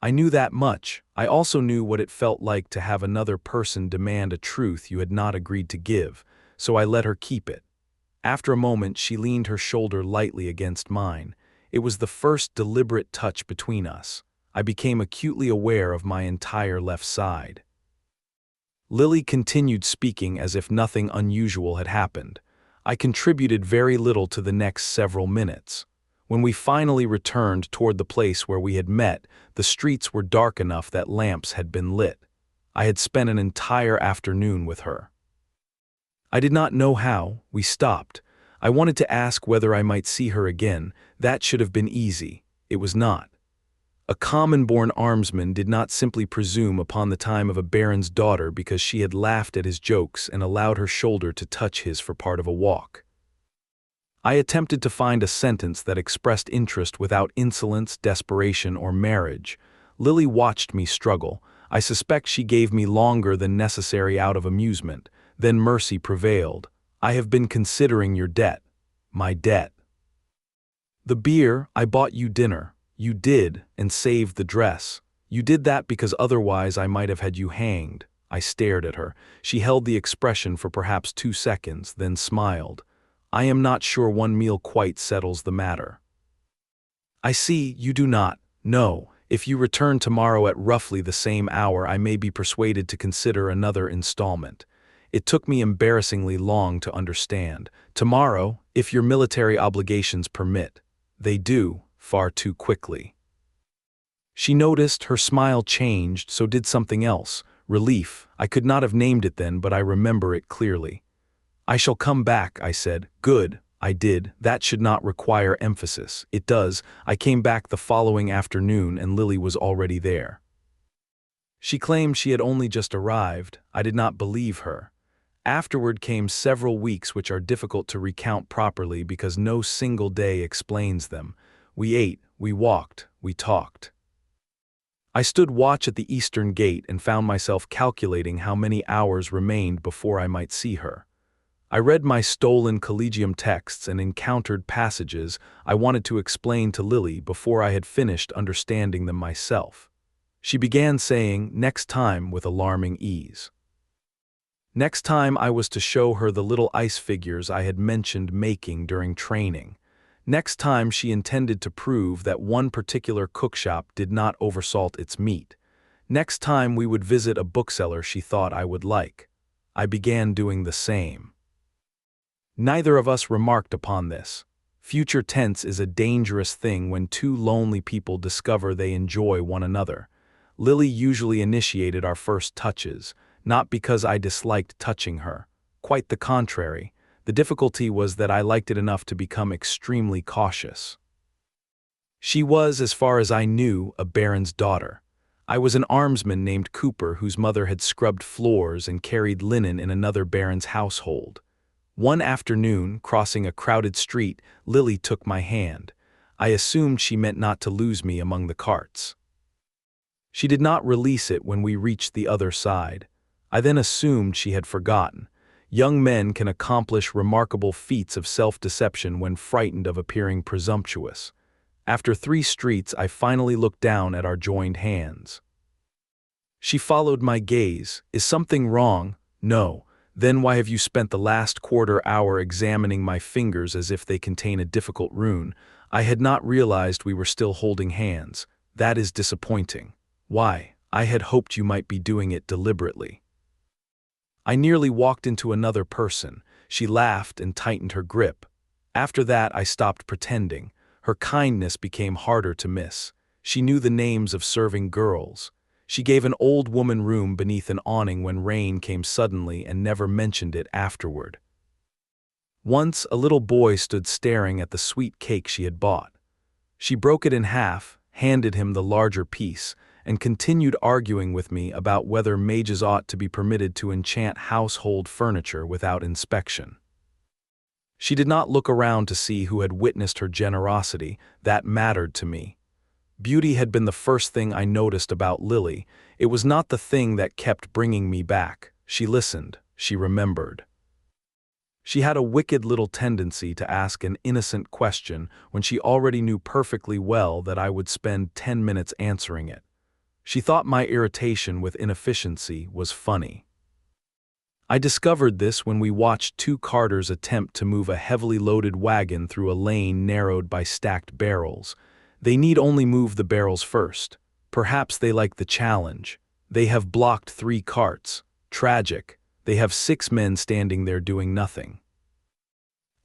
I knew that much. I also knew what it felt like to have another person demand a truth you had not agreed to give, so I let her keep it. After a moment, she leaned her shoulder lightly against mine. It was the first deliberate touch between us. I became acutely aware of my entire left side. Lilly continued speaking as if nothing unusual had happened. I contributed very little to the next several minutes. When we finally returned toward the place where we had met, the streets were dark enough that lamps had been lit. I had spent an entire afternoon with her. I did not know how. We stopped. I wanted to ask whether I might see her again. That should have been easy. It was not. A common-born armsman did not simply presume upon the time of a baron's daughter because she had laughed at his jokes and allowed her shoulder to touch his for part of a walk. I attempted to find a sentence that expressed interest without insolence, desperation, or marriage. Lilly watched me struggle. I suspect she gave me longer than necessary out of amusement. Then mercy prevailed. "I have been considering your debt." "My debt?" "The beer, I bought you dinner. You did, and saved the dress. You did that because otherwise I might have had you hanged." I stared at her. She held the expression for perhaps 2 seconds, then smiled. "I am not sure one meal quite settles the matter." "I see, you do not. No, if you return tomorrow at roughly the same hour, I may be persuaded to consider another installment." It took me embarrassingly long to understand. "Tomorrow, if your military obligations permit." They do, far too quickly. She noticed, her smile changed, so did something else. Relief. I could not have named it then, but I remember it clearly. "I shall come back," I said. "Good." I did. That should not require emphasis. It does. I came back the following afternoon and Lilly was already there. She claimed she had only just arrived. I did not believe her. Afterward came several weeks which are difficult to recount properly because no single day explains them. We ate, we walked, we talked. I stood watch at the eastern gate and found myself calculating how many hours remained before I might see her. I read my stolen Collegium texts and encountered passages I wanted to explain to Lilly before I had finished understanding them myself. She began saying, "Next time," with alarming ease. Next time I was to show her the little ice figures I had mentioned making during training. Next time she intended to prove that one particular cookshop did not oversalt its meat. Next time we would visit a bookseller she thought I would like. I began doing the same. Neither of us remarked upon this. Future tense is a dangerous thing when two lonely people discover they enjoy one another. Lilly usually initiated our first touches, not because I disliked touching her. Quite the contrary. The difficulty was that I liked it enough to become extremely cautious. She was, as far as I knew, a baron's daughter. I was an armsman named Cooper whose mother had scrubbed floors and carried linen in another baron's household. One afternoon, crossing a crowded street, Lilly took my hand. I assumed she meant not to lose me among the carts. She did not release it when we reached the other side. I then assumed she had forgotten. Young men can accomplish remarkable feats of self-deception when frightened of appearing presumptuous. After 3 streets, I finally looked down at our joined hands. She followed my gaze. Is something wrong? No. Then why have you spent the last quarter-hour examining my fingers as if they contain a difficult rune? I had not realized we were still holding hands. That is disappointing. Why? I had hoped you might be doing it deliberately. I nearly walked into another person. She laughed and tightened her grip. After that, I stopped pretending. Her kindness became harder to miss. She knew the names of serving girls. She gave an old woman room beneath an awning when rain came suddenly and never mentioned it afterward. Once, a little boy stood staring at the sweet cake she had bought. She broke it in half, handed him the larger piece, and continued arguing with me about whether mages ought to be permitted to enchant household furniture without inspection. She did not look around to see who had witnessed her generosity. That mattered to me. Beauty had been the first thing I noticed about Lilly. It was not the thing that kept bringing me back. She listened. She remembered. She had a wicked little tendency to ask an innocent question when she already knew perfectly well that I would spend 10 minutes answering it. She thought my irritation with inefficiency was funny. I discovered this when we watched 2 carters attempt to move a heavily loaded wagon through a lane narrowed by stacked barrels. They need only move the barrels first. Perhaps they like the challenge. They have blocked 3 carts. Tragic. They have 6 men standing there doing nothing.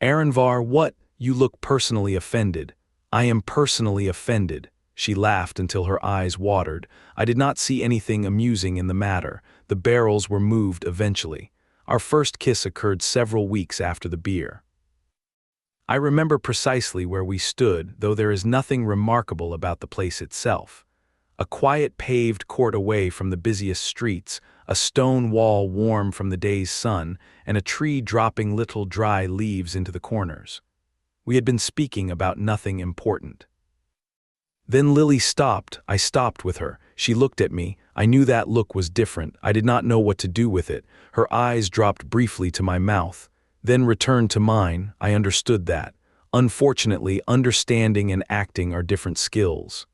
Aranvar, what? You look personally offended. I am personally offended. She laughed until her eyes watered. I did not see anything amusing in the matter. The barrels were moved eventually. Our first kiss occurred several weeks after the beer. I remember precisely where we stood, though there is nothing remarkable about the place itself. A quiet paved court away from the busiest streets, a stone wall warm from the day's sun, and a tree dropping little dry leaves into the corners. We had been speaking about nothing important. Then Lilly stopped. I stopped with her. She looked at me. I knew that look was different. I did not know what to do with it. Her eyes dropped briefly to my mouth, then returned to mine. I understood that. Unfortunately, understanding and acting are different skills.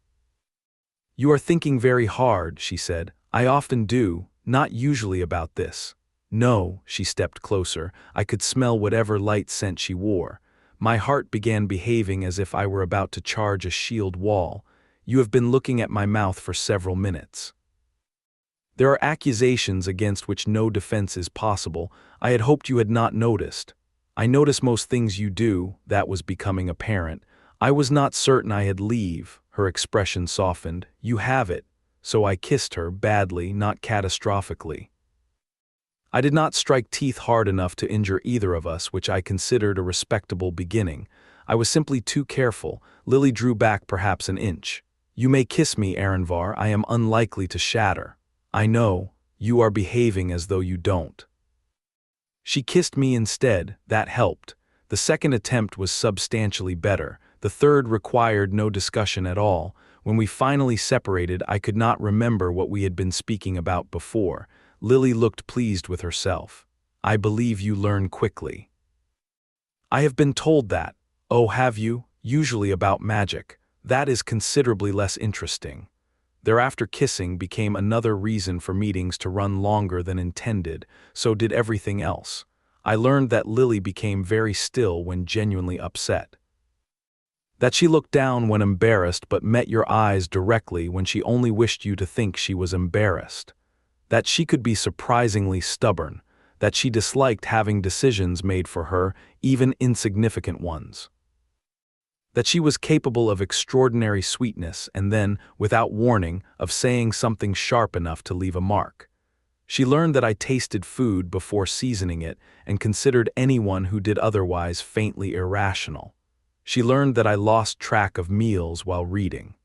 You are thinking very hard, she said. I often do, not usually about this. No, she stepped closer. I could smell whatever light scent she wore. My heart began behaving as if I were about to charge a shield wall. You have been looking at my mouth for several minutes. There are accusations against which no defense is possible. I had hoped you had not noticed. I notice most things you do. That was becoming apparent. I was not certain I had leave. Her expression softened. You have it. So I kissed her, badly, not catastrophically. I did not strike teeth hard enough to injure either of us, which I considered a respectable beginning. I was simply too careful. Lilly drew back perhaps an inch. You may kiss me, Aranvar. I am unlikely to shatter. I know. You are behaving as though you don't. She kissed me instead. That helped. The second attempt was substantially better. The third required no discussion at all. When we finally separated, I could not remember what we had been speaking about before. Lilly looked pleased with herself. I believe you learn quickly. I have been told that. Oh, have you? Usually about magic. That is considerably less interesting. Thereafter kissing became another reason for meetings to run longer than intended, so did everything else. I learned that Lilly became very still when genuinely upset. That she looked down when embarrassed but met your eyes directly when she only wished you to think she was embarrassed. That she could be surprisingly stubborn. That she disliked having decisions made for her, even insignificant ones. That she was capable of extraordinary sweetness and then, without warning, of saying something sharp enough to leave a mark. She learned that I tasted food before seasoning it and considered anyone who did otherwise faintly irrational. She learned that I lost track of meals while reading.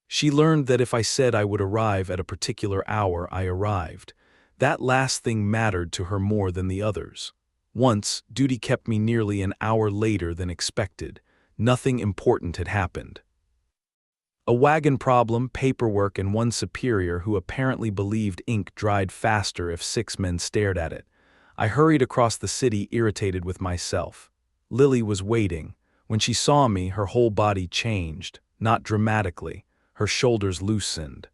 She learned that if I said I would arrive at a particular hour, I arrived. That last thing mattered to her more than the others. Once, duty kept me nearly an hour later than expected. Nothing important had happened. A wagon problem, paperwork, and one superior who apparently believed ink dried faster if 6 men stared at it. I hurried across the city, irritated with myself. Lilly was waiting. When she saw me, her whole body changed, not dramatically. Her shoulders loosened.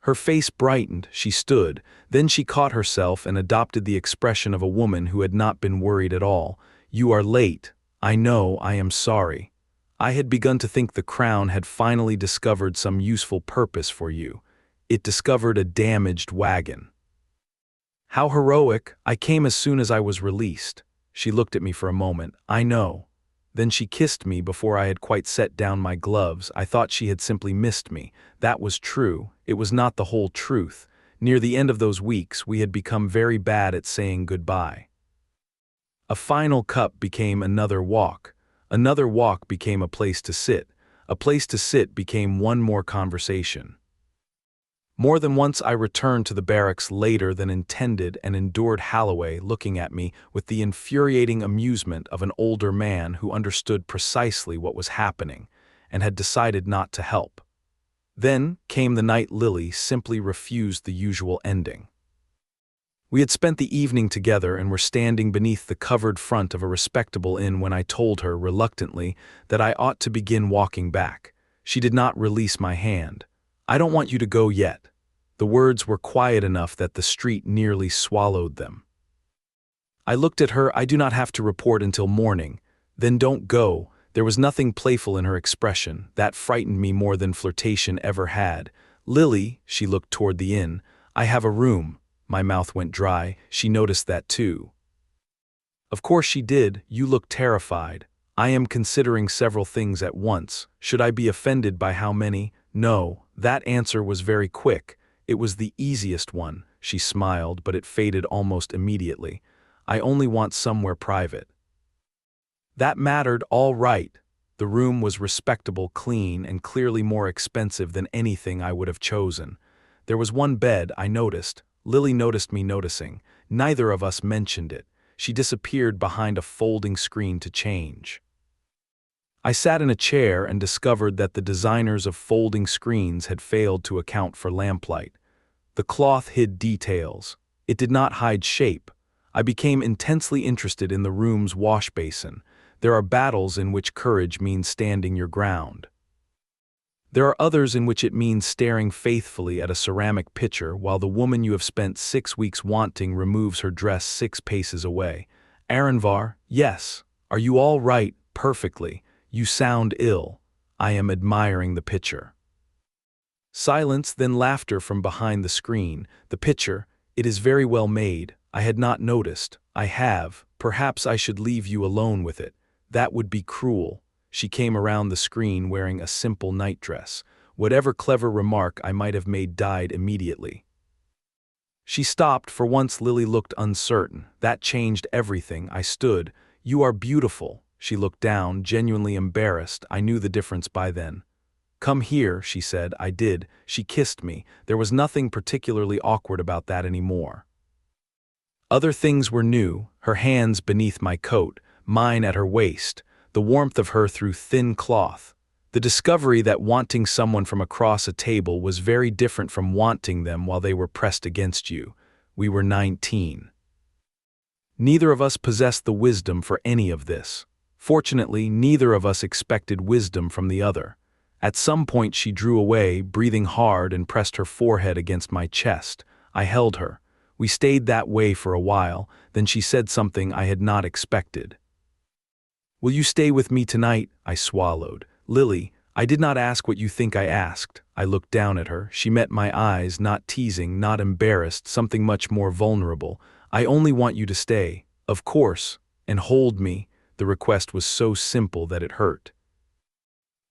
Her face brightened. She stood. Then she caught herself and adopted the expression of a woman who had not been worried at all. "You are late. I know, I am sorry. I had begun to think the crown had finally discovered some useful purpose for you. It discovered a damaged wagon." How heroic! I came as soon as I was released. She looked at me for a moment. "I know." Then she kissed me before I had quite set down my gloves. I thought she had simply missed me. That was true. It was not the whole truth. Near the end of those weeks, we had become very bad at saying goodbye. A final cup became another walk. Another walk became a place to sit. A place to sit became one more conversation. More than once I returned to the barracks later than intended and endured Holloway looking at me with the infuriating amusement of an older man who understood precisely what was happening and had decided not to help. Then came the night Lilly simply refused the usual ending. We had spent the evening together and were standing beneath the covered front of a respectable inn when I told her, reluctantly, that I ought to begin walking back. She did not release my hand. "I don't want you to go yet." The words were quiet enough that the street nearly swallowed them. I looked at her. "I do not have to report until morning." "Then don't go." There was nothing playful in her expression. That frightened me more than flirtation ever had. "Lilly," she looked toward the inn, "I have a room." My mouth went dry. She noticed that too. "Of course she did. You look terrified." "I am considering several things at once. Should I be offended by how many?" "No." That answer was very quick. It was the easiest one. She smiled, but it faded almost immediately. "I only want somewhere private." That mattered. All right. The room was respectable, clean, and clearly more expensive than anything I would have chosen. There was one bed, I noticed. Lilly noticed me noticing. Neither of us mentioned it. She disappeared behind a folding screen to change. I sat in a chair and discovered that the designers of folding screens had failed to account for lamplight. The cloth hid details. It did not hide shape. I became intensely interested in the room's wash basin. There are battles in which courage means standing your ground. There are others in which it means staring faithfully at a ceramic pitcher while the woman you have spent 6 weeks wanting removes her dress 6 paces away. "Aranvar, yes. Are you all right?" "Perfectly. You sound ill." "I am admiring the picture." Silence, then laughter from behind the screen. "The picture, it is very well made. I had not noticed." "I have. Perhaps I should leave you alone with it." "That would be cruel." She came around the screen wearing a simple nightdress. Whatever clever remark I might have made died immediately. She stopped. For once Lilly looked uncertain. That changed everything. I stood. "You are beautiful." She looked down, genuinely embarrassed. I knew the difference by then. "Come here," she said. I did. She kissed me. There was nothing particularly awkward about that anymore. Other things were new. Her hands beneath my coat, mine at her waist, the warmth of her through thin cloth. The discovery that wanting someone from across a table was very different from wanting them while they were pressed against you. We were 19. Neither of us possessed the wisdom for any of this. Fortunately, neither of us expected wisdom from the other. At some point she drew away, breathing hard, and pressed her forehead against my chest. I held her. We stayed that way for a while, then she said something I had not expected. "Will you stay with me tonight?" I swallowed. "Lilly, I did not ask what you think I asked." I looked down at her. She met my eyes, not teasing, not embarrassed, something much more vulnerable. "I only want you to stay." "Of course." "And hold me." The request was so simple that it hurt.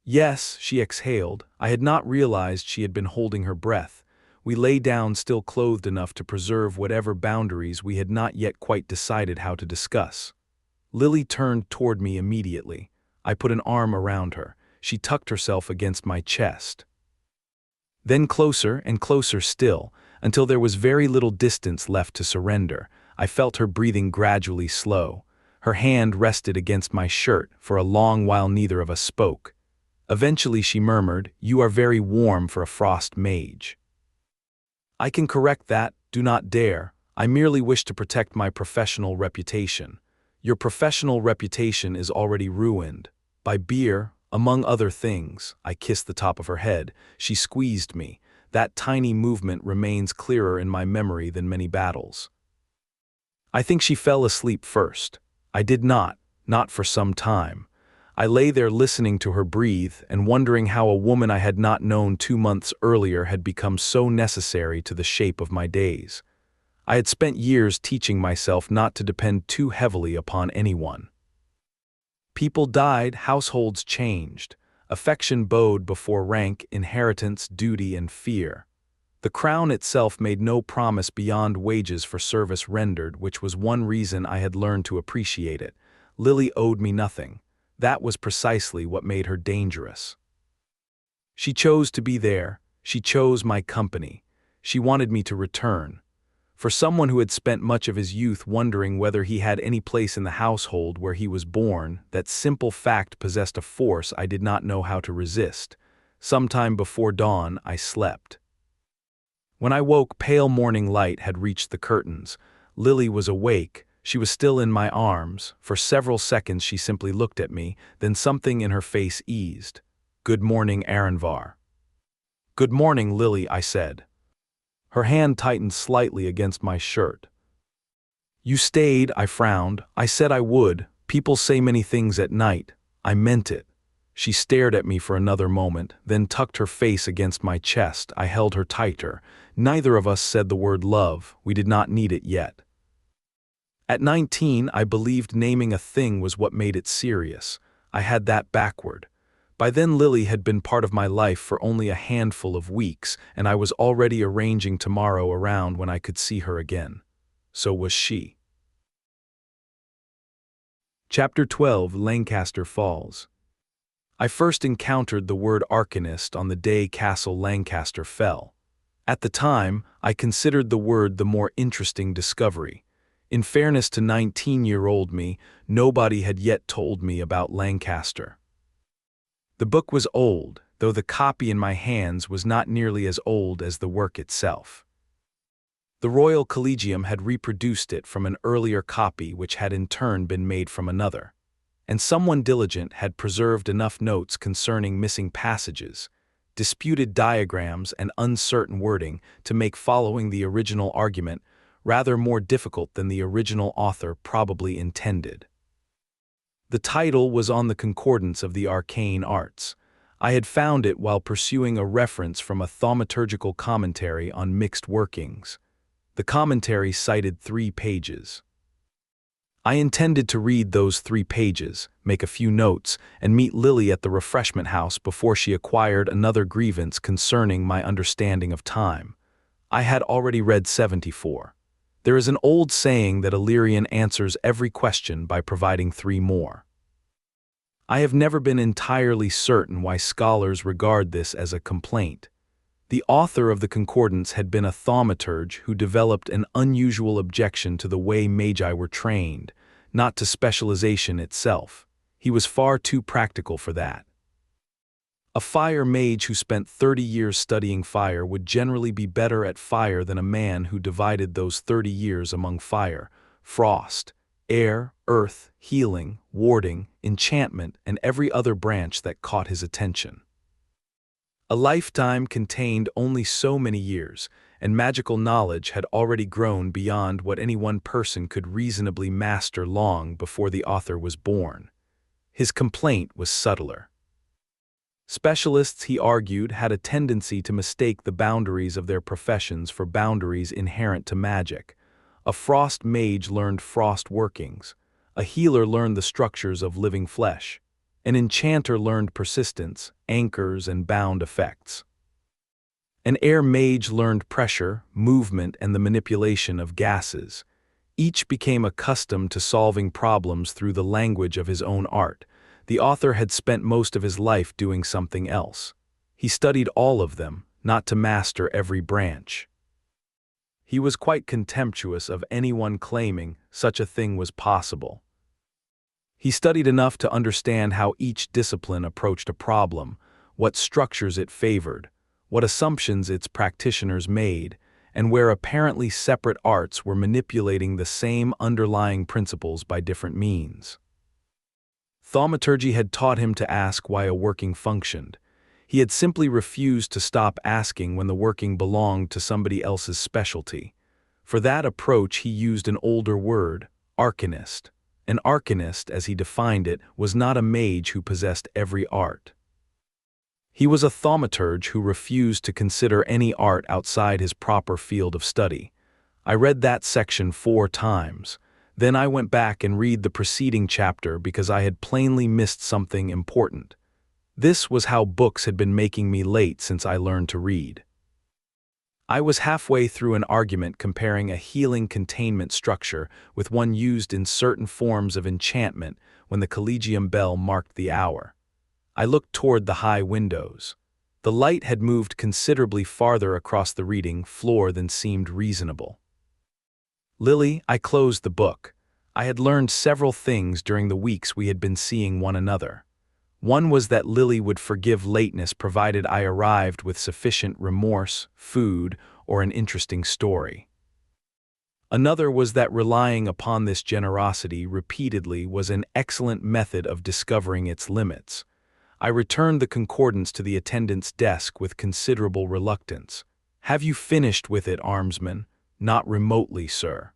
"Yes," she exhaled. I had not realized she had been holding her breath. We lay down still clothed enough to preserve whatever boundaries we had not yet quite decided how to discuss. Lilly turned toward me immediately. I put an arm around her. She tucked herself against my chest. Then closer and closer still, until there was very little distance left to surrender. I felt her breathing gradually slow. Her hand rested against my shirt for a long while neither of us spoke. Eventually she murmured, "You are very warm for a frost mage." "I can correct that, do not dare. I merely wish to protect my professional reputation." "Your professional reputation is already ruined. By beer, among other things." I kissed the top of her head. She squeezed me. That tiny movement remains clearer in my memory than many battles. I think she fell asleep first. I did not for some time. I lay there listening to her breathe and wondering how a woman I had not known 2 months earlier had become so necessary to the shape of my days. I had spent years teaching myself not to depend too heavily upon anyone. People died, households changed. Affection bowed before rank, inheritance, duty, and fear. The crown itself made no promise beyond wages for service rendered, which was one reason I had learned to appreciate it. Lilly owed me nothing. That was precisely what made her dangerous. She chose to be there. She chose my company. She wanted me to return. For someone who had spent much of his youth wondering whether he had any place in the household where he was born, that simple fact possessed a force I did not know how to resist. Sometime before dawn, I slept. When I woke, pale morning light had reached the curtains. Lilly was awake. She was still in my arms. For several seconds she simply looked at me, then something in her face eased. "Good morning, Aranvar." "Good morning, Lilly," I said. Her hand tightened slightly against my shirt. "You stayed," I frowned. "I said I would. People say many things at night. I meant it." She stared at me for another moment, then tucked her face against my chest. I held her tighter. Neither of us said the word love. We did not need it yet. At 19, I believed naming a thing was what made it serious. I had that backward. By then Lilly had been part of my life for only a handful of weeks, and I was already arranging tomorrow around when I could see her again. So was she. Chapter 12, Lancaster Falls. I first encountered the word Arcanist on the day Castle Lancaster fell. At the time, I considered the word the more interesting discovery. In fairness to 19-year-old me, nobody had yet told me about Lancaster. The book was old, though the copy in my hands was not nearly as old as the work itself. The Royal Collegium had reproduced it from an earlier copy which had in turn been made from another, and someone diligent had preserved enough notes concerning missing passages, disputed diagrams, and uncertain wording to make following the original argument rather more difficult than the original author probably intended. The title was on the Concordance of the Arcane Arts. I had found it while pursuing a reference from a thaumaturgical commentary on mixed workings. The commentary cited 3 pages. I intended to read those 3 pages, make a few notes, and meet Lilly at the refreshment house before she acquired another grievance concerning my understanding of time. I had already read 74. There is an old saying that Illyrian answers every question by providing 3 more. I have never been entirely certain why scholars regard this as a complaint. The author of the Concordance had been a thaumaturge who developed an unusual objection to the way Magi were trained, not to specialization itself. He was far too practical for that. A fire mage who spent 30 years studying fire would generally be better at fire than a man who divided those 30 years among fire, frost, air, earth, healing, warding, enchantment, and every other branch that caught his attention. A lifetime contained only so many years, and magical knowledge had already grown beyond what any one person could reasonably master long before the author was born. His complaint was subtler. Specialists, he argued, had a tendency to mistake the boundaries of their professions for boundaries inherent to magic. A frost mage learned frost workings. A healer learned the structures of living flesh. An enchanter learned persistence, anchors, and bound effects. An air mage learned pressure, movement, and the manipulation of gases. Each became accustomed to solving problems through the language of his own art. The author had spent most of his life doing something else. He studied all of them, not to master every branch. He was quite contemptuous of anyone claiming such a thing was possible. He studied enough to understand how each discipline approached a problem, what structures it favored, what assumptions its practitioners made, and where apparently separate arts were manipulating the same underlying principles by different means. Thaumaturgy had taught him to ask why a working functioned. He had simply refused to stop asking when the working belonged to somebody else's specialty. For that approach he used an older word, arcanist. An arcanist, as he defined it, was not a mage who possessed every art. He was a thaumaturge who refused to consider any art outside his proper field of study. I read that section 4 times. Then I went back and read the preceding chapter because I had plainly missed something important. This was how books had been making me late since I learned to read. I was halfway through an argument comparing a healing containment structure with one used in certain forms of enchantment when the Collegium bell marked the hour. I looked toward the high windows. The light had moved considerably farther across the reading floor than seemed reasonable. Lilly, I closed the book. I had learned several things during the weeks we had been seeing one another. One was that Lilly would forgive lateness provided I arrived with sufficient remorse, food, or an interesting story. Another was that relying upon this generosity repeatedly was an excellent method of discovering its limits. I returned the concordance to the attendant's desk with considerable reluctance. "Have you finished with it, Armsman?" "Not remotely, sir."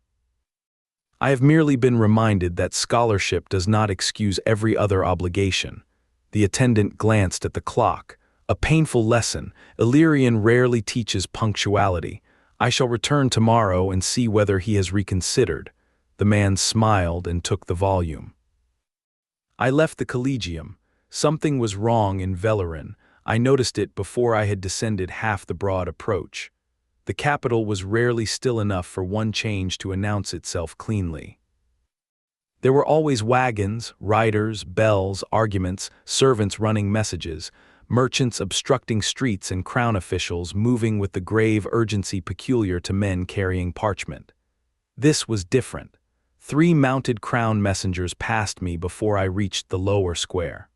I have merely been reminded that scholarship does not excuse every other obligation. The attendant glanced at the clock. "A painful lesson. Illyrian rarely teaches punctuality. I shall return tomorrow and see whether he has reconsidered." The man smiled and took the volume. I left the Collegium. Something was wrong in Velleron. I noticed it before I had descended half the broad approach. The capital was rarely still enough for one change to announce itself cleanly. There were always wagons, riders, bells, arguments, servants running messages, merchants obstructing streets, and crown officials moving with the grave urgency peculiar to men carrying parchment. This was different. 3 mounted crown messengers passed me before I reached the lower square.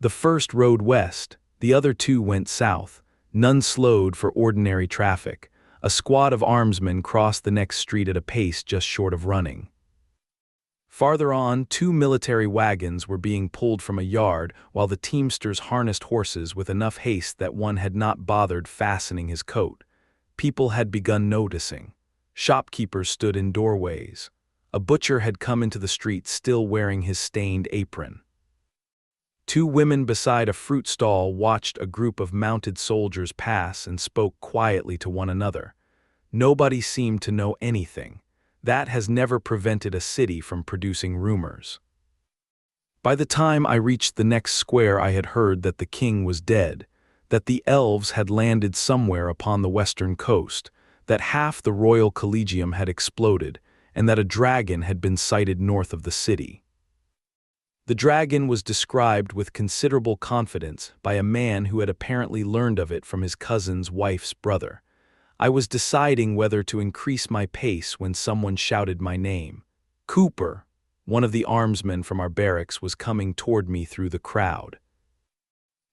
The first rode west, the other 2 went south. None slowed for ordinary traffic. A squad of armsmen crossed the next street at a pace just short of running. Farther on, 2 military wagons were being pulled from a yard while the teamsters harnessed horses with enough haste that one had not bothered fastening his coat. People had begun noticing. Shopkeepers stood in doorways. A butcher had come into the street still wearing his stained apron. 2 women beside a fruit stall watched a group of mounted soldiers pass and spoke quietly to one another. Nobody seemed to know anything. That has never prevented a city from producing rumors. By the time I reached the next square, I had heard that the king was dead, that the elves had landed somewhere upon the western coast, that half the Royal Collegium had exploded, and that a dragon had been sighted north of the city. The dragon was described with considerable confidence by a man who had apparently learned of it from his cousin's wife's brother. I was deciding whether to increase my pace when someone shouted my name. Cooper, one of the armsmen from our barracks, was coming toward me through the crowd.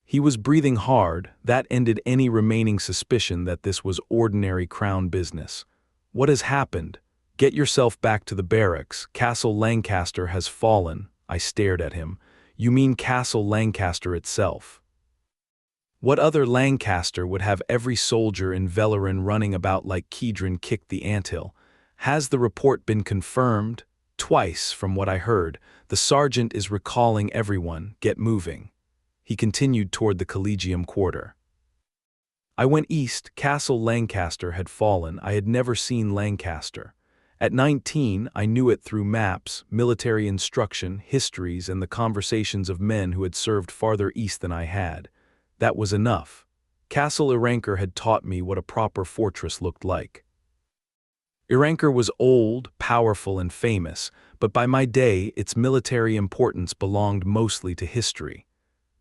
He was breathing hard. That ended any remaining suspicion that this was ordinary crown business. "What has happened? Get yourself back to the barracks. Castle Lancaster has fallen." I stared at him. "You mean Castle Lancaster itself?" What other Lancaster would have every soldier in Velleron running about like Kedron kicked the anthill? "Has the report been confirmed?" "Twice, from what I heard. The sergeant is recalling everyone. Get moving." He continued toward the Collegium quarter. I went east. Castle Lancaster had fallen. I had never seen Lancaster. At 19, I knew it through maps, military instruction, histories, and the conversations of men who had served farther east than I had. That was enough. Castle Erancour had taught me what a proper fortress looked like. Erancour was old, powerful, and famous, but by my day its military importance belonged mostly to history.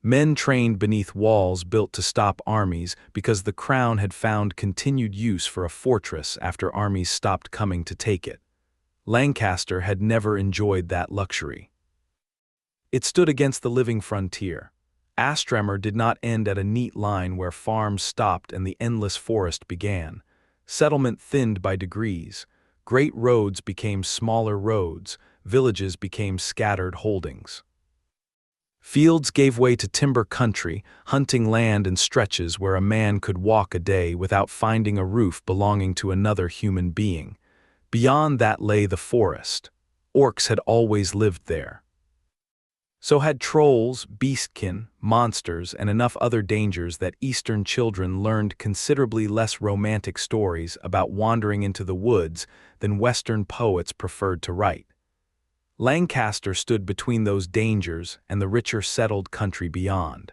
Men trained beneath walls built to stop armies because the crown had found continued use for a fortress after armies stopped coming to take it. Lancaster had never enjoyed that luxury. It stood against the living frontier. Astramor did not end at a neat line where farms stopped and the endless forest began. Settlement thinned by degrees. Great roads became smaller roads. Villages became scattered holdings. Fields gave way to timber country, hunting land and stretches where a man could walk a day without finding a roof belonging to another human being. Beyond that lay the forest. Orcs had always lived there. So had trolls, beastkin, monsters, and enough other dangers that Eastern children learned considerably less romantic stories about wandering into the woods than Western poets preferred to write. Lancaster stood between those dangers and the richer settled country beyond.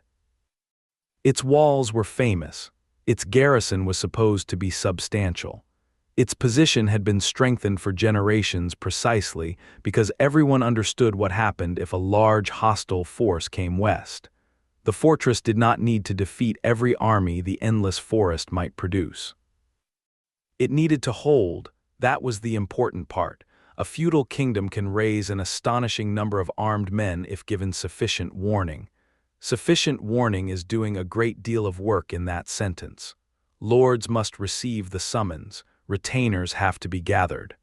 Its walls were famous. Its garrison was supposed to be substantial. Its position had been strengthened for generations precisely because everyone understood what happened if a large hostile force came west. The fortress did not need to defeat every army the endless forest might produce. It needed to hold. That was the important part. A feudal kingdom can raise an astonishing number of armed men if given sufficient warning. Sufficient warning is doing a great deal of work in that sentence. Lords must receive the summons. Retainers have to be gathered.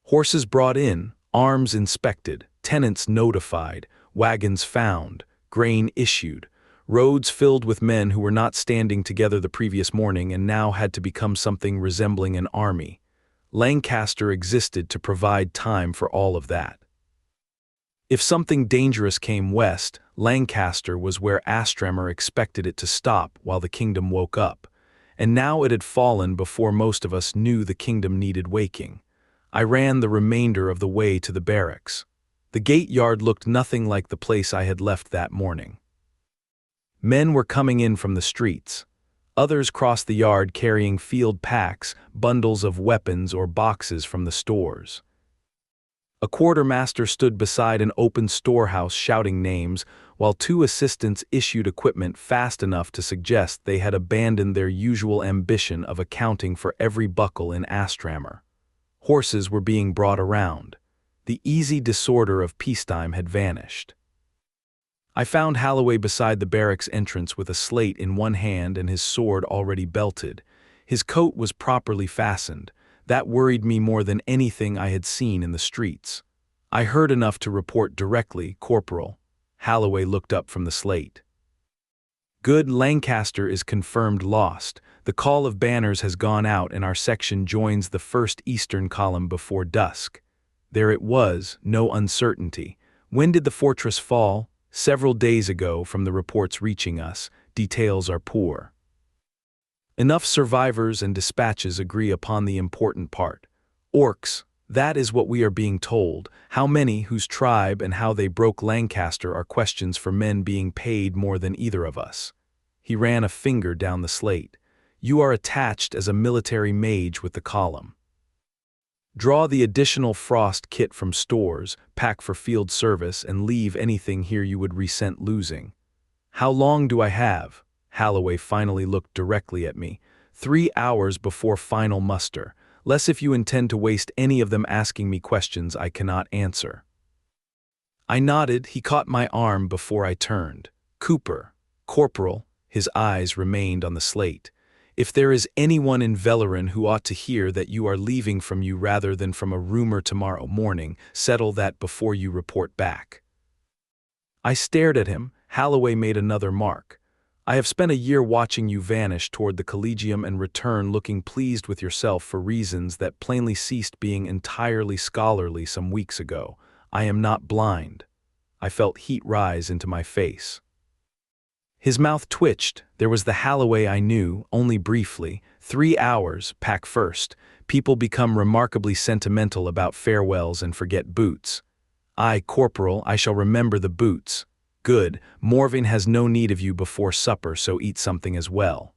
Horses brought in, arms inspected, tenants notified, wagons found, grain issued, roads filled with men who were not standing together the previous morning and now had to become something resembling an army. Lancaster existed to provide time for all of that. If something dangerous came west, Lancaster was where Astramor expected it to stop while the kingdom woke up. And now it had fallen before most of us knew the kingdom needed waking. I ran the remainder of the way to the barracks. The gate yard looked nothing like the place I had left that morning. Men were coming in from the streets. Others crossed the yard carrying field packs, bundles of weapons or boxes from the stores. A quartermaster stood beside an open storehouse shouting names, while two assistants issued equipment fast enough to suggest they had abandoned their usual ambition of accounting for every buckle in Astramor. Horses were being brought around. The easy disorder of peacetime had vanished. I found Holloway beside the barracks entrance with a slate in one hand and his sword already belted. His coat was properly fastened. That worried me more than anything I had seen in the streets. I heard enough to report directly, "Corporal." Holloway looked up from the slate. "Good, Lancaster is confirmed lost. The call of banners has gone out and our section joins the first eastern column before dusk." There it was, no uncertainty. When did the fortress fall? Several days ago from the reports reaching us. Details are poor. Enough survivors and dispatches agree upon the important part. Orcs, that is what we are being told. How many, whose tribe, and how they broke Lancaster are questions for men being paid more than either of us. He ran a finger down the slate. You are attached as a military mage with the column. Draw the additional frost kit from stores, pack for field service, and leave anything here you would resent losing. How long do I have? Holloway finally looked directly at me. 3 hours before final muster, less if you intend to waste any of them asking me questions I cannot answer. I nodded. He caught my arm before I turned. Cooper, Corporal, his eyes remained on the slate. If there is anyone in Velleron who ought to hear that you are leaving from you rather than from a rumor tomorrow morning, settle that before you report back. I stared at him. Holloway made another mark. I have spent a year watching you vanish toward the Collegium and return looking pleased with yourself for reasons that plainly ceased being entirely scholarly some weeks ago. I am not blind. I felt heat rise into my face. His mouth twitched. There was the Holloway I knew, only briefly. 3 hours, pack first. People become remarkably sentimental about farewells and forget boots. I, Corporal, I shall remember the boots. Good, Morvain has no need of you before supper, so eat something as well.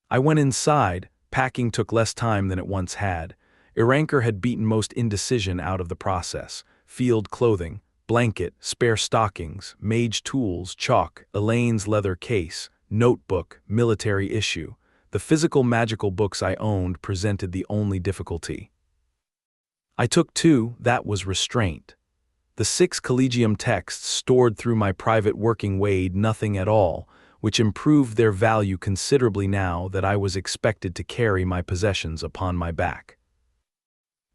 I went inside. Packing took less time than it once had. Erancour had beaten most indecision out of the process. Field clothing, blanket, spare stockings, mage tools, chalk, Elaine's leather case, notebook, military issue. The physical magical books I owned presented the only difficulty. I took two, that was restraint. The 6 Collegium texts stored through my private working weighed nothing at all, which improved their value considerably now that I was expected to carry my possessions upon my back.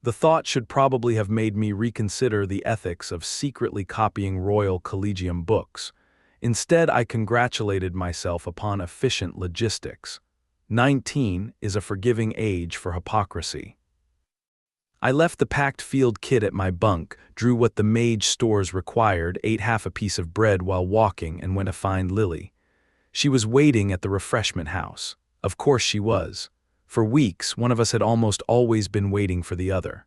The thought should probably have made me reconsider the ethics of secretly copying Royal Collegium books. Instead, I congratulated myself upon efficient logistics. 19 is a forgiving age for hypocrisy. I left the packed field kit at my bunk, drew what the Mage stores required, ate half a piece of bread while walking, and went to find Lilly. She was waiting at the refreshment house. Of course she was. For weeks, one of us had almost always been waiting for the other.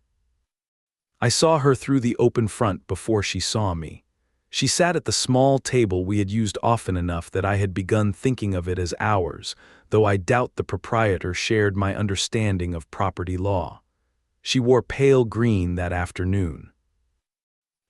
I saw her through the open front before she saw me. She sat at the small table we had used often enough that I had begun thinking of it as ours, though I doubt the proprietor shared my understanding of property law. She wore pale green that afternoon.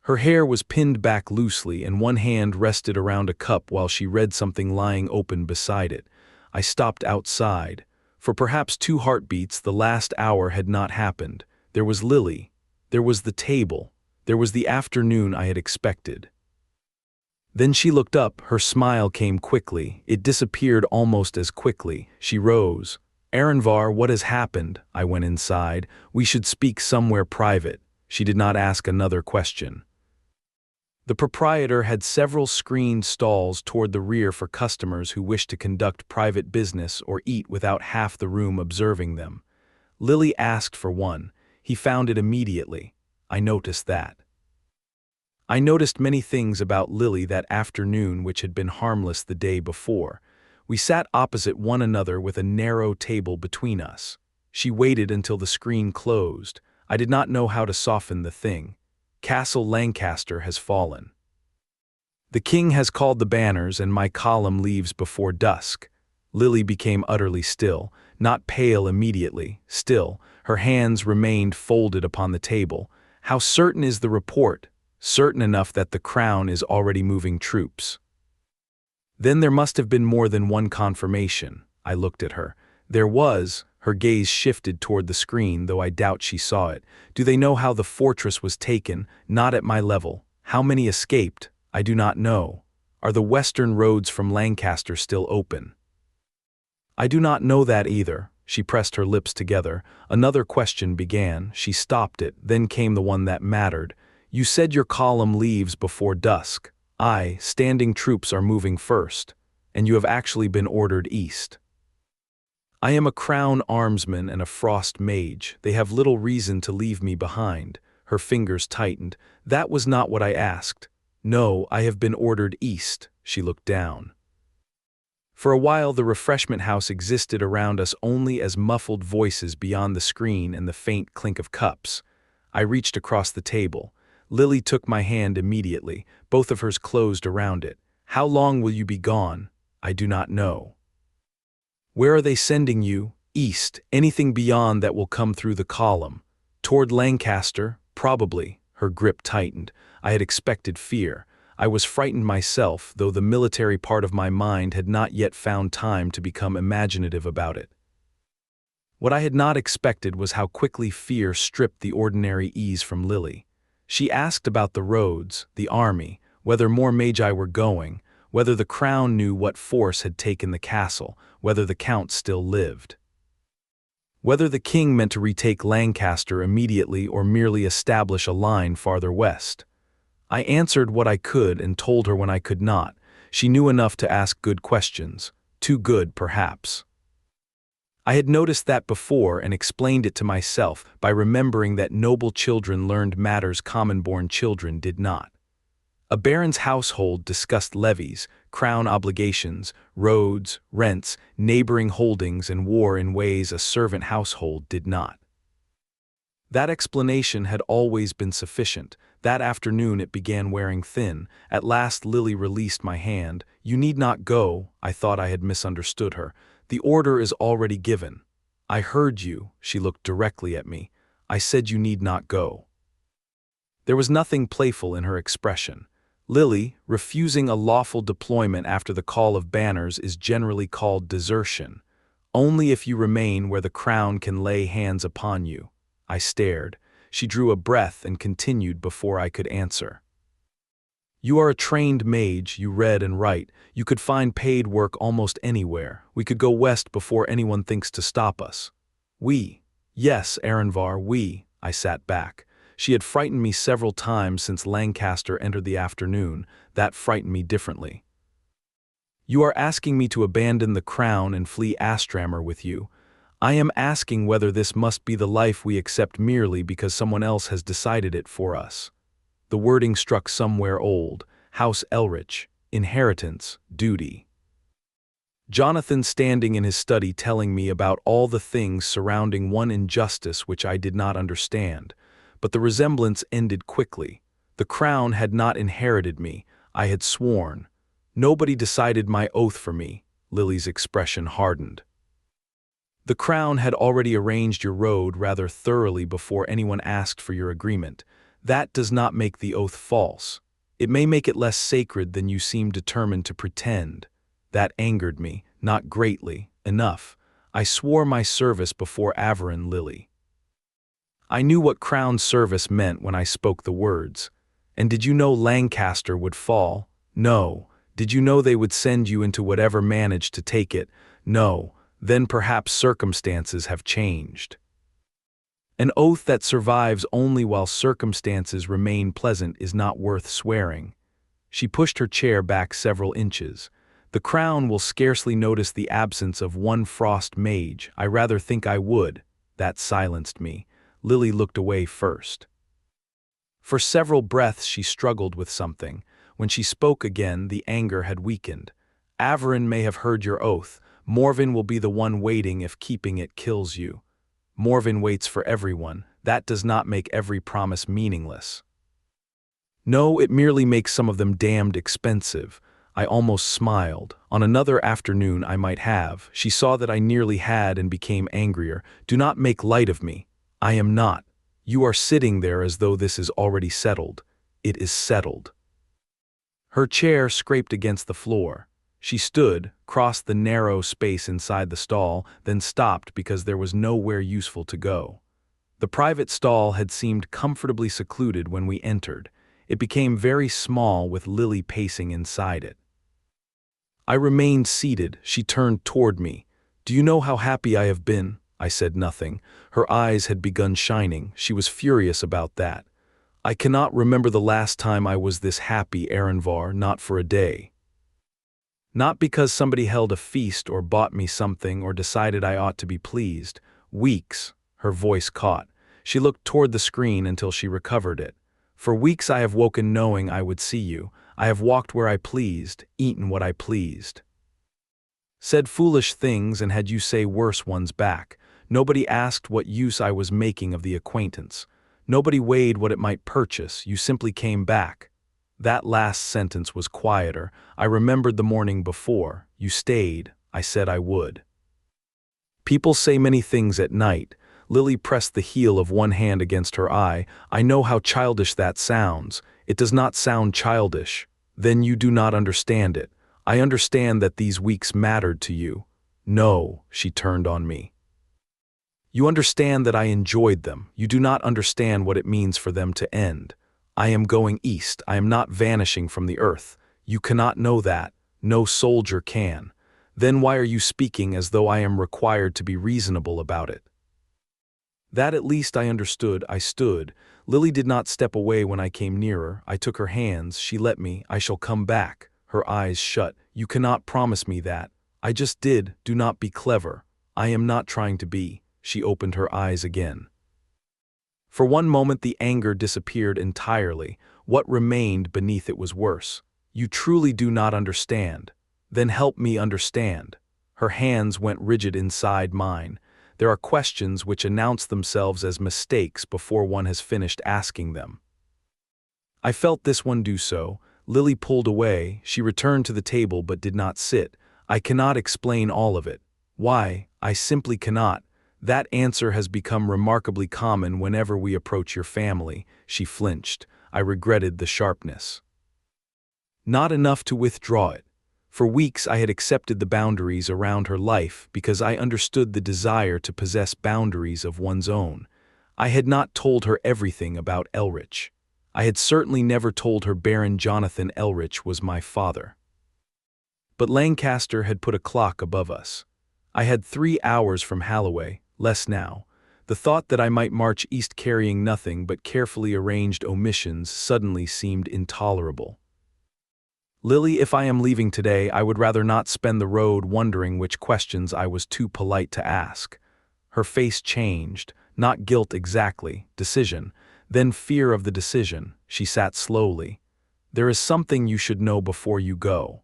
Her hair was pinned back loosely and one hand rested around a cup while she read something lying open beside it. I stopped outside. For perhaps 2 heartbeats the last hour had not happened. There was Lilly. There was the table. There was the afternoon I had expected. Then she looked up, her smile came quickly. It disappeared almost as quickly. She rose. "Aranvar, what has happened?" I went inside. "We should speak somewhere private." She did not ask another question. The proprietor had several screened stalls toward the rear for customers who wished to conduct private business or eat without half the room observing them. Lilly asked for one. He found it immediately. I noticed that. I noticed many things about Lilly that afternoon which had been harmless the day before. We sat opposite one another with a narrow table between us. She waited until the screen closed. I did not know how to soften the thing. Castle Lancaster has fallen. The king has called the banners and my column leaves before dusk. Lilly became utterly still, not pale immediately, still. Her hands remained folded upon the table. How certain is the report? Certain enough that the crown is already moving troops. Then there must have been more than one confirmation. I looked at her. There was. Her gaze shifted toward the screen, though I doubt she saw it. Do they know how the fortress was taken? Not at my level. How many escaped? I do not know. Are the western roads from Lancaster still open? I do not know that either. She pressed her lips together. Another question began. She stopped it. Then came the one that mattered. You said your column leaves before dusk. Aye, standing troops are moving first. And you have actually been ordered east. I am a crown armsman and a frost mage. They have little reason to leave me behind. Her fingers tightened. That was not what I asked. No, I have been ordered east. She looked down. For a while the refreshment house existed around us only as muffled voices beyond the screen and the faint clink of cups. I reached across the table. Lilly took my hand immediately. Both of hers closed around it. How long will you be gone? I do not know. Where are they sending you? East. Anything beyond that will come through the column. Toward Lancaster? Probably. Her grip tightened. I had expected fear. I was frightened myself, though the military part of my mind had not yet found time to become imaginative about it. What I had not expected was how quickly fear stripped the ordinary ease from Lilly. She asked about the roads, the army, whether more Magi were going, whether the crown knew what force had taken the castle, whether the count still lived. Whether the king meant to retake Lancaster immediately or merely establish a line farther west. I answered what I could and told her when I could not. She knew enough to ask good questions. Too good, perhaps. I had noticed that before and explained it to myself by remembering that noble children learned matters common-born children did not. A baron's household discussed levies, crown obligations, roads, rents, neighboring holdings, and war in ways a servant household did not. That explanation had always been sufficient. That afternoon it began wearing thin. At last Lilly released my hand. "You need not go." I thought I had misunderstood her. "The order is already given." "I heard you." She looked directly at me. "I said you need not go." There was nothing playful in her expression. Lilly, refusing a lawful deployment after the call of banners is generally called desertion. Only if you remain where the crown can lay hands upon you. I stared. She drew a breath and continued before I could answer. "You are a trained mage, you read and write. You could find paid work almost anywhere. We could go west before anyone thinks to stop us." "We." "Yes, Aranvar, we." I sat back. She had frightened me several times since Lancaster entered the afternoon. That frightened me differently. "You are asking me to abandon the crown and flee Astramor with you. I am asking whether this must be the life we accept merely because someone else has decided it for us." The wording struck somewhere old. House Elrich. Inheritance. Duty. Jonathan standing in his study telling me about all the things surrounding one injustice which I did not understand. But the resemblance ended quickly. The crown had not inherited me. I had sworn. "Nobody decided my oath for me." Lily's expression hardened. "The crown had already arranged your road rather thoroughly before anyone asked for your agreement. That does not make the oath false. It may make it less sacred than you seem determined to pretend." That angered me, not greatly. Enough. I swore my service before Averon, Lilly. I knew what crown service meant when I spoke the words. "And did you know Lancaster would fall?" "No." "Did you know they would send you into whatever managed to take it?" "No." "Then perhaps circumstances have changed." An oath that survives only while circumstances remain pleasant is not worth swearing. She pushed her chair back several inches. "The crown will scarcely notice the absence of one frost mage. I rather think I would." That silenced me. Lilly looked away first. For several breaths she struggled with something. When she spoke again, the anger had weakened. "Averon may have heard your oath. Morven will be the one waiting if keeping it kills you." "Morven waits for everyone. That does not make every promise meaningless." "No, it merely makes some of them damned expensive." I almost smiled. On another afternoon I might have. She saw that I nearly had and became angrier. "Do not make light of me." "I am not." "You are sitting there as though this is already settled." "It is settled." Her chair scraped against the floor. She stood, crossed the narrow space inside the stall, then stopped because there was nowhere useful to go. The private stall had seemed comfortably secluded when we entered. It became very small with Lilly pacing inside it. I remained seated. She turned toward me. "Do you know how happy I have been?" I said nothing. Her eyes had begun shining. She was furious about that. "I cannot remember the last time I was this happy, Aranvar, not for a day. Not because somebody held a feast or bought me something or decided I ought to be pleased. Weeks." Her voice caught. She looked toward the screen until she recovered it. "For weeks I have woken knowing I would see you. I have walked where I pleased, eaten what I pleased. Said foolish things and had you say worse ones back. Nobody asked what use I was making of the acquaintance. Nobody weighed what it might purchase. You simply came back." That last sentence was quieter. I remembered the morning before. "You stayed. I said I would." "People say many things at night." Lilly pressed the heel of one hand against her eye. "I know how childish that sounds. It does not sound childish. Then you do not understand it. I understand that these weeks mattered to you." "No," she turned on me. "You understand that I enjoyed them. You do not understand what it means for them to end. I am going east. I am not vanishing from the earth. You cannot know that. No soldier can. Then why are you speaking as though I am required to be reasonable about it?" That at least I understood. I stood. Lilly did not step away when I came nearer. I took her hands. She let me. "I shall come back." Her eyes shut. "You cannot promise me that." "I just did. Do not be clever." "I am not trying to be." She opened her eyes again. For one moment the anger disappeared entirely. What remained beneath it was worse. "You truly do not understand. Then help me understand." Her hands went rigid inside mine. There are questions which announce themselves as mistakes before one has finished asking them. I felt this one do so. Lilly pulled away. She returned to the table but did not sit. I cannot explain all of it. Why? I simply cannot. That answer has become remarkably common whenever we approach your family. She flinched. I regretted the sharpness. Not enough to withdraw it. For weeks I had accepted the boundaries around her life because I understood the desire to possess boundaries of one's own. I had not told her everything about Elrich. I had certainly never told her Baron Jonathan Elrich was my father. But Lancaster had put a clock above us. I had 3 hours from Holloway, less now. The thought that I might march east carrying nothing but carefully arranged omissions suddenly seemed intolerable. Lilly, if I am leaving today, I would rather not spend the road wondering which questions I was too polite to ask. Her face changed, not guilt exactly, decision, then fear of the decision. She sat slowly. There is something you should know before you go.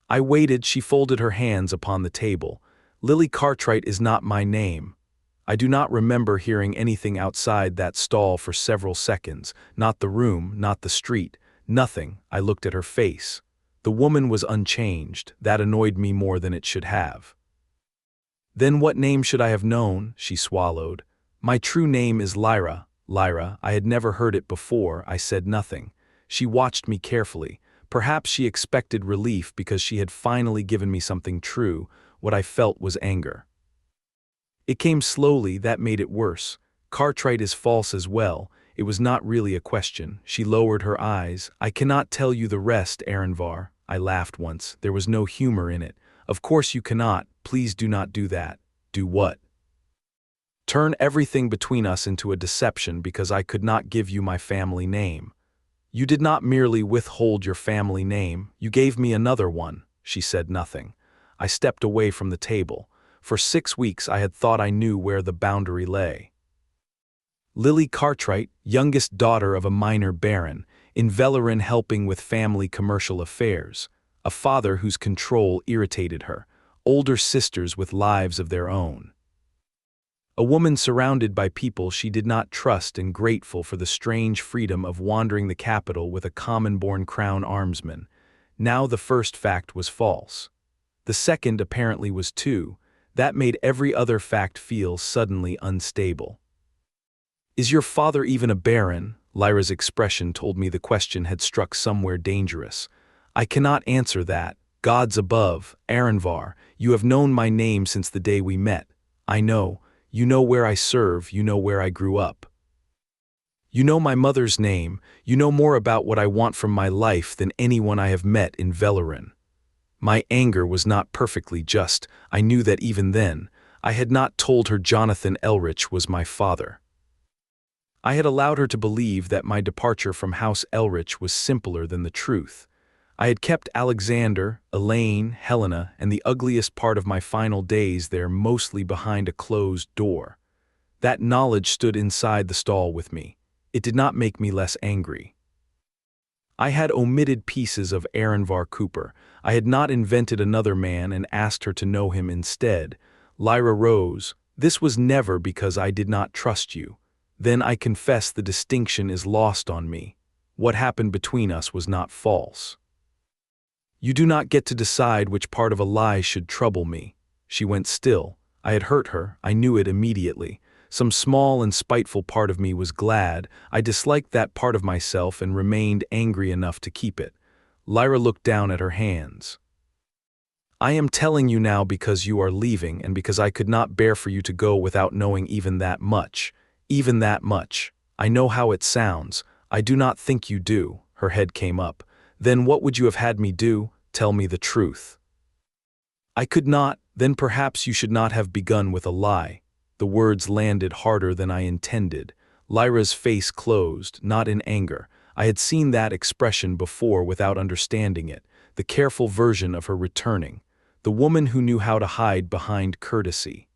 I waited. She folded her hands upon the table. Lilly Cartwright is not my name. I do not remember hearing anything outside that stall for several seconds, not the room, not the street. Nothing. I looked at her face. The woman was unchanged. That annoyed me more than it should have. Then what name should I have known? She swallowed. My true name is Lyra. Lyra, I had never heard it before. I said nothing. She watched me carefully. Perhaps she expected relief because she had finally given me something true. What I felt was anger. It came slowly. That made it worse. Cartwright is false as well. It was not really a question. She lowered her eyes. I cannot tell you the rest, Aranvar. I laughed once. There was no humor in it. Of course you cannot. Please do not do that. Do what? Turn everything between us into a deception because I could not give you my family name. You did not merely withhold your family name. You gave me another one. She said nothing. I stepped away from the table. For 6 weeks I had thought I knew where the boundary lay. Lilly Cartwright, youngest daughter of a minor baron, in Velleron helping with family commercial affairs, a father whose control irritated her, older sisters with lives of their own. A woman surrounded by people she did not trust and grateful for the strange freedom of wandering the capital with a common-born crown armsman. Now the first fact was false. The second apparently was too. That made every other fact feel suddenly unstable. Is your father even a baron? Lyra's expression told me the question had struck somewhere dangerous. I cannot answer that. Gods above, Aranvar, you have known my name since the day we met. I know. You know where I serve. You know where I grew up. You know my mother's name. You know more about what I want from my life than anyone I have met in Velleron. My anger was not perfectly just. I knew that even then. I had not told her Jonathan Elrich was my father. I had allowed her to believe that my departure from House Elrich was simpler than the truth. I had kept Alexander, Elaine, Helena, and the ugliest part of my final days there mostly behind a closed door. That knowledge stood inside the stall with me. It did not make me less angry. I had omitted pieces of Aranvar Cooper. I had not invented another man and asked her to know him instead. Lyra rose. This was never because I did not trust you. Then I confess the distinction is lost on me. What happened between us was not false. You do not get to decide which part of a lie should trouble me. She went still. I had hurt her. I knew it immediately. Some small and spiteful part of me was glad. I disliked that part of myself and remained angry enough to keep it. Lyra looked down at her hands. I am telling you now because you are leaving and because I could not bear for you to go without knowing even that much. Even that much. I know how it sounds. I do not think you do. Her head came up. Then what would you have had me do? Tell me the truth. I could not. Then perhaps you should not have begun with a lie. The words landed harder than I intended. Lyra's face closed, not in anger. I had seen that expression before without understanding it, the careful version of her returning, the woman who knew how to hide behind courtesy.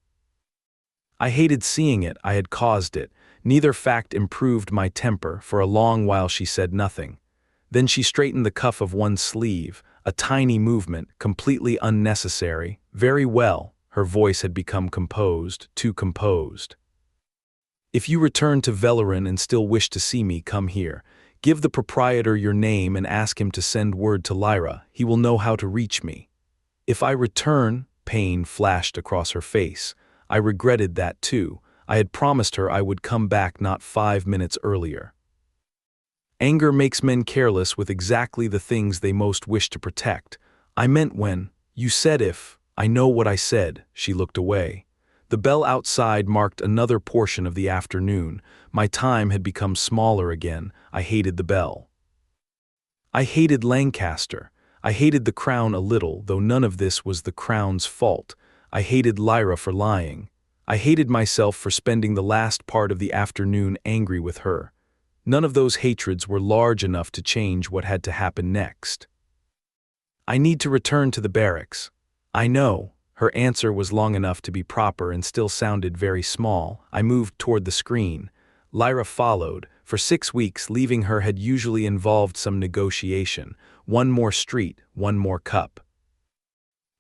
I hated seeing it. I had caused it. Neither fact improved my temper. For a long while she said nothing. Then she straightened the cuff of one sleeve, a tiny movement, completely unnecessary. Very well. Her voice had become composed, too composed. "If you return to Velleron and still wish to see me, come here. Give the proprietor your name and ask him to send word to Lyra. He will know how to reach me." "If I return," pain flashed across her face. I regretted that too. I had promised her I would come back not 5 minutes earlier. Anger makes men careless with exactly the things they most wish to protect. "I meant when you said if." "I know what I said." She looked away. The bell outside marked another portion of the afternoon. My time had become smaller again. I hated the bell. I hated Lancaster. I hated the crown a little, though none of this was the crown's fault. I hated Lyra for lying. I hated myself for spending the last part of the afternoon angry with her. None of those hatreds were large enough to change what had to happen next. "I need to return to the barracks." "I know." Her answer was long enough to be proper and still sounded very small. I moved toward the screen. Lyra followed. For 6 weeks, leaving her had usually involved some negotiation. One more street, one more cup.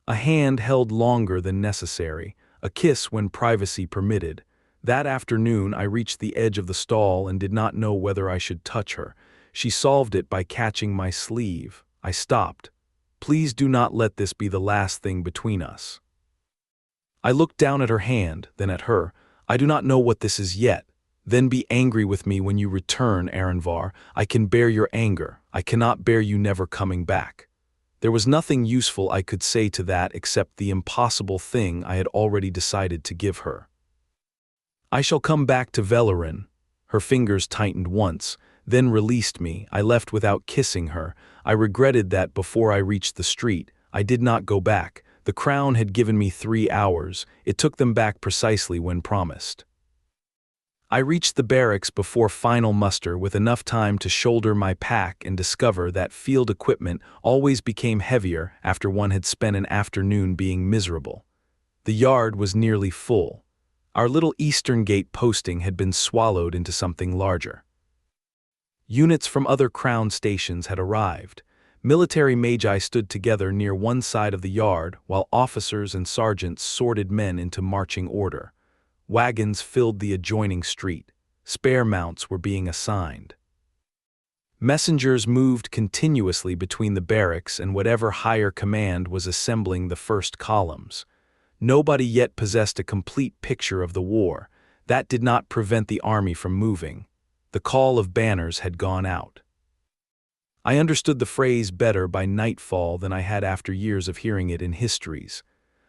A hand held longer than necessary, a kiss when privacy permitted. That afternoon I reached the edge of the stall and did not know whether I should touch her. She solved it by catching my sleeve. I stopped. "Please do not let this be the last thing between us." I looked down at her hand, then at her. "I do not know what this is yet. Then be angry with me when you return, Aranvar. I can bear your anger. I cannot bear you never coming back." There was nothing useful I could say to that except the impossible thing I had already decided to give her. "I shall come back to Velleron." Her fingers tightened once, then released me. I left without kissing her. I regretted that before I reached the street. I did not go back. The crown had given me 3 hours. It took them back precisely when promised. I reached the barracks before final muster with enough time to shoulder my pack and discover that field equipment always became heavier after one had spent an afternoon being miserable. The yard was nearly full. Our little Eastern Gate posting had been swallowed into something larger. Units from other crown stations had arrived. Military magi stood together near one side of the yard while officers and sergeants sorted men into marching order. Wagons filled the adjoining street. Spare mounts were being assigned. Messengers moved continuously between the barracks and whatever higher command was assembling the first columns. Nobody yet possessed a complete picture of the war. That did not prevent the army from moving. The call of banners had gone out. I understood the phrase better by nightfall than I had after years of hearing it in histories.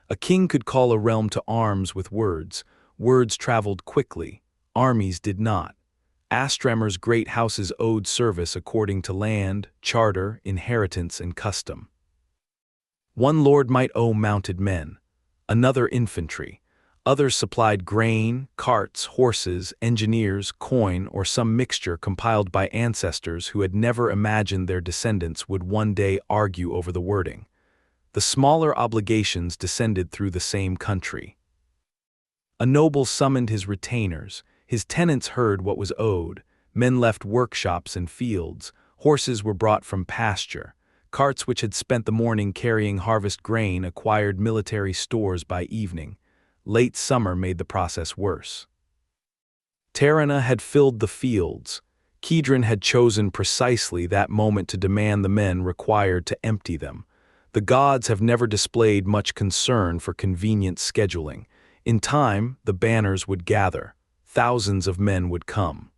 A king could call a realm to arms with words. Words traveled quickly. Armies did not. Astramor's great houses owed service according to land, charter, inheritance, and custom. One lord might owe mounted men, another infantry. Others supplied grain, carts, horses, engineers, coin, or some mixture compiled by ancestors who had never imagined their descendants would one day argue over the wording. The smaller obligations descended through the same country. A noble summoned his retainers. His tenants heard what was owed. Men left workshops and fields. Horses were brought from pasture. Carts which had spent the morning carrying harvest grain acquired military stores by evening. Late summer made the process worse. Terrana had filled the fields. Kedron had chosen precisely that moment to demand the men required to empty them. The gods have never displayed much concern for convenient scheduling. In time, the banners would gather. Thousands of men would come.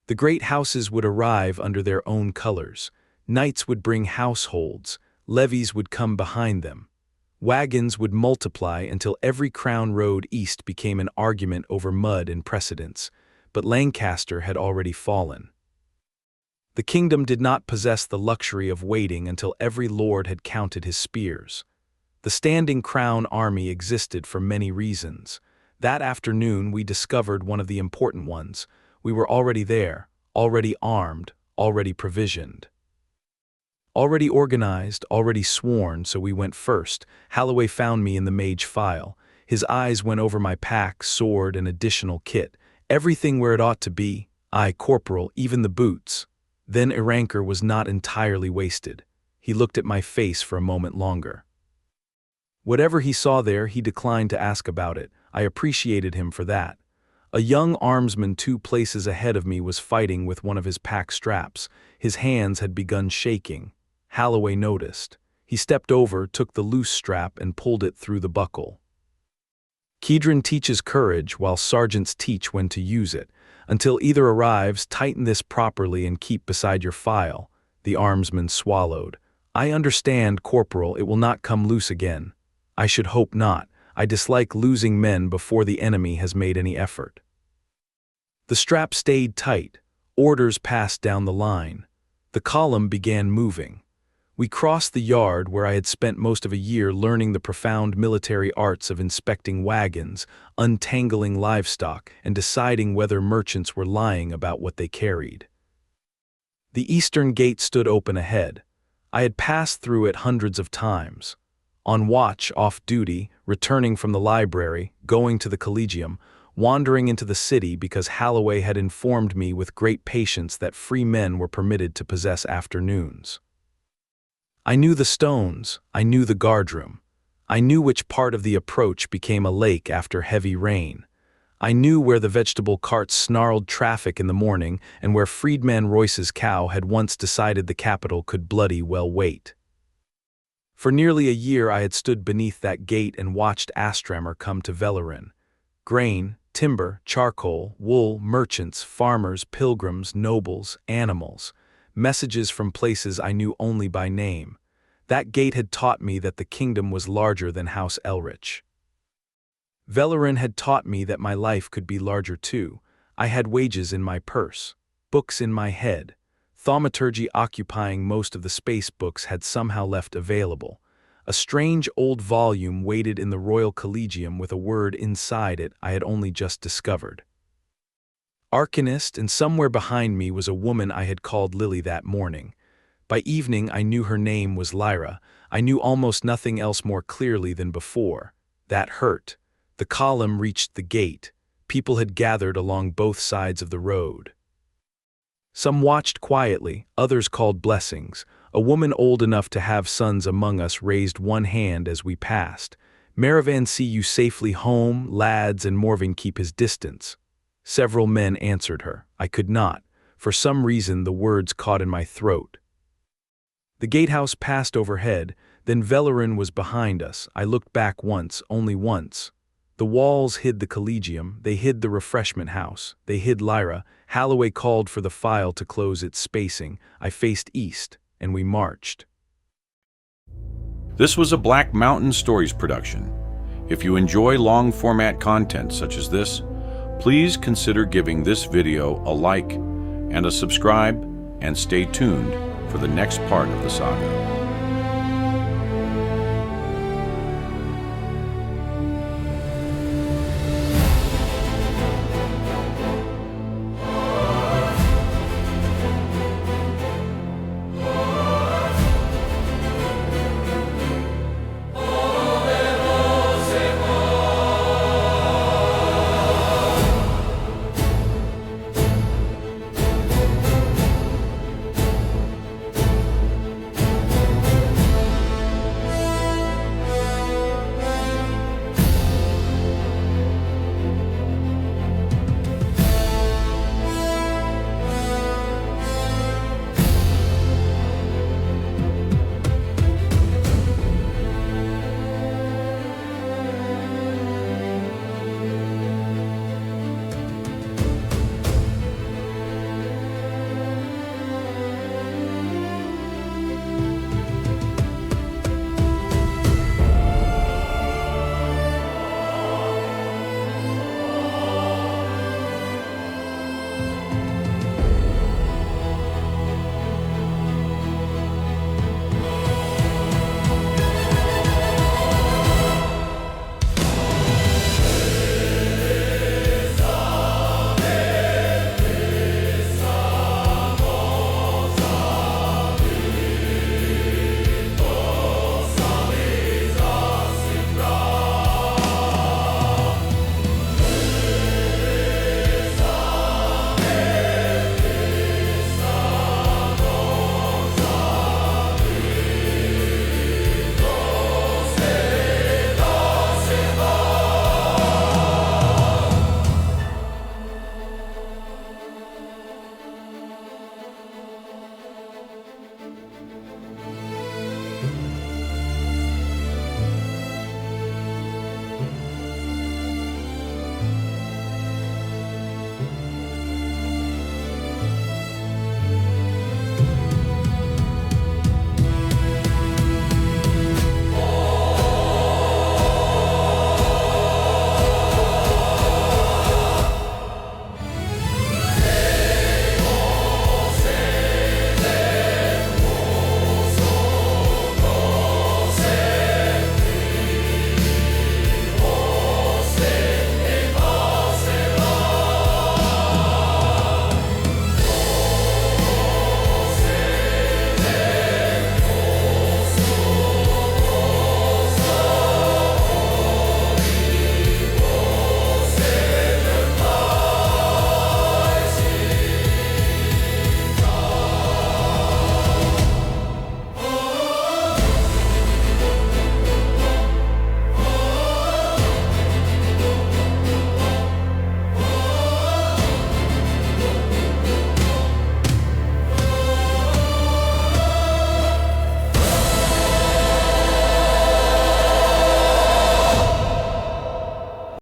The great houses would arrive under their own colors. Knights would bring households. Levies would come behind them. Wagons would multiply until every crown road east became an argument over mud and precedence, but Lancaster had already fallen. The kingdom did not possess the luxury of waiting until every lord had counted his spears. The standing crown army existed for many reasons. That afternoon we discovered one of the important ones. We were already there, already armed, already provisioned. Already organized, already sworn, so we went first. Holloway found me in the Mage file. His eyes went over my pack, sword, and additional kit. Everything where it ought to be. Aye, corporal, even the boots. Then Erancour was not entirely wasted. He looked at my face for a moment longer. Whatever he saw there, he declined to ask about it. I appreciated him for that. A young armsman 2 places ahead of me was fighting with one of his pack straps. His hands had begun shaking. Holloway noticed. He stepped over, took the loose strap, and pulled it through the buckle. Kedron teaches courage, while sergeants teach when to use it. Until either arrives, tighten this properly and keep beside your file. The armsman swallowed. I understand, Corporal, it will not come loose again. I should hope not. I dislike losing men before the enemy has made any effort. The strap stayed tight. Orders passed down the line. The column began moving. We crossed the yard where I had spent most of a year learning the profound military arts of inspecting wagons, untangling livestock, and deciding whether merchants were lying about what they carried. The eastern gate stood open ahead. I had passed through it hundreds of times. On watch, off duty, returning from the library, going to the Collegium, wandering into the city because Holloway had informed me with great patience that free men were permitted to possess afternoons. I knew the stones, I knew the guardroom. I knew which part of the approach became a lake after heavy rain. I knew where the vegetable carts snarled traffic in the morning and where Freedman Royce's cow had once decided the capital could bloody well wait. For nearly a year I had stood beneath that gate and watched Astramor come to Velleron. Grain, timber, charcoal, wool, merchants, farmers, pilgrims, nobles, animals. Messages from places I knew only by name. That gate had taught me that the kingdom was larger than House Elrich. Velleron had taught me that my life could be larger too. I had wages in my purse, books in my head. Thaumaturgy occupying most of the space books had somehow left available. A strange old volume waited in the Royal Collegium with a word inside it I had only just discovered. Arcanist, and somewhere behind me was a woman I had called Lilly that morning. By evening I knew her name was Lyra. I knew almost nothing else more clearly than before. That hurt. The column reached the gate. People had gathered along both sides of the road. Some watched quietly, others called blessings. A woman old enough to have sons among us raised one hand as we passed. Maravan see you safely home, lads, and Morven keep his distance. Several men answered her. I could not. For some reason the words caught in my throat. The gatehouse passed overhead, then Velleron was behind us. I looked back once, only once. The walls hid the Collegium, they hid the refreshment house, they hid Lyra. Holloway called for the file to close its spacing. I faced east, and we marched. This was a Black Mountain Stories production. If you enjoy long-format content such as this, please consider giving this video a like and a subscribe, and stay tuned for the next part of the saga.